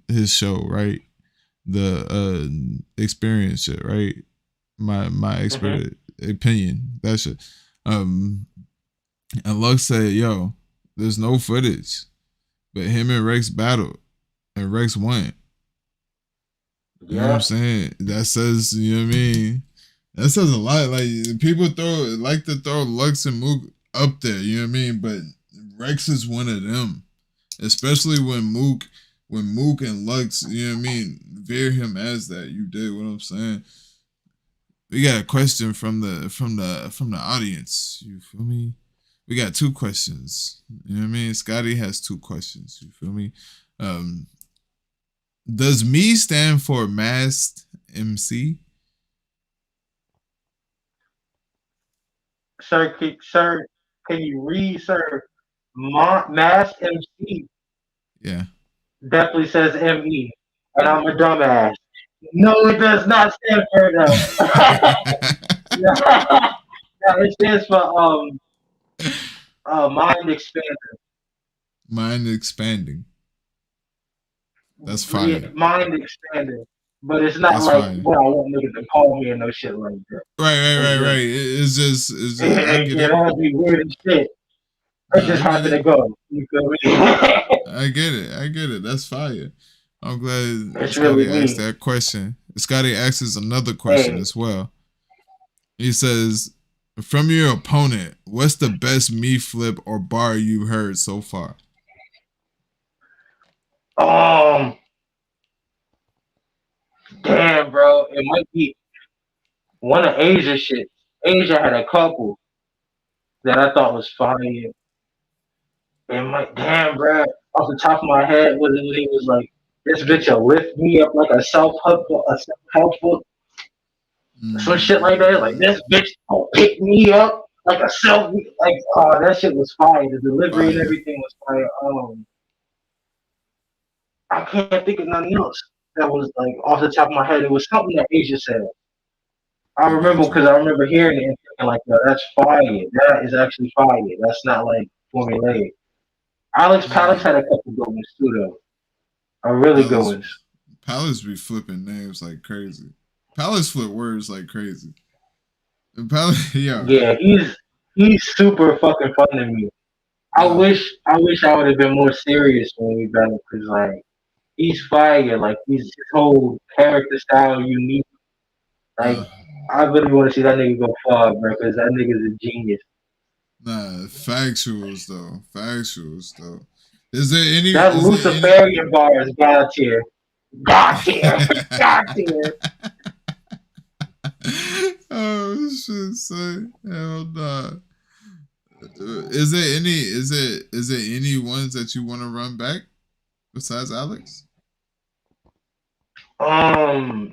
Speaker 2: his show, right? The experience shit, right? My expert opinion, that shit. And Lux said, "Yo, there's no footage, but him and Rex battled, and Rex won." You know what I'm
Speaker 3: Yeah,
Speaker 2: saying? That says, you know what I mean? That says a lot. Like, people like to throw Lux and Mook up there, you know what I mean? But Rex is one of them. Especially when Mook and Lux, you know what I mean, veer him as that. You did what I'm saying. We got a question from the audience. You feel me? We got two questions. You know what I mean? Scotty has two questions. You feel me? Does me stand for masked MC?
Speaker 3: sir, can you read, sir? Mass MC
Speaker 2: Yeah.
Speaker 3: definitely says ME, and I'm a dumbass. No, it does not stand for that. No, it stands for mind expander.
Speaker 2: Mind expanding. That's fire.
Speaker 3: Mind expander. But it's not
Speaker 2: That's
Speaker 3: like
Speaker 2: fire.
Speaker 3: what I want niggas to call me and no shit like that.
Speaker 2: Right. It's just I get it.
Speaker 3: That'd be weird as shit. It
Speaker 2: Nah,
Speaker 3: just
Speaker 2: I get
Speaker 3: happened to
Speaker 2: it.
Speaker 3: go. You feel me?
Speaker 2: I get it. That's fire. I'm glad
Speaker 3: It's really
Speaker 2: Scotty asked
Speaker 3: me.
Speaker 2: that question. Scotty asks another question
Speaker 3: Hey,
Speaker 2: as well. He says, from your opponent, what's the best me flip or bar you heard so far?
Speaker 3: um, damn, bro. It might be one of Asia shit. Asia had a couple that I thought was fire. It might, damn, bro. Off the top of my head, was it when he was like, "This bitch will lift me up like a self-help book," some shit like that. Like this bitch will pick me up like a self. Like, oh, that shit was fire. The delivery and
Speaker 2: Fire.
Speaker 3: everything was fire. I can't think of nothing else that was like off the top of my head. It was something that Asia said. I
Speaker 2: I
Speaker 3: remember
Speaker 2: got you.
Speaker 3: because I remember hearing it and thinking like, "Yo, that's fire. That is actually fire. That's not like." formulaic. Alex Palace had a couple good ones too, though. Really good ones.
Speaker 2: Palace be flipping names like crazy. Palace flip words like crazy. And Palace,
Speaker 3: Yeah, he's super fucking fun to me. I wish I would have been more serious when we battled, because like he's fire. Like his whole character style unique. Like I really want to see that nigga go far, bro, because that nigga's a genius.
Speaker 2: Nah, factuals though. Is there any
Speaker 3: that Luciferian bar is god tier? God tier. God tier.
Speaker 2: Oh shit, son. Hell nah. Is there any ones that you want to run back besides Alex?
Speaker 3: I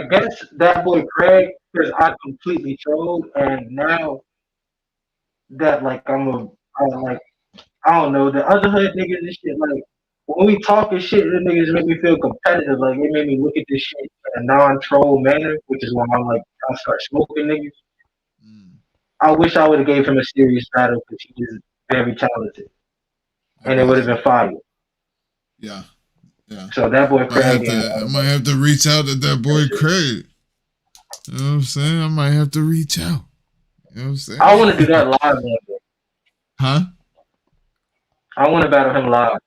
Speaker 3: guess that boy Craig, because I completely trolled, and now that like I don't know, the other hood niggas and shit, like when we talking shit, the niggas make me feel competitive. Like it made me look at this shit in a non-troll manner, which is why I'm like I start smoking niggas. I wish I would have gave him a serious battle because he is very talented, and it would have been fire.
Speaker 2: Yeah.
Speaker 3: So that boy Craig,
Speaker 2: I might have to reach out to that boy Craig. You know what I'm saying? I might have to reach out. You know what I'm saying?
Speaker 3: I want to do that live one day.
Speaker 2: Huh?
Speaker 3: I want to battle him live.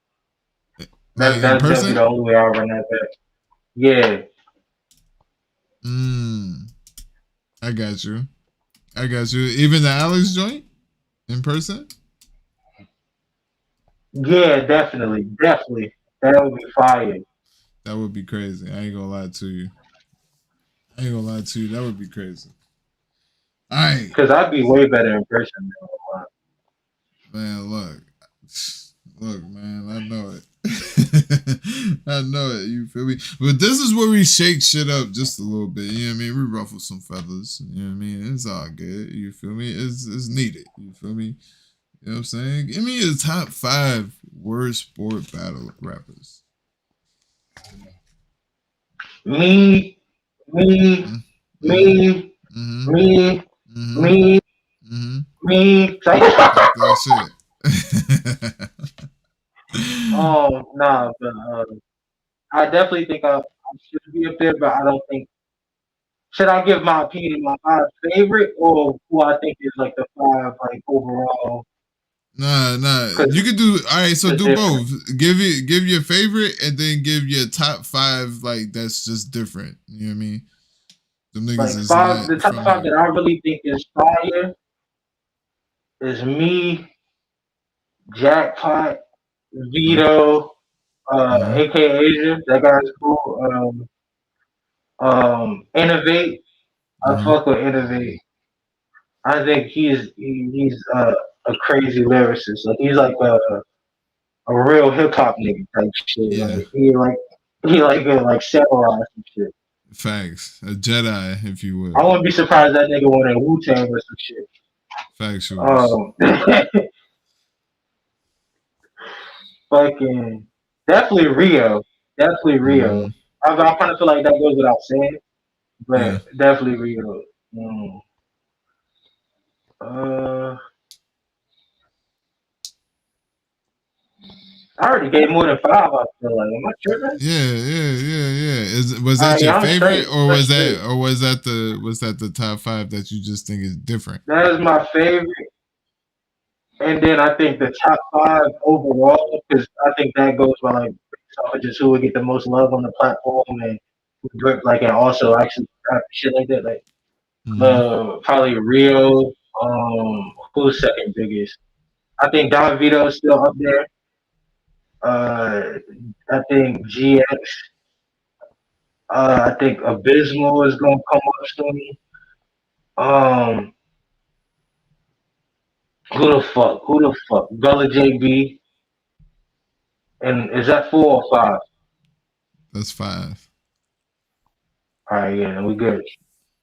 Speaker 3: That's definitely the only way I'll run that back. Yeah.
Speaker 2: I got you. Even the Alex joint in person?
Speaker 3: Yeah, definitely. That would be fire.
Speaker 2: That would be crazy. I ain't gonna lie to you. That would be crazy. All right.
Speaker 3: Because I'd be way better in person than
Speaker 2: man, look, man, I know it. I know it. You feel me? But this is where we shake shit up just a little bit. You know what I mean? We ruffle some feathers. You know what I mean? It's all good. You feel me? It's needed. You feel me? You know what I'm saying? Give me the top 5 worst sport battle rappers.
Speaker 3: Me.
Speaker 2: That shit.
Speaker 3: Oh, nah, but I definitely think I should be up there, but I don't think. Should I give my opinion, my 5 favorite, or who I think is like the 5 like overall?
Speaker 2: Nah. You could do all right. So do both. Give your favorite, and then give your top 5 like that's just different. You know what I mean? Them niggas
Speaker 3: like the top 5 that I really think is fire is me, Jackpot, Vito, aka Asia. That guy's cool. Innovate. I fuck with Innovate. I think he's a crazy lyricist. Like he's like a real hip hop nigga type shit.
Speaker 2: Yeah.
Speaker 3: Like he like samurai and shit.
Speaker 2: Facts. A Jedi, if you will.
Speaker 3: I wouldn't be surprised that nigga went in Wu-Tang or some shit.
Speaker 2: Facts.
Speaker 3: Fucking definitely Rio. I kind of feel like that goes without saying, but definitely Rio. I already gave more than 5. I feel like. Am I tripping?
Speaker 2: Yeah. Was that your favorite, or was that the top 5 that you just think is different?
Speaker 3: That is my favorite, and then I think the top 5 overall, because I think that goes by like just who would get the most love on the platform and like, and also actually shit like that. Like probably Rio. Who's second biggest? I think Don Vito is still up there. I think GX. I think Abysmal is gonna come up soon. Who the fuck? Gullah JB. And is that 4 or 5?
Speaker 2: That's 5.
Speaker 3: Alright, yeah, we good.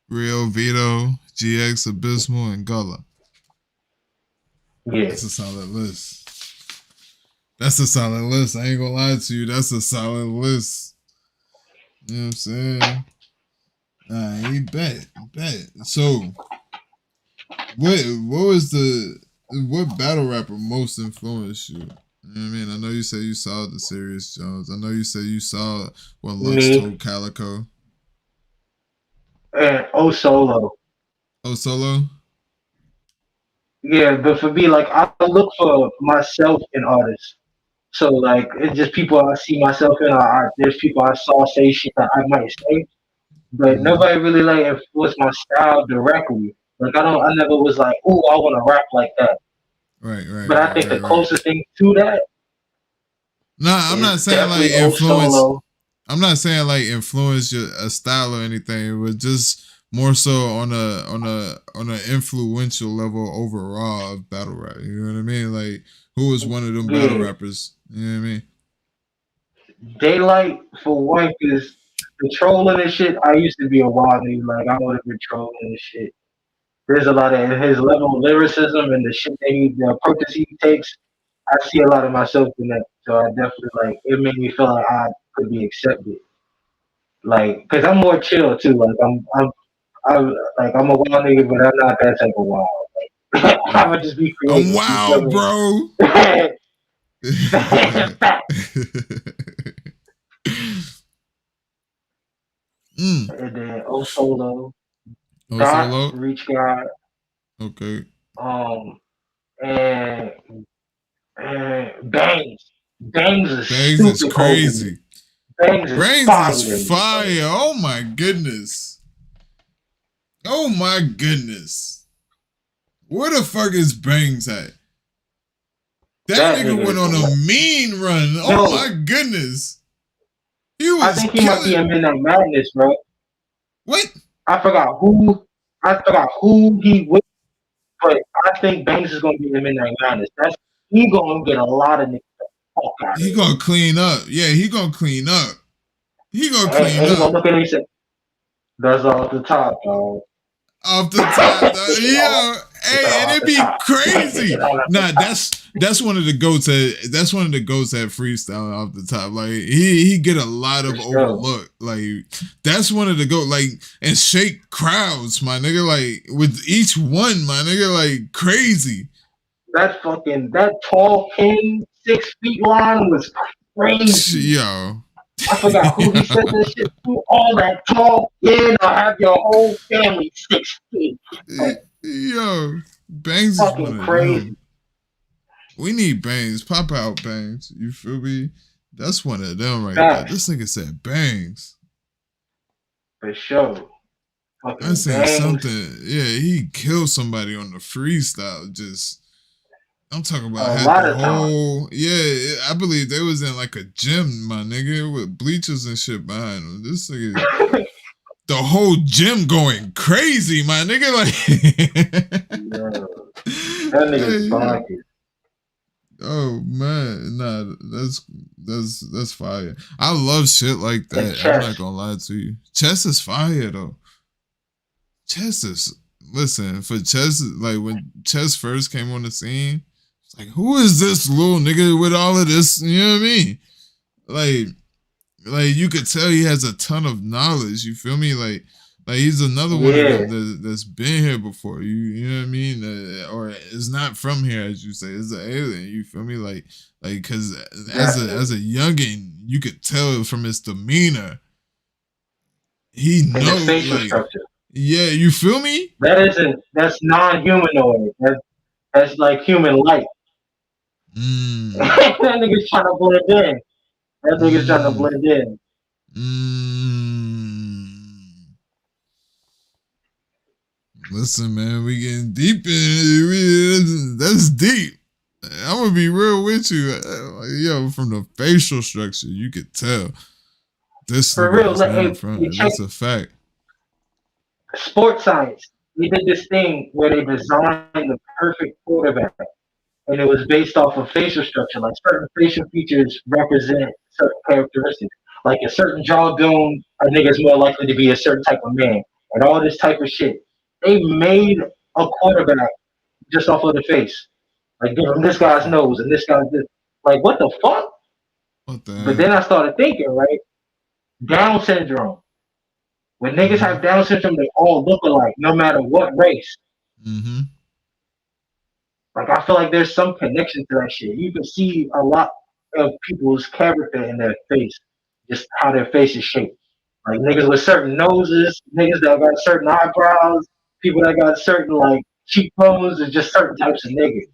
Speaker 2: Rio, Vito, GX, Abysmal, and Gullah.
Speaker 3: Yeah.
Speaker 2: That's a solid list. I ain't gonna lie to you. That's a solid list. You know what I'm saying? Alright, bet. So, what was the what battle rapper most influenced you? You know what I mean? I know you said you saw the Serious Jones. I know you said you saw what Lux
Speaker 3: Me
Speaker 2: told Calicoe.
Speaker 3: and O Solo.
Speaker 2: Oh, Solo?
Speaker 3: Yeah, but for me, like I look for myself in artists. So like it's just people I see myself in. There's people I saw say shit that I might say, but
Speaker 2: Mm.
Speaker 3: nobody really like influenced my style directly. Like I never was like, oh, I want to rap like that.
Speaker 2: Right, right,
Speaker 3: But I
Speaker 2: right,
Speaker 3: think the
Speaker 2: right, right.
Speaker 3: closest thing to that
Speaker 2: Nah, I'm not
Speaker 3: is
Speaker 2: saying like
Speaker 3: definitely O
Speaker 2: influence.
Speaker 3: Solo.
Speaker 2: I'm not saying like influence your a style or anything, but just more so on a influential level overall of battle rap. You know what I mean? Like who was one of them battle
Speaker 3: Yeah,
Speaker 2: rappers? You know what I mean?
Speaker 3: daylyt for one, cause the trolling and shit. I used to be a wild nigga. Like I would have been trolling and shit. There's a lot of his level of lyricism and the shit that the approaches he takes. I see a lot of myself in that. So I definitely like it made me feel like I could be accepted. Like, cause I'm more chill too. Like I'm a wild nigga, but I'm not that type of wild. Like, I would just be
Speaker 2: I'm
Speaker 3: creative. You feel
Speaker 2: wild,
Speaker 3: me?
Speaker 2: bro.
Speaker 3: Fact.
Speaker 2: mm.
Speaker 3: And then O Solo,
Speaker 2: Oh,
Speaker 3: Dot,
Speaker 2: Solo.
Speaker 3: Reach God,
Speaker 2: Okay.
Speaker 3: um, and and Bangs. Bangs is
Speaker 2: Bangs is
Speaker 3: stupid cold to me.
Speaker 2: crazy.
Speaker 3: Bangs is
Speaker 2: Bangs
Speaker 3: fire
Speaker 2: is
Speaker 3: to me, bro.
Speaker 2: fire. Oh my goodness. Oh my goodness. Where the fuck is Bangs at? That
Speaker 3: That
Speaker 2: nigga
Speaker 3: nigga
Speaker 2: went
Speaker 3: is
Speaker 2: on a
Speaker 3: like,
Speaker 2: mean run. Oh
Speaker 3: yo,
Speaker 2: my goodness. He
Speaker 3: I
Speaker 2: was
Speaker 3: think he might be
Speaker 2: killing.
Speaker 3: in Midnight Madness, bro.
Speaker 2: What?
Speaker 3: I forgot who he with, but I think Banks is gonna be in Midnight Madness. He gonna get a lot of niggas the fuck out of
Speaker 2: He
Speaker 3: it.
Speaker 2: gonna clean up. Yeah, he gonna clean up. He gonna clean
Speaker 3: And he gonna
Speaker 2: up.
Speaker 3: look at it and say, that's off the top, dog.
Speaker 2: Off the top,
Speaker 3: This shit
Speaker 2: yo, hey, and
Speaker 3: off
Speaker 2: it
Speaker 3: the
Speaker 2: be
Speaker 3: top. This
Speaker 2: crazy.
Speaker 3: shit all off the
Speaker 2: Nah,
Speaker 3: top.
Speaker 2: that's one of the goats that's one of the goats that freestyle off the top. Like he get a lot
Speaker 3: For
Speaker 2: of
Speaker 3: sure.
Speaker 2: overlook. Like that's one of the goat. Like and shake crowds, my nigga. Like with each one, my nigga, like crazy.
Speaker 3: That tall king 6 feet line was crazy.
Speaker 2: Yo,
Speaker 3: I forgot who he said this shit to. All that tall kid, I'll have your whole family 6 feet. Like
Speaker 2: yo, Bangs is
Speaker 3: fucking
Speaker 2: one of them.
Speaker 3: crazy.
Speaker 2: We need Bangs. Pop out Bangs. You feel me? That's one of them right there.
Speaker 3: Facts.
Speaker 2: This nigga said Bangs.
Speaker 3: For sure.
Speaker 2: I
Speaker 3: Fucking
Speaker 2: seen
Speaker 3: Bangs.
Speaker 2: something. Yeah, he killed somebody on the freestyle. Just I'm talking about
Speaker 3: A
Speaker 2: had
Speaker 3: lot
Speaker 2: the
Speaker 3: of time.
Speaker 2: whole. Yeah, I believe they was in like a gym, my nigga, with bleachers and shit behind him. This nigga, the whole gym going crazy, my nigga.
Speaker 3: Yeah.
Speaker 2: Like,
Speaker 3: That nigga's
Speaker 2: hey, yeah.
Speaker 3: bonkers.
Speaker 2: Oh man, nah, that's fire. I love shit like
Speaker 3: And
Speaker 2: that. I'm not
Speaker 3: chess.
Speaker 2: gonna lie to you. Chess is fire though. Chess is listen for Chess. Like when Chess first came on the scene, it's like who is this little nigga with all of this? You know what I mean? Like you could tell he has a ton of knowledge. You feel me? Like he's another one of them
Speaker 3: Yeah.
Speaker 2: that's been here before. You know what I mean? Or is not from here, as you say. It's an alien. You feel me? Like because as a youngin, you could tell from his demeanor. He
Speaker 3: And the
Speaker 2: know
Speaker 3: facial
Speaker 2: like
Speaker 3: structure.
Speaker 2: yeah. You feel me?
Speaker 3: That's non-humanoid. That's like human light.
Speaker 2: Mm,
Speaker 3: That nigga's trying to blend in. That nigga's trying to
Speaker 2: mm,
Speaker 3: blend in.
Speaker 2: mm. Listen, man, we getting deep in it. That's deep. I'm gonna be real with you. Yo, from the facial structure, you could tell this
Speaker 3: For
Speaker 2: nigga
Speaker 3: real,
Speaker 2: was
Speaker 3: like,
Speaker 2: not
Speaker 3: hey,
Speaker 2: from
Speaker 3: you
Speaker 2: it.
Speaker 3: check
Speaker 2: That's a fact.
Speaker 3: sports science. They did this thing where they designed the perfect quarterback, and it was based off of facial structure. Like certain facial features represent certain characteristics. Like a certain jawbone, a nigga's more likely to be a certain type of man, and all this type of shit. They made a quarterback just off of the face. Like give him this
Speaker 2: The
Speaker 3: guy's
Speaker 2: fuck?
Speaker 3: nose and this guy's this. Like what the fuck?
Speaker 2: What the
Speaker 3: But then
Speaker 2: hell?
Speaker 3: I started thinking, right? Down syndrome. When niggas
Speaker 2: Mm-hmm.
Speaker 3: have Down syndrome, they all look alike, no matter what race.
Speaker 2: Mm-hmm.
Speaker 3: Like I feel like there's some connection to that shit. You can see a lot of people's character in their face, just how their face is shaped. Like niggas with certain noses, niggas that got certain eyebrows, people that got certain like cheekbones, and just certain types of niggas.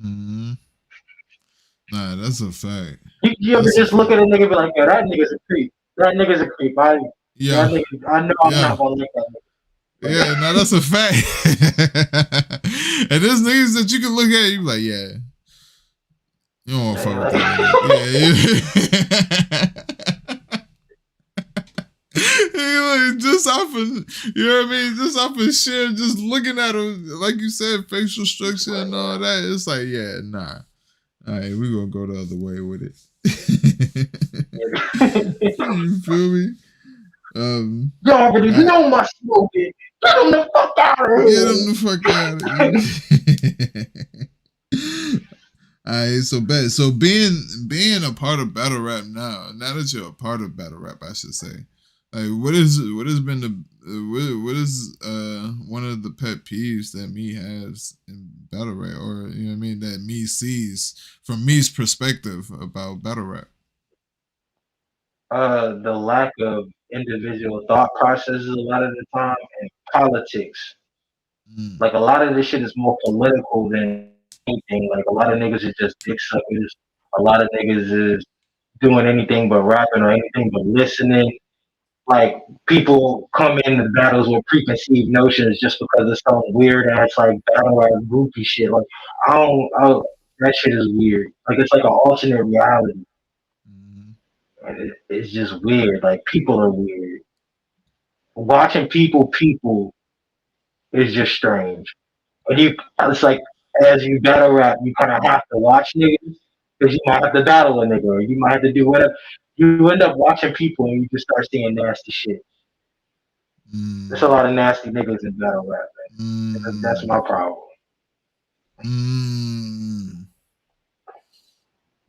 Speaker 2: Mm-hmm. Nah, that's a fact.
Speaker 3: You ever
Speaker 2: That's a
Speaker 3: just look
Speaker 2: fact.
Speaker 3: at a nigga and be like, yo, that nigga's a creep. That nigga's a creep.
Speaker 2: Yeah,
Speaker 3: That nigga, I know I'm
Speaker 2: yeah.
Speaker 3: not gonna like that nigga.
Speaker 2: Yeah, no, that's a fact. And there's niggas that you can look at, you be like, yeah, you don't want to fuck with that nigga. Yeah, like, just off of, you know what I mean? Just off of shit, just looking at him, like you said, facial structure and all that. It's like, yeah, nah. All right, we gonna go the other way with it. You feel me?
Speaker 3: You already know my slogan. Get him the fuck out of here.
Speaker 2: Get him the fuck out of here. Alright, so bet. So being a part of battle rap now that you're a part of battle rap, I should say. Like, what has been what is one of the pet peeves that me has in battle rap, or you know what I mean, that me sees from me's perspective about battle rap?
Speaker 3: The lack of individual thought processes a lot of the time, and politics.
Speaker 2: Mm.
Speaker 3: Like a lot of this shit is more political than anything. Like a lot of niggas is just dick suckers. A lot of niggas is doing anything but rapping or anything but listening. Like people come into battles with preconceived notions just because it's some weird ass like battle rap groupie shit. Like that shit is weird. Like it's like an alternate reality.
Speaker 2: Mm.
Speaker 3: It's just weird. Like people are weird. Watching people is just strange. And it's like as you battle rap, you kind of have to watch niggas because you might have to battle a nigga or you might have to do whatever. You end up watching people and you just start seeing nasty shit.
Speaker 2: Mm.
Speaker 3: There's a lot of nasty niggas in battle rap, man. That's my problem.
Speaker 2: Mm.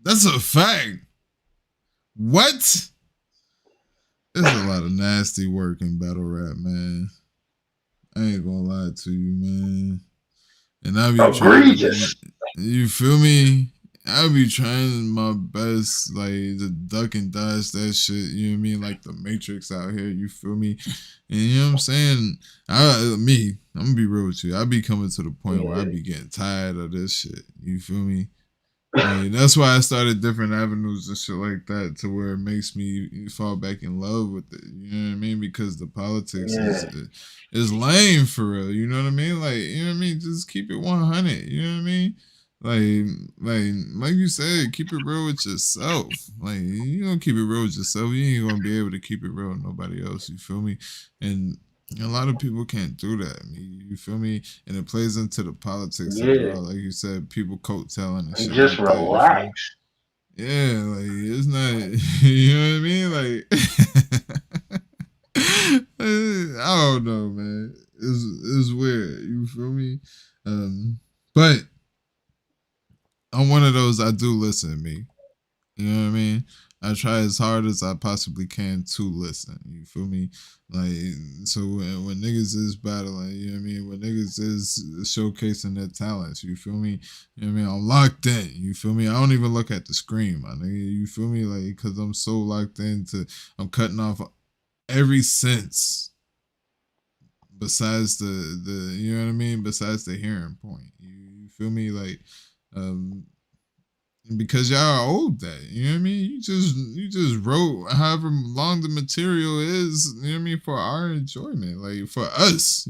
Speaker 2: That's a fact. What? There's a lot of nasty work in battle rap, man. I ain't gonna lie to you, man. And I be
Speaker 3: egregious.
Speaker 2: You feel me? I be trying my best, like, to duck and dodge that shit. You know what I mean? Like the Matrix out here. You feel me? And you know what I'm saying? I'm gonna be real with you. I be coming to the point where I be getting tired of this shit. You feel me? Like, that's why I started different avenues and shit like that, to where it makes me fall back in love with it. You know what I mean? Because the politics is lame for real. You know what I mean? Like, you know what I mean? Just keep it 100. You know what I mean? Like you said, keep it real with yourself. Like, you don't keep it real with yourself, you ain't gonna be able to keep it real with nobody else. You feel me? And a lot of people can't do that. You feel me? And it plays into the politics of it all. Like you said, people coattailing and shit.
Speaker 3: Just
Speaker 2: like
Speaker 3: relax.
Speaker 2: That, yeah, like it's not. You know what I mean? Like, I don't know, man. It's weird. You feel me? But I'm one of those, I do listen, me. You know what I mean? I try as hard as I possibly can to listen. You feel me? Like, so when niggas is battling, you know what I mean? When niggas is showcasing their talents, you feel me? You know what I mean? I'm locked in. You feel me? I don't even look at the screen, my nigga. You feel me? Like, because I'm so locked into, I'm cutting off every sense besides the you know what I mean? Besides the hearing point. You feel me? Like, because y'all are old that, you know what I mean? You just wrote however long the material is, you know what I mean, for our enjoyment, like for us.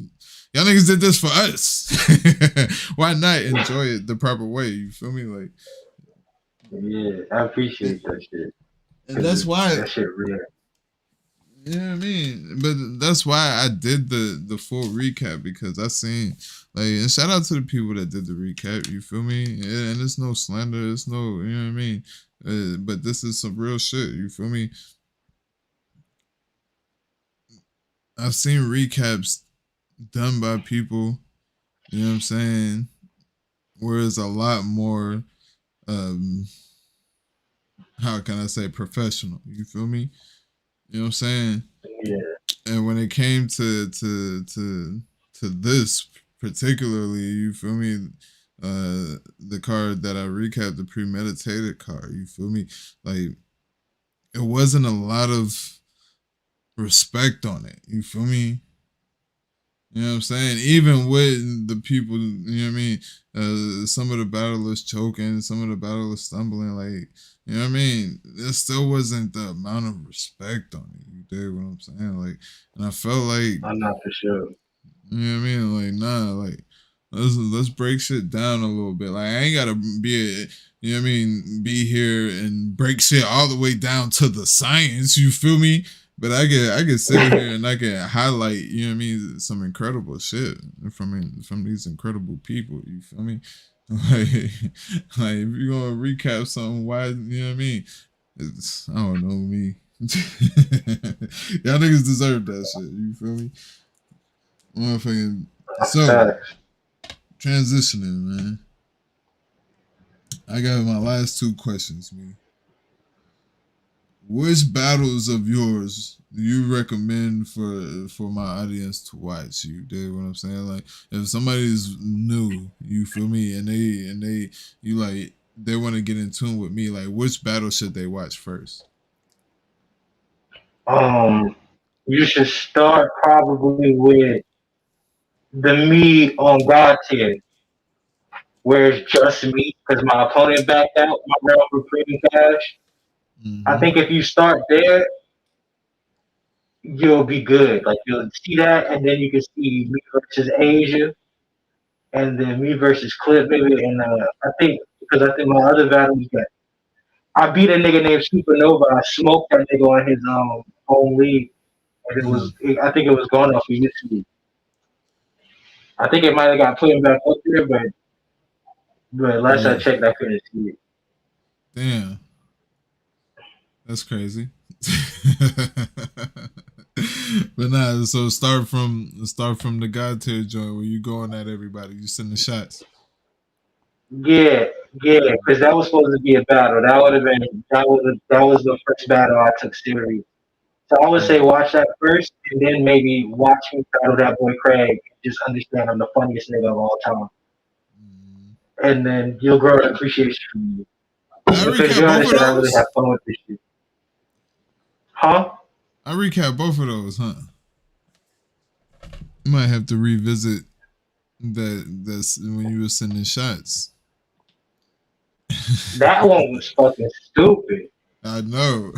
Speaker 2: Y'all niggas did this for us. Why not enjoy it the proper way? You feel me? Like,
Speaker 3: yeah, I appreciate that shit.
Speaker 2: And that's why
Speaker 3: that shit real.
Speaker 2: You know what I mean? But that's why I did the full recap, because I seen, like, and shout out to the people that did the recap, you feel me? And it's no slander, it's no, you know what I mean? But this is some real shit, you feel me? I've seen recaps done by people, you know what I'm saying? Where it's a lot more, how can I say, professional, you feel me? You know what I'm saying?
Speaker 3: Yeah.
Speaker 2: And when it came to this particularly, you feel me? the card that I recapped, the premeditated card. You feel me? Like it wasn't a lot of respect on it. You feel me? You know what I'm saying? Even with the people, you know what I mean? Some of the battlers choking, some of the battlers stumbling, like, you know what I mean? There still wasn't the amount of respect on it. You dig what I'm saying? Like, and I felt like,
Speaker 3: I'm not for sure.
Speaker 2: you know what I mean? Like, nah, like, let's break shit down a little bit. Like, I ain't gotta you know what I mean, be here and break shit all the way down to the science. You feel me? But I can sit here and I can highlight, you know what I mean, some incredible shit from these incredible people. You feel me? Like, like if you're gonna recap something, why, you know what I mean? I don't know me. Y'all niggas deserve that shit. You feel me? Motherfucking. So transitioning, man. I got my last two questions, man. Which battles of yours do you recommend for my audience to watch? You dig what I'm saying? Like, if somebody's new, you feel me, and you like they want to get in tune with me, like, which battle should they watch first?
Speaker 3: You should start probably with the me on God tier, where it's just me because my opponent backed out my round for premium cash. I
Speaker 2: Mm-hmm.
Speaker 3: think if you start there, you'll be good. Like you'll see that, and then you can see me versus Asia, and then me versus Clip, maybe. And I think my other battles that I beat a nigga named Supernova. I smoked that nigga on his own league, and I think it was going off of YouTube. I think it might have got put him back up there, but last I
Speaker 2: Yeah.
Speaker 3: checked, I couldn't see it.
Speaker 2: Damn. That's crazy. But nah, so start from the God tier joint where you going at everybody, you sending shots.
Speaker 3: Yeah, yeah, because that was supposed to be a battle. That would have been that was the first battle I took serious. So I would say
Speaker 2: Mm.
Speaker 3: watch that first, and then maybe watch me battle that boy Craig. And just understand I'm the funniest nigga of all time,
Speaker 2: Mm.
Speaker 3: and then you'll grow an appreciation for me
Speaker 2: I
Speaker 3: because
Speaker 2: recap
Speaker 3: you
Speaker 2: both of
Speaker 3: understand I really have
Speaker 2: those.
Speaker 3: fun with this shit. Huh?
Speaker 2: I recap both of those, huh? You might have to revisit that's when you were sending shots.
Speaker 3: That one was fucking stupid.
Speaker 2: I know.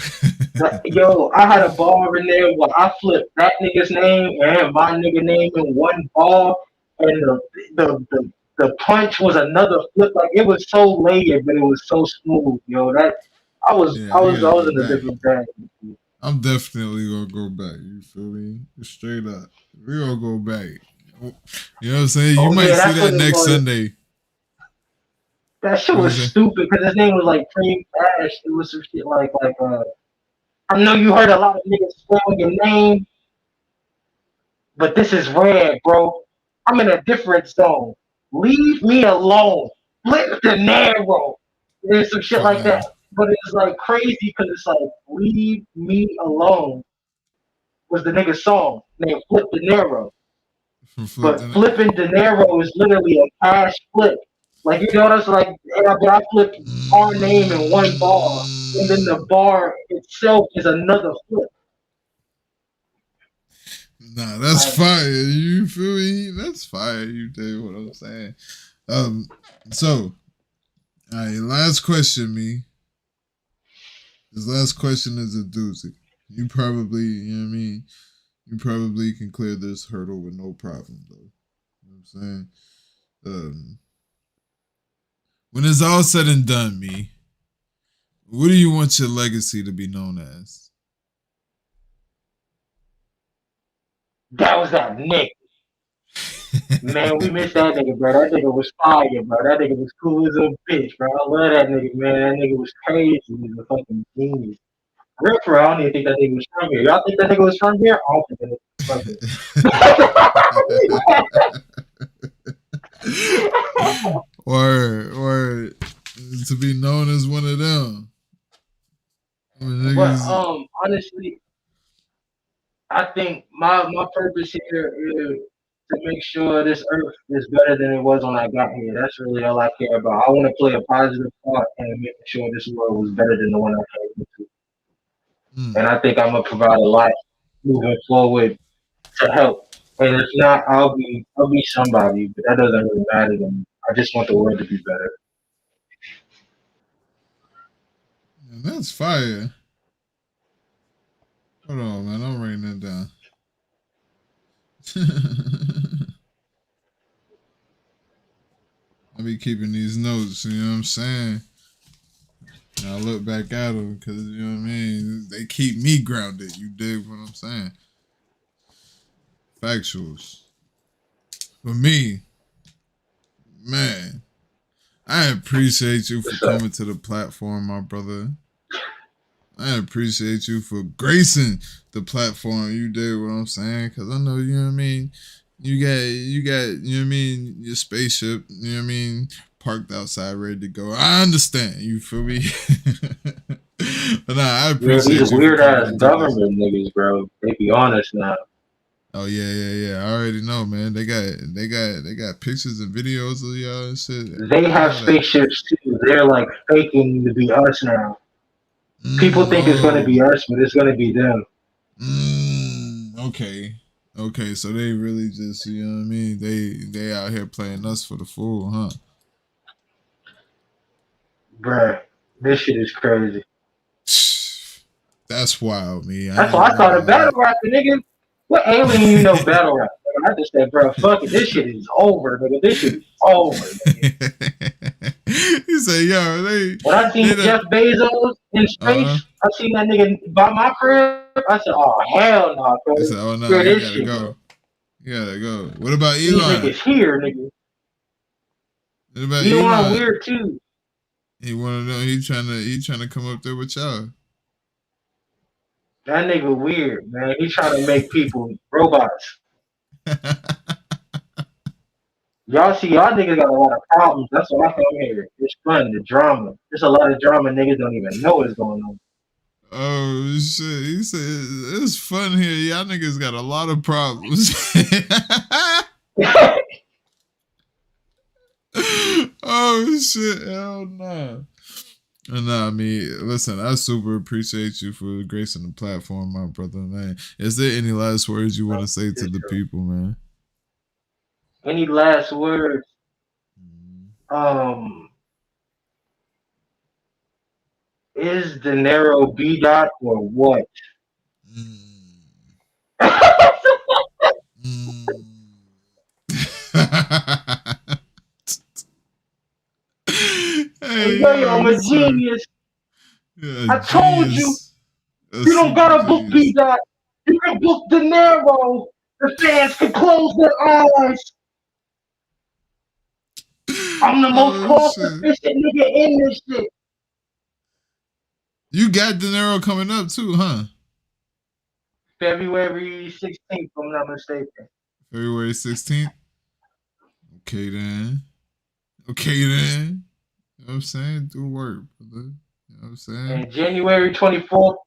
Speaker 3: Yo, I had a ball in there where I flipped that nigga's name and my nigga name in one ball, and the punch was another flip. Like it was so layered, but it was so smooth. Yo, that I was
Speaker 2: Yeah,
Speaker 3: I
Speaker 2: I
Speaker 3: was I
Speaker 2: gotta
Speaker 3: was
Speaker 2: go
Speaker 3: in a
Speaker 2: back.
Speaker 3: different bag.
Speaker 2: I'm definitely gonna go back. You feel me? Straight up. We gonna go back. You know what I'm saying? You
Speaker 3: Oh
Speaker 2: might
Speaker 3: yeah,
Speaker 2: see
Speaker 3: that's
Speaker 2: that
Speaker 3: what it
Speaker 2: next
Speaker 3: was.
Speaker 2: Sunday.
Speaker 3: That shit
Speaker 2: What you
Speaker 3: was
Speaker 2: say?
Speaker 3: stupid because his name was like Cream Cash. It was some shit like. I know you heard a lot of niggas spelling your name, but this is red, bro. I'm in a different zone. Leave me alone. Flip the narrow. There's some shit like that.
Speaker 2: Fine.
Speaker 3: But it's like crazy because it's like, leave me alone was the nigga's song named Flip De Niro.
Speaker 2: From
Speaker 3: But
Speaker 2: flipping it.
Speaker 3: flipping De Niro is literally a cash flip. Like, you know, that's like, but I flipped our name in one bar. And then the bar itself is another flip.
Speaker 2: Nah, that's
Speaker 3: Like,
Speaker 2: fire. You feel me? That's fire. You dig what I'm saying? Um, so, all right, last question, me. This last question is a doozy. You probably, you know what I mean? You probably can clear this hurdle with no problem, though. You know what I'm saying? Um, when it's all said and done, me, what do you want your legacy to be known as?
Speaker 3: that was that Nick. Man, we missed that nigga, bro. That nigga was fire, bro. That nigga was cool as a bitch, bro. I love that nigga, man. That nigga was crazy. He was a fucking genius. Real for real, I don't even think that nigga was from here. Y'all think that nigga was from here? I don't think that nigga was from here.
Speaker 2: or to be known as one of them. When
Speaker 3: But
Speaker 2: niggas,
Speaker 3: honestly, I think my purpose here is to make sure this earth is better than it was when I got here. That's really all I care about. I want to play a positive part and making sure this world was better than the one I came into. And I think I'm gonna provide a lot moving forward to help. And if not, I'll be somebody, but that doesn't really matter to me. I just want the world to be better.
Speaker 2: And that's fire. Hold on, man. I'm writing that down. I be keeping these notes, you know what I'm saying? And I look back at them because, you know what I mean? They keep me grounded. You dig what I'm saying? Factuals. For me, man, I appreciate you for coming to the platform, my brother. I appreciate you for gracing the platform. You did what I'm saying, because I know, you know what I mean, you got, you know what I mean, your spaceship, you know what I mean, parked outside ready to go. I understand, you feel me? But nah, I appreciate
Speaker 3: these
Speaker 2: you.
Speaker 3: weird ass government niggas, bro. They be honest now.
Speaker 2: Oh yeah. I already know, man. They got pictures and videos of y'all and shit.
Speaker 3: They have spaceships too. They're like faking to be us now. People think it's gonna be us, but it's gonna be them.
Speaker 2: Okay. So they really just, you know what I mean? They out here playing us for the fool, huh?
Speaker 3: Bruh, this shit is crazy.
Speaker 2: That's wild, me.
Speaker 3: That's why I started battle rapping, nigga. What alien you know battle rap? I just said, bro, fuck it. This shit is over, nigga. This shit is over, nigga.
Speaker 2: You say, yo,
Speaker 3: when I seen Jeff Bezos in space, I seen that nigga by my crib. I said, oh, hell no, bro.
Speaker 2: He said, oh, no, you gotta go. You gotta go. What about Elon?
Speaker 3: These niggas here, nigga.
Speaker 2: What about
Speaker 3: Elon weird, too.
Speaker 2: He wanna know, he trying to come up there with y'all.
Speaker 3: That nigga weird, man. He trying to make people robots. Y'all niggas got a lot of problems. That's why I come here. It's fun, the drama. There's a lot of drama niggas don't even know what's going on.
Speaker 2: Oh shit! He said it's fun here. Y'all niggas got a lot of problems. Oh shit! Hell no. Nah, I mean, listen, I super appreciate you for gracing the platform, my brother, man. Is there any last words you want to say to the people, man?
Speaker 3: Any last words? Is the narrow B dot or what? Hey, yo, I'm a genius. I told you. You don't gotta book B dot. You can book the narrow. The fans can close their eyes. I'm the most cost-efficient nigga in this shit.
Speaker 2: You got De Niro coming up too, huh?
Speaker 3: February 16th, if I'm not mistaken.
Speaker 2: February 16th? Okay then. You know what I'm saying? Do work, brother. You know what I'm saying?
Speaker 3: And January 24th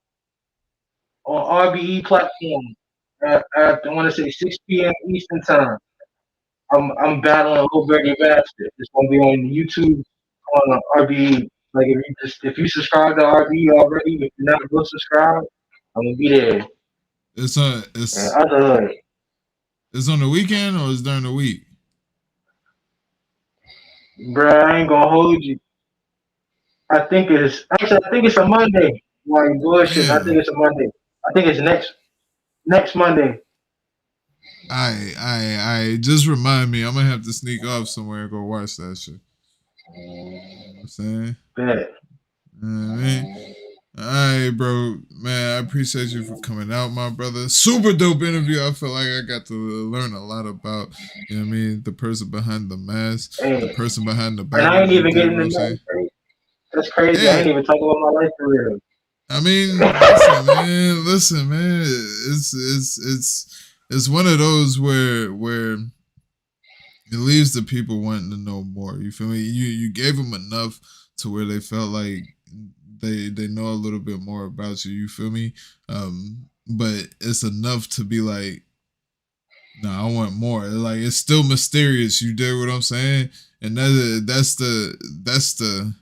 Speaker 3: on RBE platform at I want to say 6 p.m. Eastern time. I'm battling Lil Bergie Bastard. It's gonna be on YouTube on RBE. Like if you subscribe to RBE already, if you're not go subscribe, I'm gonna be there.
Speaker 2: It's on the weekend or it's during the week?
Speaker 3: Bruh, I ain't gonna hold you. I think it's a Monday. Why you bullshit? I think it's a Monday. I think it's next Monday.
Speaker 2: I just remind me. I'm gonna have to sneak off somewhere and go watch that shit. You know what I'm saying?
Speaker 3: Bet.
Speaker 2: You know what I mean? Alright, bro. Man, I appreciate you for coming out, my brother. Super dope interview. I feel like I got to learn a lot about, you know what I mean, the person behind the mask, the person behind the back.
Speaker 3: And I ain't even getting the name. That's crazy. Yeah. I ain't even talking about my life career.
Speaker 2: I mean, listen, man. It's one of those where it leaves the people wanting to know more. You feel me? You gave them enough to where they felt like they know a little bit more about you. You feel me? But it's enough to be like, No, I want more. Like it's still mysterious. You did what I'm saying, and that's the.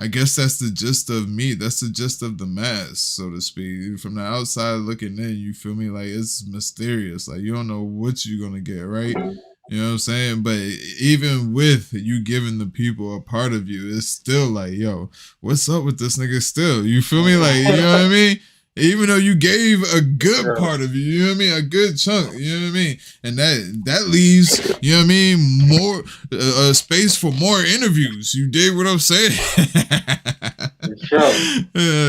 Speaker 2: I guess that's the gist of me. That's the gist of the mask, so to speak. From the outside looking in, you feel me? Like it's mysterious. Like you don't know what you're gonna get, right? You know what I'm saying? But even with you giving the people a part of you, it's still like, yo, what's up with this nigga still? You feel me? Like, you know what I mean? Even though you gave a good part of you, you know what I mean? A good chunk, you know what I mean? And that leaves, you know what I mean, more space for more interviews. You did what I'm saying?
Speaker 3: Sure.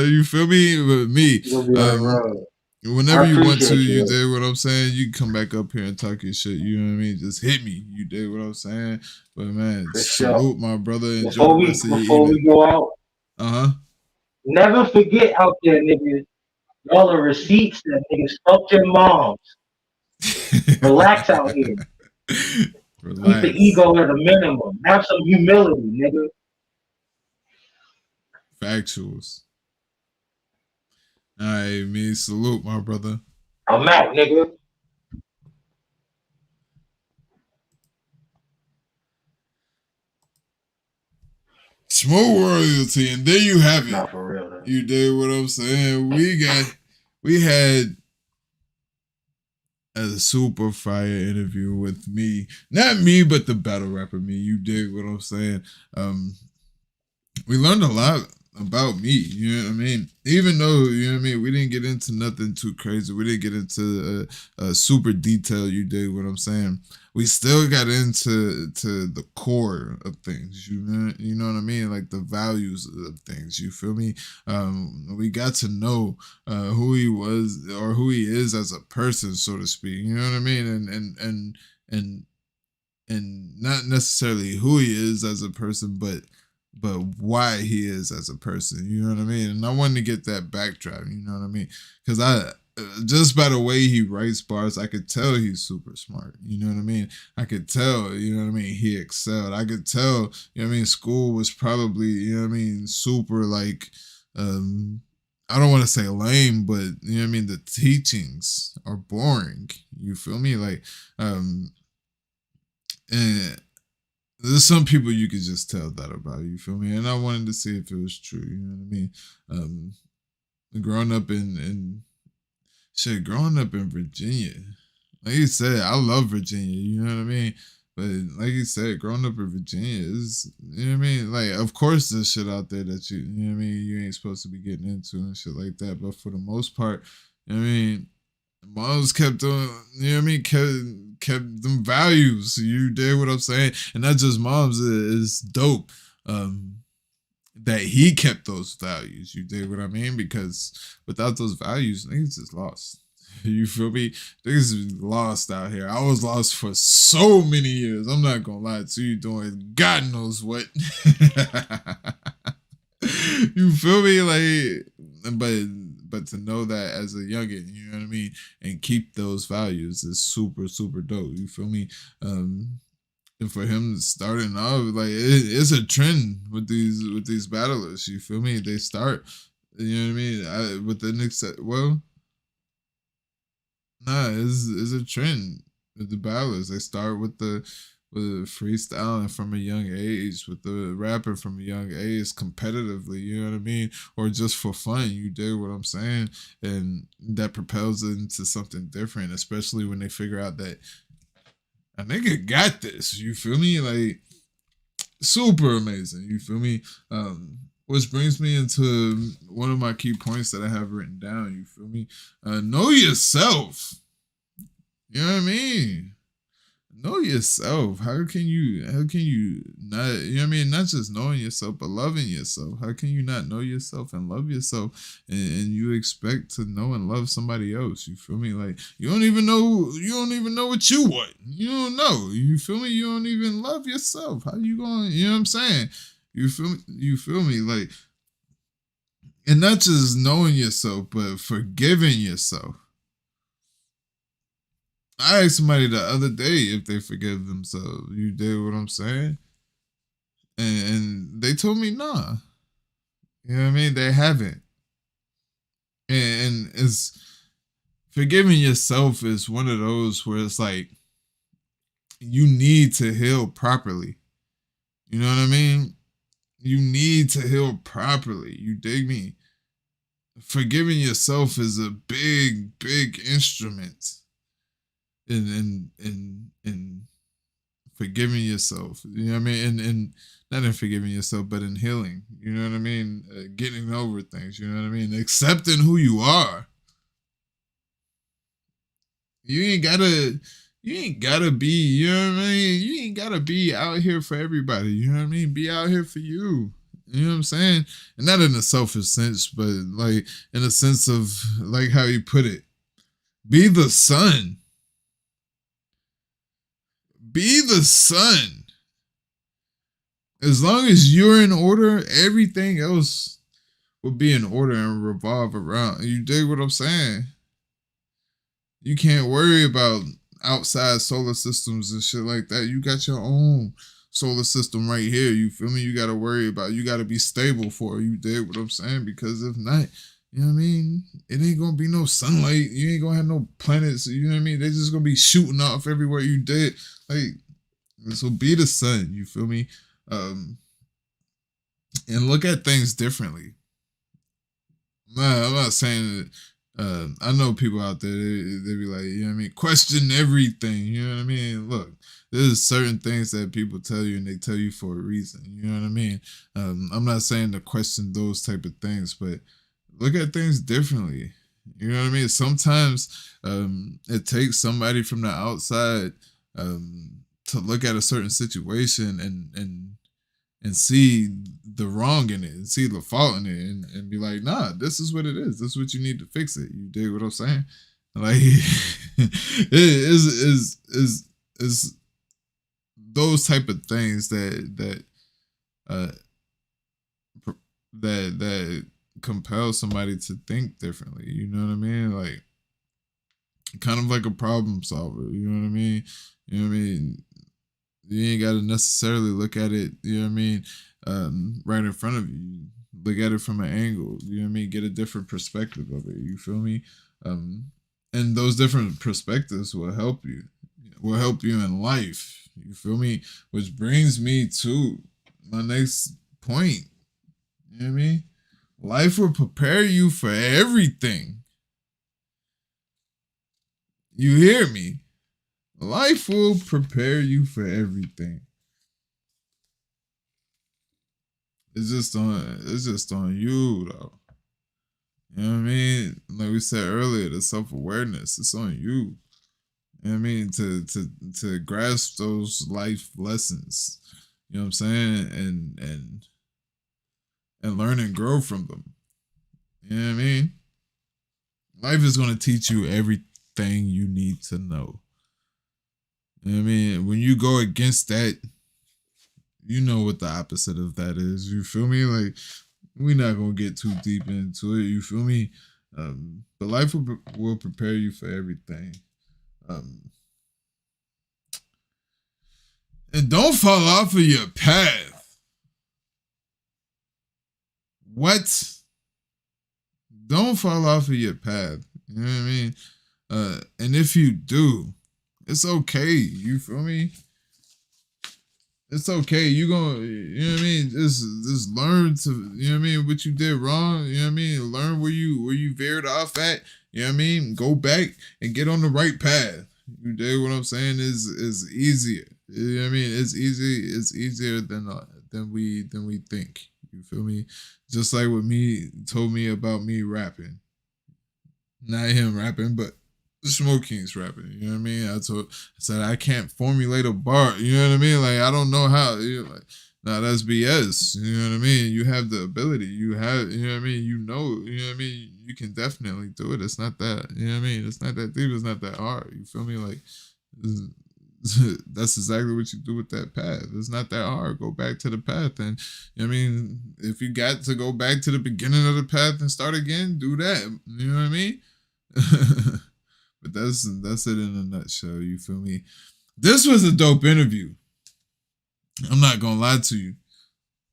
Speaker 2: You feel me? But me,
Speaker 3: You'll be like, bro.
Speaker 2: whenever
Speaker 3: I
Speaker 2: you want to,
Speaker 3: appreciate
Speaker 2: you
Speaker 3: you.
Speaker 2: did what I'm saying. You can come back up here and talk your shit. You know what I mean? Just hit me. You did what I'm saying. But man,
Speaker 3: For sure.
Speaker 2: salute my brother. Enjoy
Speaker 3: Before
Speaker 2: the rest of your
Speaker 3: before
Speaker 2: evening.
Speaker 3: we go out,
Speaker 2: Uh
Speaker 3: never forget out there, niggas. Y'all are receipts that niggas fucked your moms.
Speaker 2: huh.
Speaker 3: Relax out here. Keep the
Speaker 2: Relax.
Speaker 3: ego at a minimum. Have some humility, nigga.
Speaker 2: Factuals. All right, me salute my brother.
Speaker 3: I'm out, nigga.
Speaker 2: Smoke royalty, and there you have it.
Speaker 3: Not for real, though.
Speaker 2: You did what I'm saying. We had a super fire interview with me. Not me, but the battle rapper me. You did what I'm saying. We learned a lot about me, you know what I mean? Even though, you know what I mean, we didn't get into nothing too crazy. We didn't get into super detail, you did what I'm saying. We still got into the core of things, you know what I mean? Like the values of things, you feel me? We got to know who he was or who he is as a person, so to speak, you know what I mean? And not necessarily who he is as a person, but why he is as a person, you know what I mean? And I wanted to get that backdrop, you know what I mean? Because just by the way he writes bars, I could tell he's super smart, you know what I mean? I could tell, you know what I mean, he excelled. I could tell, you know what I mean, school was probably, you know what I mean, super like, I don't want to say lame, but you know what I mean, the teachings are boring, you feel me? Like, and there's some people you could just tell that about, you feel me? And I wanted to see if it was true, you know what I mean? Growing up growing up in Virginia, like you said, I love Virginia, you know what I mean? But like you said, growing up in Virginia is, you know what I mean? Like, of course, there's shit out there that you know what I mean, you ain't supposed to be getting into and shit like that. But for the most part, you know what I mean, moms kept doing, you know what I mean, kept them values. You did what I'm saying, and not just moms. Is dope that he kept those values. You did what I mean, because without those values, niggas just lost. You feel me? Niggas is lost out here. I was lost for so many years. I'm not gonna lie to you, doing God knows what. You feel me? Like, but to know that as a youngin, you know what I mean, and keep those values is super super dope. You feel me? And for him starting off, like it's a trend with these battlers. You feel me? They start, you know what I mean, with the next well, nah, it's a trend with the battlers. They start with the freestyling from a young age, with the rapping from a young age, competitively, you know what I mean, or just for fun. You did what I'm saying, and that propels it into something different, especially when they figure out that a nigga got this. You feel me? Like super amazing. You feel me? Which brings me into one of my key points that I have written down. You feel me? Know yourself. You know what I mean? Know yourself. How can you not, you know what I mean, not just knowing yourself but loving yourself? How can you not know yourself and love yourself, and you expect to know and love somebody else? You feel me? Like you don't even know what you want. You don't know. You feel me? You don't even love yourself. How you going, you know what I'm saying? You feel me? Like, and not just knowing yourself but forgiving yourself. I asked somebody the other day if they forgive themselves. You did what I'm saying? And they told me nah. You know what I mean? They haven't. And it's forgiving yourself is one of those where it's like you need to heal properly. You know what I mean? You need to heal properly. You dig me? Forgiving yourself is a big, big instrument in forgiving yourself. You know what I mean? And not in forgiving yourself, but in healing. You know what I mean? Getting over things. You know what I mean? Accepting who you are. You ain't gotta be, you know what I mean? You ain't gotta be out here for everybody. You know what I mean? Be out here for you. You know what I'm saying? And not in a selfish sense, but like in a sense of like how you put it. Be the sun. Be the sun. As long as you're in order, everything else will be in order and revolve around. You dig what I'm saying? You can't worry about outside solar systems and shit like that. You got your own solar system right here. You feel me? You got to worry about, you got to be stable for it. You dig what I'm saying? Because if not, you know what I mean? It ain't going to be no sunlight. You ain't going to have no planets. You know what I mean? They're just going to be shooting off everywhere you dig. Like, so be the sun. You feel me? And look at things differently. I'm not saying that. I know people out there, they be like, you know what I mean, question everything, you know what I mean? Look, there's certain things that people tell you and they tell you for a reason, you know what I mean? I'm not saying to question those type of things, but look at things differently, you know what I mean? Sometimes it takes somebody from the outside to look at a certain situation and see the wrong in it and see the fault in it and be like, nah, this is what it is. This is what you need to fix it. You dig what I'm saying? Like it is those type of things that compel somebody to think differently. You know what I mean? Like kind of like a problem solver. You know what I mean? You know what I mean? You ain't got to necessarily look at it, you know what I mean, right in front of you. Look at it from an angle, you know what I mean? Get a different perspective of it, you feel me? And those different perspectives will help you in life, you feel me? Which brings me to my next point, you know what I mean? Life will prepare you for everything. You hear me? Life will prepare you for everything. It's just on you though. You know what I mean? Like we said earlier, the self-awareness, it's on you. You know what I mean? To grasp those life lessons. You know what I'm saying? And learn and grow from them. You know what I mean? Life is gonna teach you everything you need to know. You know what I mean? When you go against that, you know what the opposite of that is. You feel me? Like, we're not going to get too deep into it. You feel me? But life will prepare you for everything. And don't fall off of your path. What? Don't fall off of your path. You know what I mean? And if you do, it's okay. You feel me? It's okay. You gonna, you know what I mean? Just learn to, you know what I mean, what you did wrong. You know what I mean? Learn where you veered off at. You know what I mean? Go back and get on the right path. You dig what I'm saying? Is easier. You know what I mean? It's easy. It's easier than we think. You feel me? Just like what me told me about me rapping. Not him rapping, but Smok3n's rapping, you know what I mean? I said I can't formulate a bar, you know what I mean? Like I don't know how. You know, like, nah, that's BS. You know what I mean? You have the ability. You have, you know what I mean? You know what I mean? You can definitely do it. It's not that, you know what I mean? It's not that deep. It's not that hard. You feel me? Like that's exactly what you do with that path. It's not that hard. Go back to the path, and you know what I mean? If you got to go back to the beginning of the path and start again, do that. You know what I mean? But that's it in a nutshell. You feel me? This was a dope interview. I'm not gonna lie to you.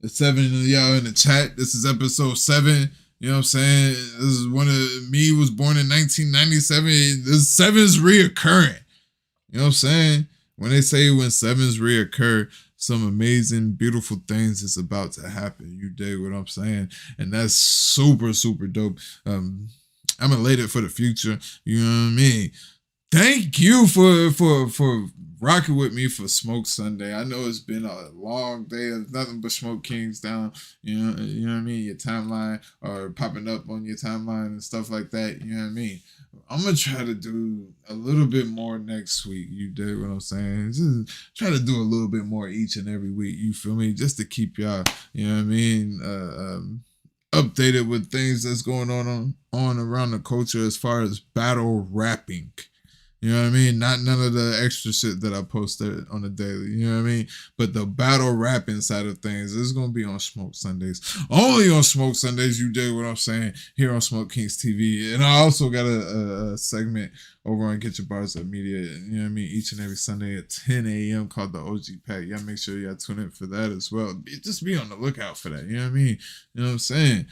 Speaker 2: There's 7 of y'all in the chat. This is episode 7. You know what I'm saying? This is one of me was born in 1997. The sevens reoccurring. You know what I'm saying? When they say when sevens reoccur, some amazing, beautiful things is about to happen. You dig what I'm saying? And that's super, super dope. I'm elated for the future. You know what I mean? Thank you for rocking with me for Smoke Sunday. I know it's been a long day. There's nothing but Smoke Kings down, you know what I mean? Your timeline or popping up on your timeline and stuff like that. You know what I mean? I'm gonna try to do a little bit more next week. You dig what I'm saying? Just try to do a little bit more each and every week. You feel me? Just to keep y'all, you know what I mean? Updated with things that's going on around the culture as far as battle rapping. You know what I mean? Not none of the extra shit that I posted on the daily. You know what I mean? But the battle rapping side of things is going to be on Smoke Sundays. Only on Smoke Sundays, you dig what I'm saying? Here on Smoke Kings TV. And I also got a segment over on Get Your Bars Up Media. You know what I mean? Each and every Sunday at 10 a.m. called the OG Pack. Y'all make sure y'all tune in for that as well. Just be on the lookout for that. You know what I mean? You know what I'm saying?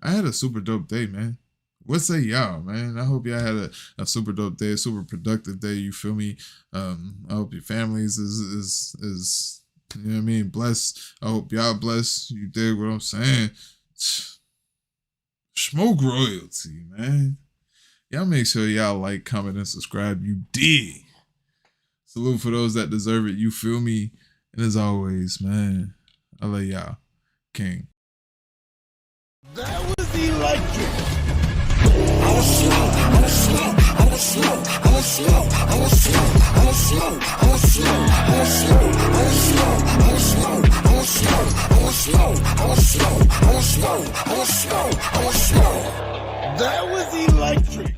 Speaker 2: I had a super dope day, man. What say y'all, man? I hope y'all had a super dope day, a super productive day. You feel me? I hope your families is you know what I mean, blessed. I hope y'all blessed. You dig what I'm saying? Smoke royalty, man. Y'all make sure y'all like, comment, and subscribe. You dig. Salute for those that deserve it. You feel me? And as always, man, I love y'all. King.
Speaker 1: That was electric.
Speaker 4: I was slow, I was slow, I was slow, I was slow, I was slow, I was slow, I was slow, I was slow, I was slow, I was slow, I was slow, I was slow, I was slow, I was slow, I was slow, I was slow.
Speaker 1: That was electric.